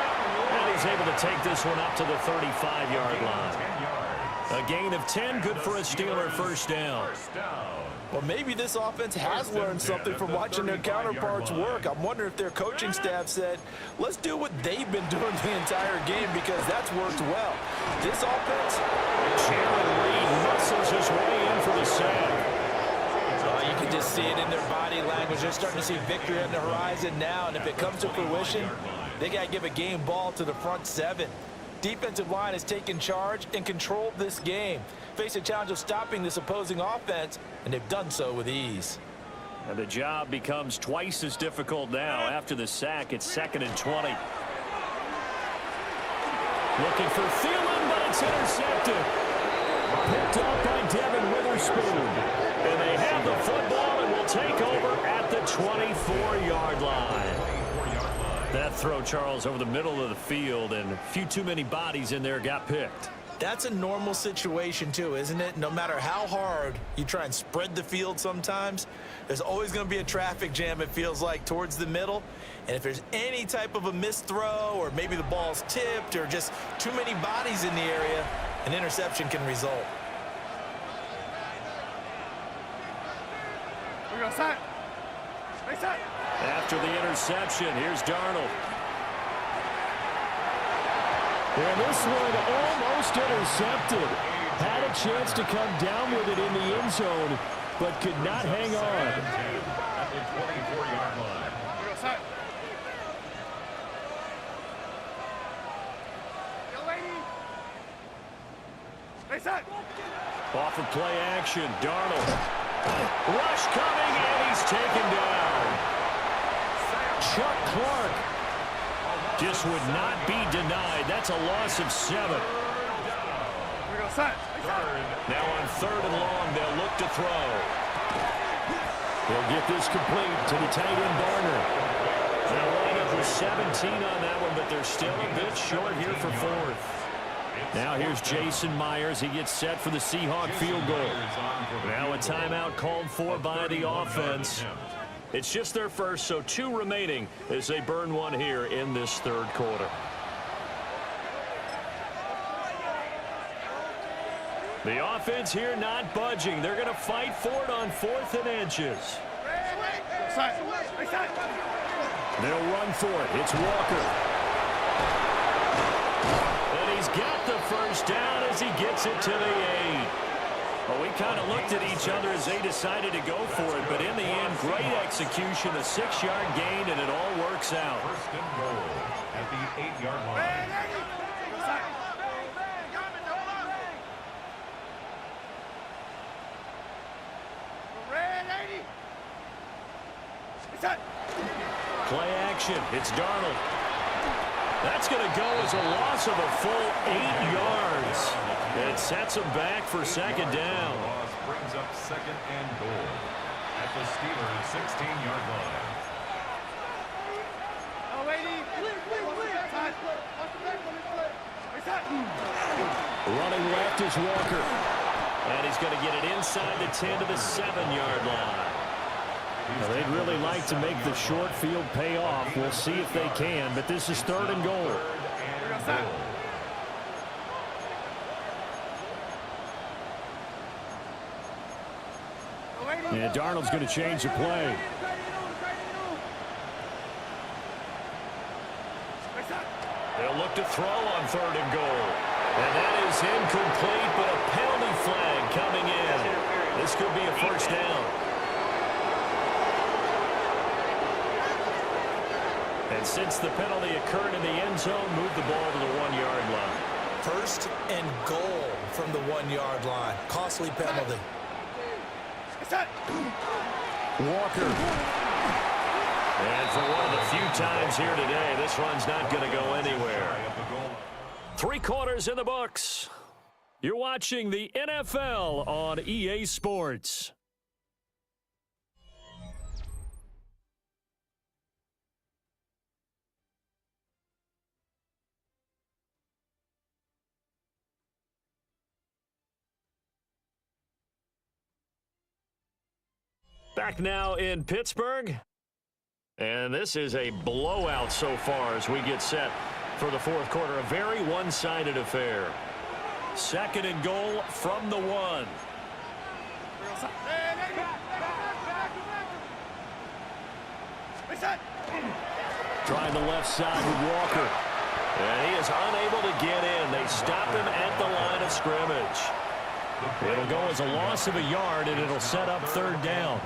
And he's able to take this one up to the 35-yard line. A gain of 10, good for a Steeler first down.
Well, maybe this offense has learned something from watching their counterparts work. I'm wondering if their coaching staff said, let's do what they've been doing the entire game because that's worked well. This offense,
Jalen Reed muscles his way in for the sack.
you can just see it in their body language. They're starting to see victory on the horizon now, and if it comes to fruition, they got to give a game ball to the front 7. Defensive line has taken charge and controlled this game. Face a challenge of stopping this opposing offense, and they've done so with ease.
And the job becomes twice as difficult now. After the sack, it's 2nd and 20. Looking for Thielen, but it's intercepted. Picked up by Devin Witherspoon. And they have the football and will take over at the 24-yard line. That throw, Charles, over the middle of the field, and a few too many bodies in there got picked.
That's a normal situation, too, isn't it? No matter how hard you try and spread the field sometimes, there's always going to be a traffic jam, it feels like, towards the middle. And if there's any type of a missed throw or maybe the ball's tipped or just too many bodies in the area, an interception can result.
We're going to set. They set.
After the interception, here's Darnold.
And this one almost intercepted. Had a chance to come down with it in the end zone, but could not hang on.
At the 24-yard line.
We're going to set. Yo, lady. They set.
Off of play action, Darnold. Rush coming, and he's taken down. Chuck Clark just would not be denied. That's a loss of 7.
We're going to set.
Now on 3rd and long, they'll look to throw. They'll get this complete to the tight end, Barner. They'll line up with 17 on that one, but they're still a bit short here for 4th. Now here's Jason Myers. He gets set for the Seahawk field goal. Now a timeout called for by the offense. It's just their first, so 2 remaining as they burn one here in this 3rd quarter. The offense here not budging. They're going to fight for it on 4th and inches. They'll run for it. It's Walker. And he's got the first down as he gets it to the 8. Well, we kind of looked at each other as they decided to go for it, but in the end, great execution, a 6-yard gain, and it all works out.
1st and goal at the 8-yard line.
Play action. It's Darnold. That's going to go as a loss of a full 8 yards. It sets him back for 2nd down.
Loss brings up 2nd and goal at the Steelers' 16-yard line.
Running left is Walker. And he's going to get it inside the 10 to the 7-yard line. Well, they'd really like to make the short field pay off. We'll see if they can, but this is 3rd and goal. And Darnold's going to change the play. They'll look to throw on 3rd and goal. And that is incomplete, but a penalty flag coming in. This could be a first down. And since the penalty occurred in the end zone, move the ball to the 1-yard line.
1st and goal from the 1-yard line. Costly penalty.
Walker. And for one of the few times here today, this run's not going to go anywhere. 3 quarters in the books. You're watching the NFL on EA Sports. Back now in Pittsburgh. And this is a blowout so far as we get set for the 4th quarter. A very one-sided affair. 2nd and goal from the 1. Trying the left side with Walker. And he is unable to get in. They stop him at the line of scrimmage. It'll go as a loss of a yard, and it'll set up 3rd down.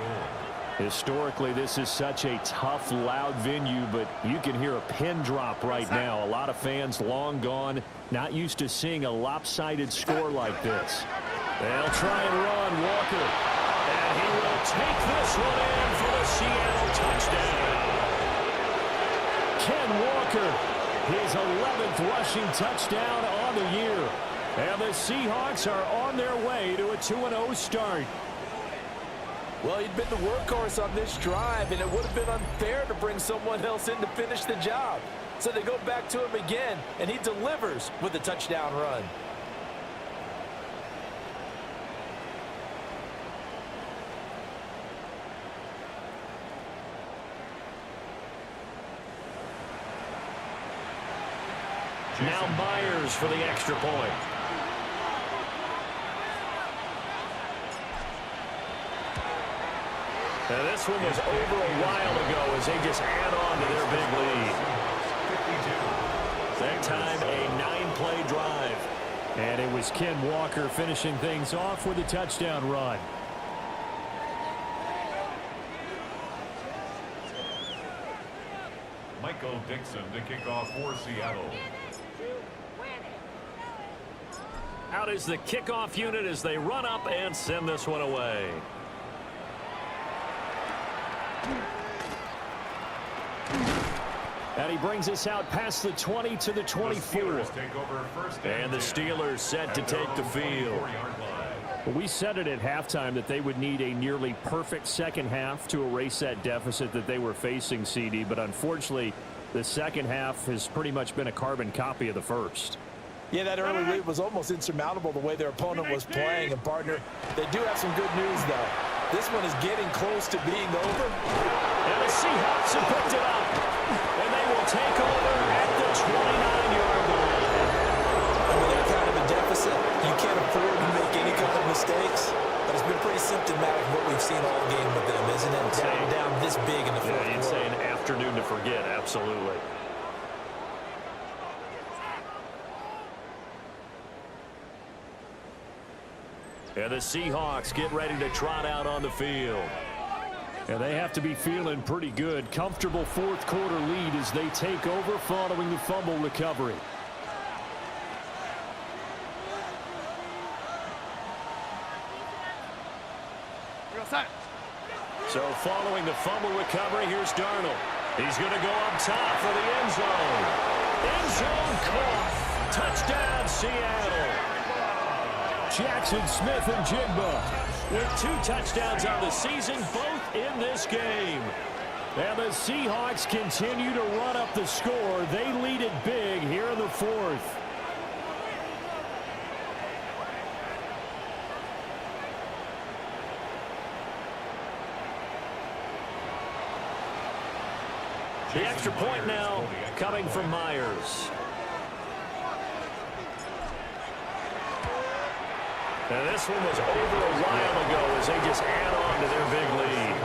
Historically, this is such a tough, loud venue, but you can hear a pin drop right now. A lot of fans long gone, not used to seeing a lopsided score like this. They'll try and run Walker. And he will take this one in for the Seattle touchdown. Ken Walker, his 11th rushing touchdown on the year. And the Seahawks are on their way to a 2-0 start.
Well, he'd been the workhorse on this drive, and it would have been unfair to bring someone else in to finish the job. So they go back to him again, and he delivers with a touchdown run.
Now Myers for the extra point. Now this one was over a while ago as they just add on to their big lead. That time a 9-play drive. And it was Ken Walker finishing things off with a touchdown run.
Michael Dixon to kick off for Seattle.
Out is the kickoff unit as they run up and send this one away. And he brings us out past the 20 to the 24. And the Steelers set to take the field. We said it at halftime that they would need a nearly perfect second half to erase that deficit that they were facing, CD. But unfortunately, the second half has pretty much been a carbon copy of the first.
Yeah, that early lead was almost insurmountable the way their opponent was playing. And, partner, they do have some good news, though. This one is getting close to being over.
And the Seahawks have picked it up. And they will take over at the 29-yard line.
And with that kind of a deficit, you can't afford to make any kind of mistakes. But it's been pretty symptomatic of what we've seen all game with them, isn't it? Down this big in the fourth quarter.
You'd say an afternoon to forget, absolutely. And the Seahawks get ready to trot out on the field. And they have to be feeling pretty good. Comfortable fourth quarter lead as they take over following the fumble recovery. So following the fumble recovery, here's Darnold. He's going to go up top for the end zone. End zone caught. Touchdown, Seattle. Jackson Smith and Jigba with 2 touchdowns on the season, both in this game. And the Seahawks continue to run up the score. They lead it big here in the fourth. The extra point now coming from Myers. And this one was over a while ago as they just add on to their big lead.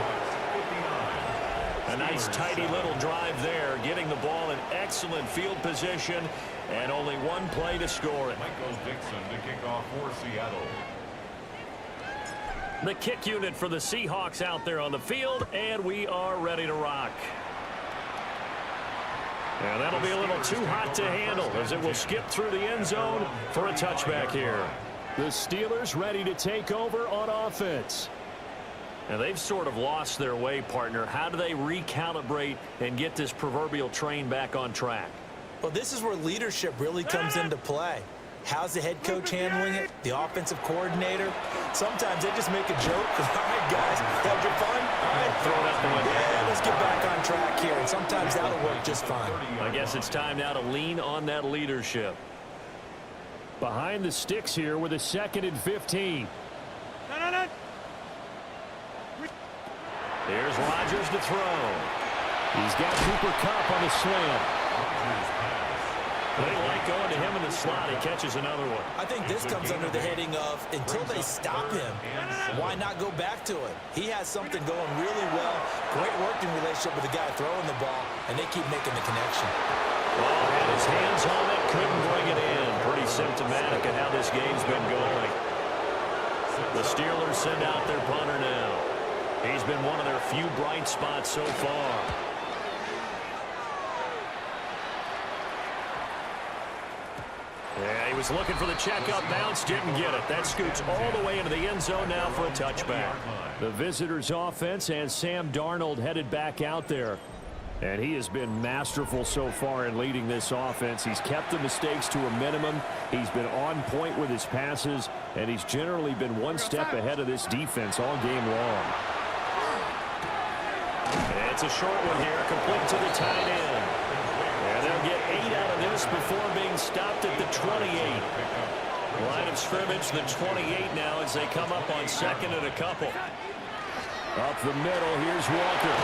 A nice tidy little drive there, getting the ball in excellent field position, and only one play to score it.
Michael Dixon to kick off for Seattle.
The kick unit for the Seahawks out there on the field, and we are ready to rock. And that'll be a little too hot to handle as it will skip through the end zone for a touchback here. The Steelers ready to take over on offense. And they've sort of lost their way, partner. How do they recalibrate and get this proverbial train back on track?
Well, this is where leadership really comes into play. How's the head coach handling it? The offensive coordinator? Sometimes they just make a joke. All right, guys, had your fun? All right,
throw it out the window.
Yeah, let's get back on track here. And sometimes that'll work just fine.
I guess it's time now to lean on that leadership. Behind the sticks here with a 2nd and 15. Here's Rodgers to throw. He's got Cooper Kupp on the slam. They like going to him in the slot. He catches another one.
I think this comes under the heading of until they stop him, why not go back to it? He has something going really well. Great working relationship with the guy throwing the ball, and they keep making the connection.
Oh, had his hands on it, couldn't bring it in. Pretty symptomatic of how this game's been going. The Steelers send out their punter now. He's been one of their few bright spots so far. Yeah, he was looking for the checkup bounce, didn't get it. That scoots all the way into the end zone now for a touchback. The visitors' offense and Sam Darnold headed back out there. And he has been masterful so far in leading this offense. He's kept the mistakes to a minimum. He's been on point with his passes, and he's generally been one step ahead of this defense all game long. And it's a short one here, complete to the tight end. And they'll get 8 out of this before being stopped at the 28. Line of scrimmage, the 28 now as they come up on 2nd and a couple. Up the middle, here's Walker.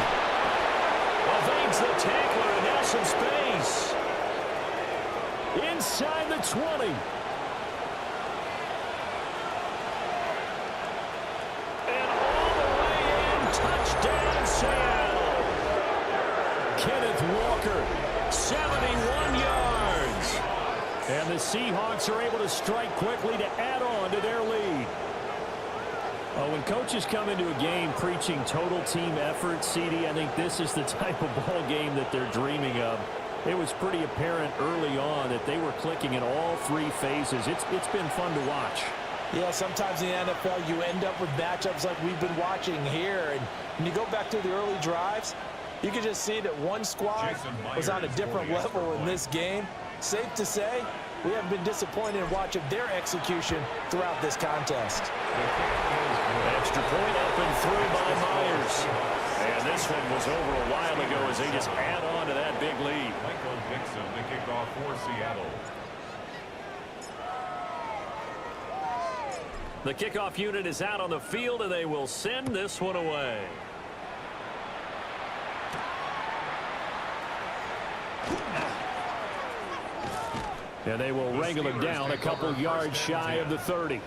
Evades the tackler, and now some space. Inside the 20. And all the way in, touchdown Seattle. Kenneth Walker, 71 yards. And the Seahawks are able to strike quickly to add on to their lead. When coaches come into a game preaching total team effort, CD, I think this is the type of ball game that they're dreaming of. It was pretty apparent early on that they were clicking in all 3 phases. It's been fun to watch.
Yeah, sometimes in the NFL you end up with matchups like we've been watching here. And when you go back to the early drives, you can just see that one squad was on a different level in this game. Safe to say, we haven't been disappointed in watching their execution throughout this contest.
Extra point up and through by Myers. And this one was over a while ago as they just add on to that big lead.
Michael Dixon to kick off for Seattle.
The kickoff unit is out on the field, and they will send this one away. And they will wrangle him down a couple yards shy of the 30.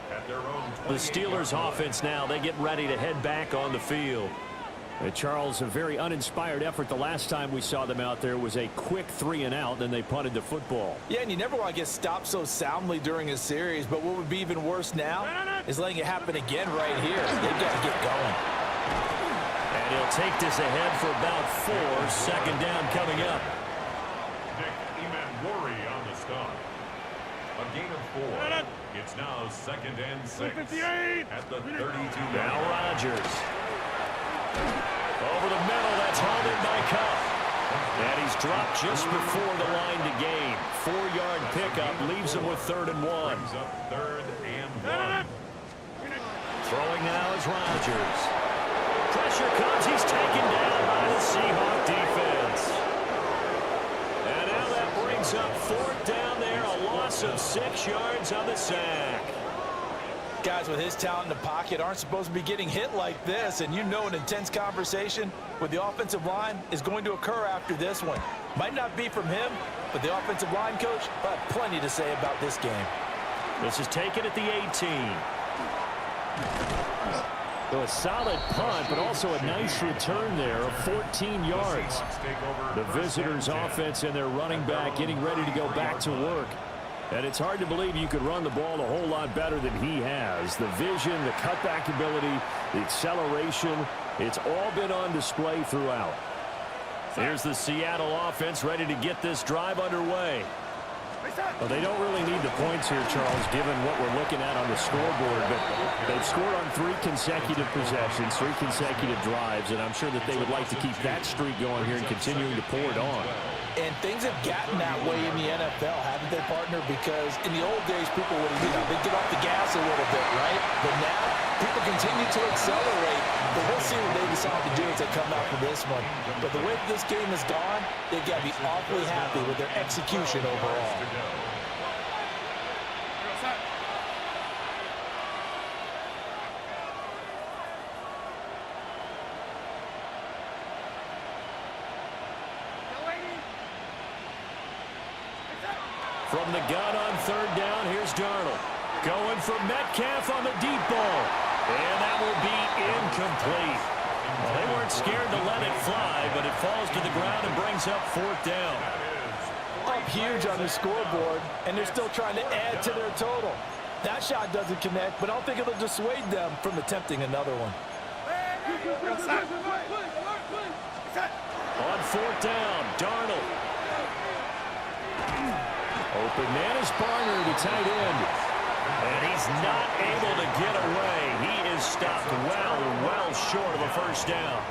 The Steelers offense now, they get ready to head back on the field. Charles, a very uninspired effort the last time we saw them out there was a quick 3 and out, then they punted the football.
Yeah, and you never want to get stopped so soundly during a series, but what would be even worse now is letting it happen again right here. They've got to get going.
And he'll take this ahead for about 4. 2nd down coming up.
On the stop. A gain of 4. It's now 2nd and 6 at the 32.
Now Rodgers. Over the middle, that's hauled in by Kupp. And he's dropped just before the line to gain. 4-yard pickup leaves him with 3rd and 1.
Brings up 3rd and 1.
Throwing now is Rodgers. Pressure comes. He's taken down by the Seahawk defense. And now that brings up 4th down there. A loss of 6 yards on the sack.
Guys with his talent in the pocket aren't supposed to be getting hit like this, and you know an intense conversation with the offensive line is going to occur after this one. Might not be from him, but the offensive line coach will have plenty to say about this game.
This is taken at the 18. So a solid punt, but also a nice return there of 14 yards. The visitors' offense and their running back getting ready to go back to work. And it's hard to believe you could run the ball a whole lot better than he has. The vision, the cutback ability, the acceleration, it's all been on display throughout. Here's the Seattle offense ready to get this drive underway. Well, they don't really need the points here, Charles, given what we're looking at on the scoreboard, but they've scored on 3 consecutive possessions, 3 consecutive drives, and I'm sure that they would like to keep that streak going here and continuing to pour it on.
And things have gotten that way in the NFL, haven't they, partner? Because in the old days, people would, they'd get off the gas a little bit, right? But now, people continue to accelerate. But we'll see what they decide to do as they come out for this one. But the way this game has gone, they've got to be awfully happy with their execution overall.
From the gun on 3rd down, here's Darnold. Going for Metcalf on the deep ball. And that will be incomplete. Well, they weren't scared to let it fly, but it falls to the ground and brings up 4th down.
Up huge on the scoreboard, and they're still trying to add to their total. That shot doesn't connect, but I don't think it'll dissuade them from attempting another one.
On 4th down, Darnold. Open man is Barner, the tight end. And he's not able to get away. He is stopped well short of a 1st down.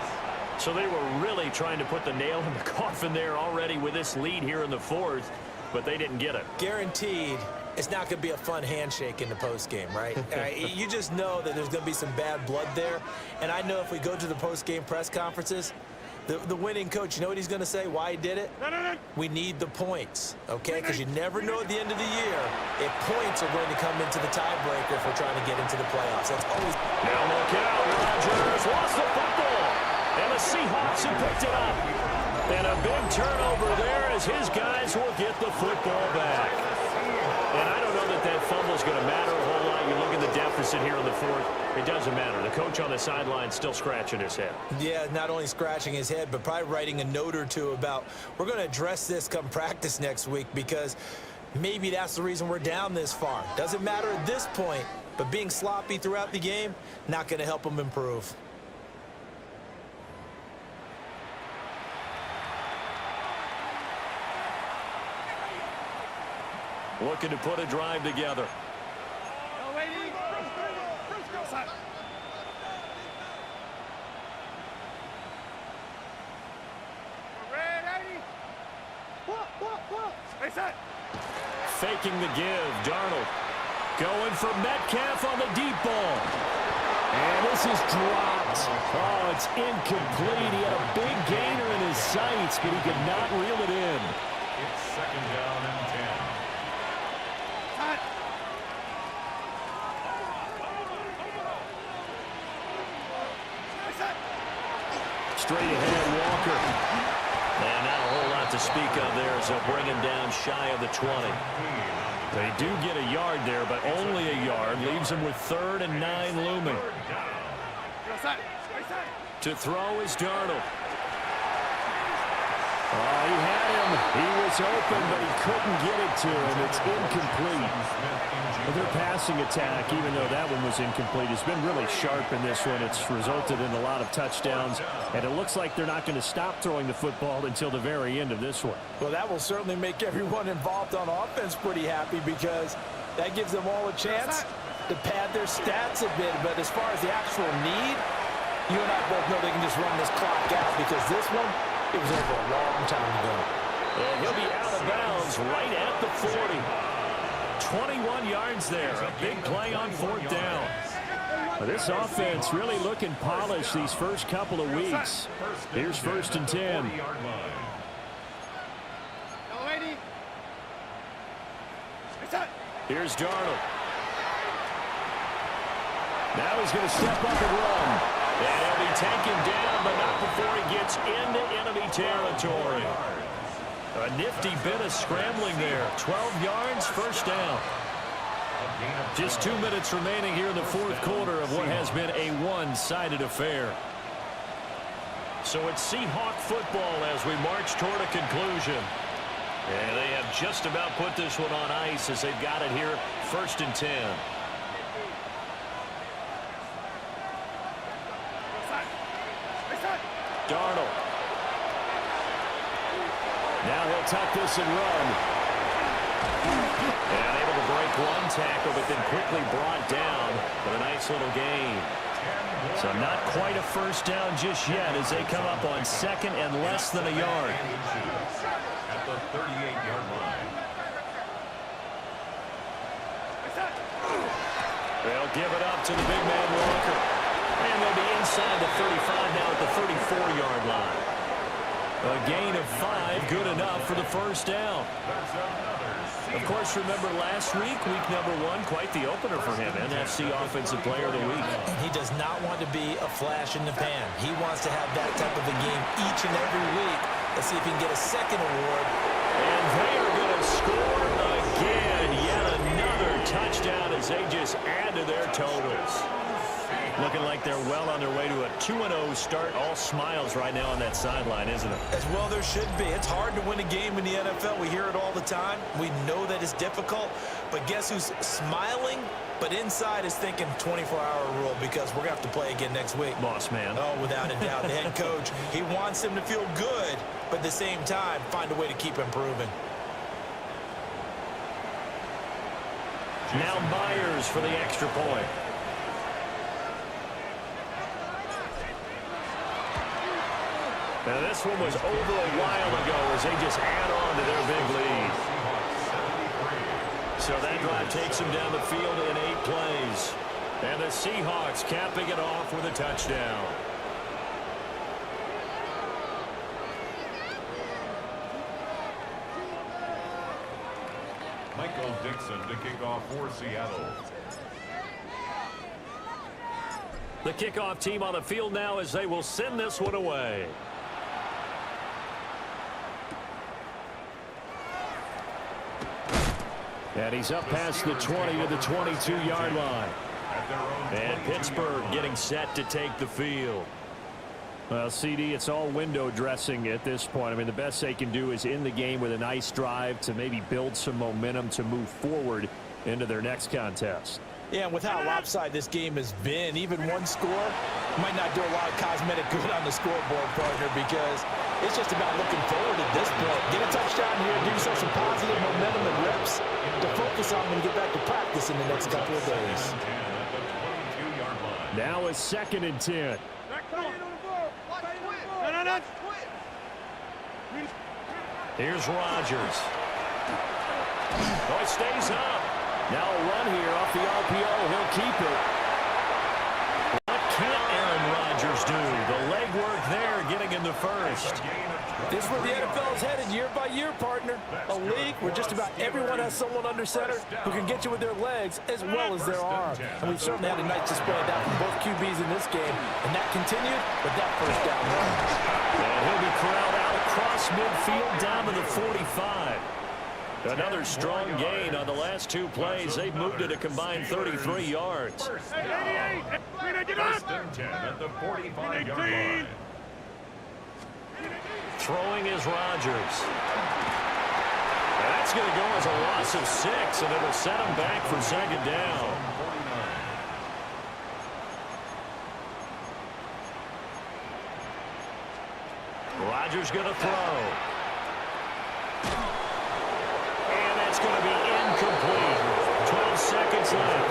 So they were really trying to put the nail in the coffin there already with this lead here in the 4th, but they didn't get it.
Guaranteed, it's not going to be a fun handshake in the postgame, right? You just know that there's going to be some bad blood there. And I know if we go to the postgame press conferences, the winning coach, you know what he's going to say, why he did it? We need the points, okay? Because you never know at the end of the year if points are going to come into the tiebreaker if we're trying to get into the playoffs. That's always...
Now look out, Rodgers lost the football. And the Seahawks have picked it up. And a big turnover there as his guys will get the football back. And I don't know that that fumble's going to matter a whole lot. You look at the deficit here in the 4th. It doesn't matter. The coach on the sideline still scratching his head.
Yeah, not only scratching his head, but probably writing a note or two about we're going to address this come practice next week because maybe that's the reason we're down this far. Doesn't matter at this point, but being sloppy throughout the game, not going to help them improve.
Looking to put a drive together. Faking the give, Darnold. Going for Metcalf on the deep ball. And this is dropped. Oh, it's incomplete. He had a big gainer in his sights, but he could not reel it in.
It's 2nd down and 10.
Straight ahead, Walker. And not a whole lot to speak of there, so bring him down shy of the 20. They do get a yard there, but only a yard. Leaves him with 3rd and 9 looming. To throw is Darnold. Oh, he had him. He was open, but he couldn't get it to him. It's incomplete. Their passing attack, even though that one was incomplete, has been really sharp in this one. It's resulted in a lot of touchdowns, and it looks like they're not going to stop throwing the football until the very end of this one.
Well, that will certainly make everyone involved on offense pretty happy because that gives them all a chance to pad their stats a bit. But as far as the actual need, you and I both know they can just run this clock out because this one, it was over a long time ago.
And he'll be out of bounds right at the 40. 21 yards there. A big play on 4th down. This offense really looking polished these first couple of weeks. Here's 1st and 10. Here's Darnold. Now he's going to step up and run. And he'll be taken down, but not before he gets into enemy territory. A nifty bit of scrambling there. 12 yards, first down. Just 2 minutes remaining here in the fourth quarter of what has been a one-sided affair. So it's Seahawk football as we march toward a conclusion. And they have just about put this one on ice as they've got it here, 1st and 10. Darnold. Now he'll tuck this and run. And able to break one tackle, but then quickly brought down with a nice little gain. So not quite a first down just yet as they come up on 2nd and less than a yard.
At the 38-yard line.
They'll give it up to the big man Walker. And they'll be inside the 35 now at the 34-yard line. A gain of 5, good enough for the first down. Of course, remember last week, week number 1, quite the opener for him, NFC Offensive Player of the Week.
He does not want to be a flash in the pan. He wants to have that type of a game each and every week. Let's see if he can get a second award.
And they are going to score again. Yet another touchdown as they just add to their totals. Looking like they're well on their way to a 2-0 start. All smiles right now on that sideline, isn't it?
As well there should be. It's hard to win a game in the NFL. We hear it all the time. We know that it's difficult. But guess who's smiling? But inside is thinking 24-hour rule because we're going to have to play again next week.
Boss man.
Oh, without a doubt. The head coach, he wants him to feel good, but at the same time, find a way to keep improving.
Now Myers for the extra point. Now this one was over a while ago as they just add on to their big lead. So that drive takes them down the field in 8 plays. And the Seahawks capping it off with a touchdown.
Michael Dixon to kick off for Seattle.
The kickoff team on the field now as they will send this one away. And he's up past the 20 to the 22-yard line. And Pittsburgh getting set to take the field. Well, CD, it's all window dressing at this point. I mean, the best they can do is in the game with a nice drive to maybe build some momentum to move forward into their next contest.
Yeah, and with how lopsided this game has been, even one score might not do a lot of cosmetic good on the scoreboard, partner, because it's just about looking forward at this point. Get a touchdown here, give yourself some positive momentum and reps to focus on when you get back to practice in the next couple of days.
Now a 2nd and 10. Here's Rodgers. Oh, it stays up. Now a run here off the RPO. He'll keep it. What can't Aaron Rodgers do? The legwork there getting in the first.
This is where the NFL is headed year by year, partner. A league where just about everyone has someone under center who can get you with their legs as well as their arm. And we've certainly had a nice display of that from both QBs in this game. And that continued with that first down run.
And he'll be corralled out across midfield down to the 45. Another strong gain on the last 2 plays. They've moved it a combined 33 yards.
First and 10 at the 45-yard line.
Throwing is Rodgers. That's going to go as a loss of 6, and it'll set him back for 2nd down. Rodgers going to throw. And that's going to be incomplete. 12 seconds left.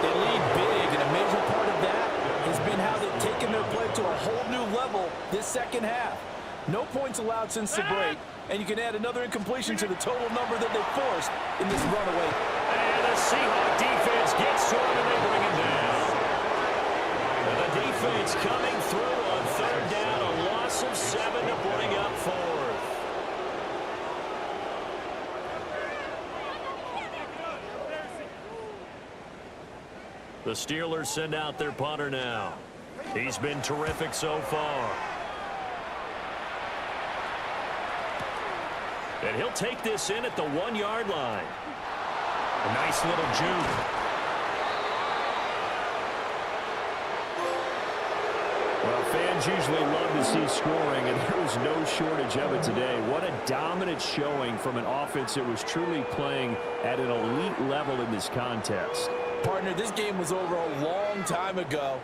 They lead big, and a major part of that has been how they've taken their play to a whole new level this second half. No points allowed since the break, and you can add another incompletion to the total number that they forced in this runaway.
And the Seahawks defense gets to him, and they bring him down. And the defense coming through on 3rd down, a loss of 7 to bring up 4th. The Steelers send out their punter now. He's been terrific so far. And he'll take this in at the 1-yard line. A nice little juke. Well, fans usually love to see scoring, and there was no shortage of it today. What a dominant showing from an offense that was truly playing at an elite level in this contest.
Partner, this game was over a long time ago,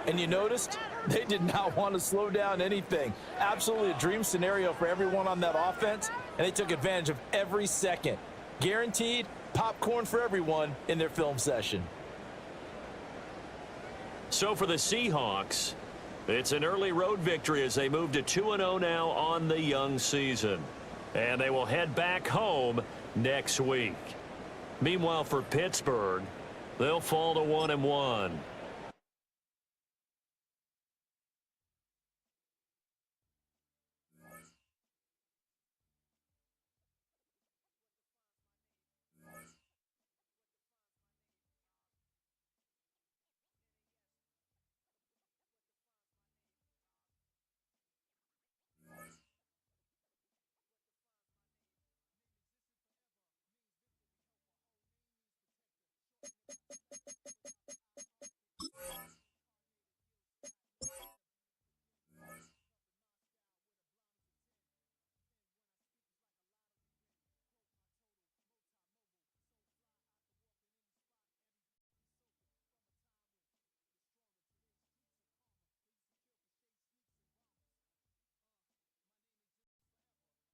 and you noticed they did not want to slow down anything. Absolutely a dream scenario for everyone on that offense, and they took advantage of every second. Guaranteed popcorn for everyone in their film session.
So for the Seahawks, it's an early road victory as they move to 2-0 now on the young season. And they will head back home next week. Meanwhile, for Pittsburgh, they'll fall to 1-1.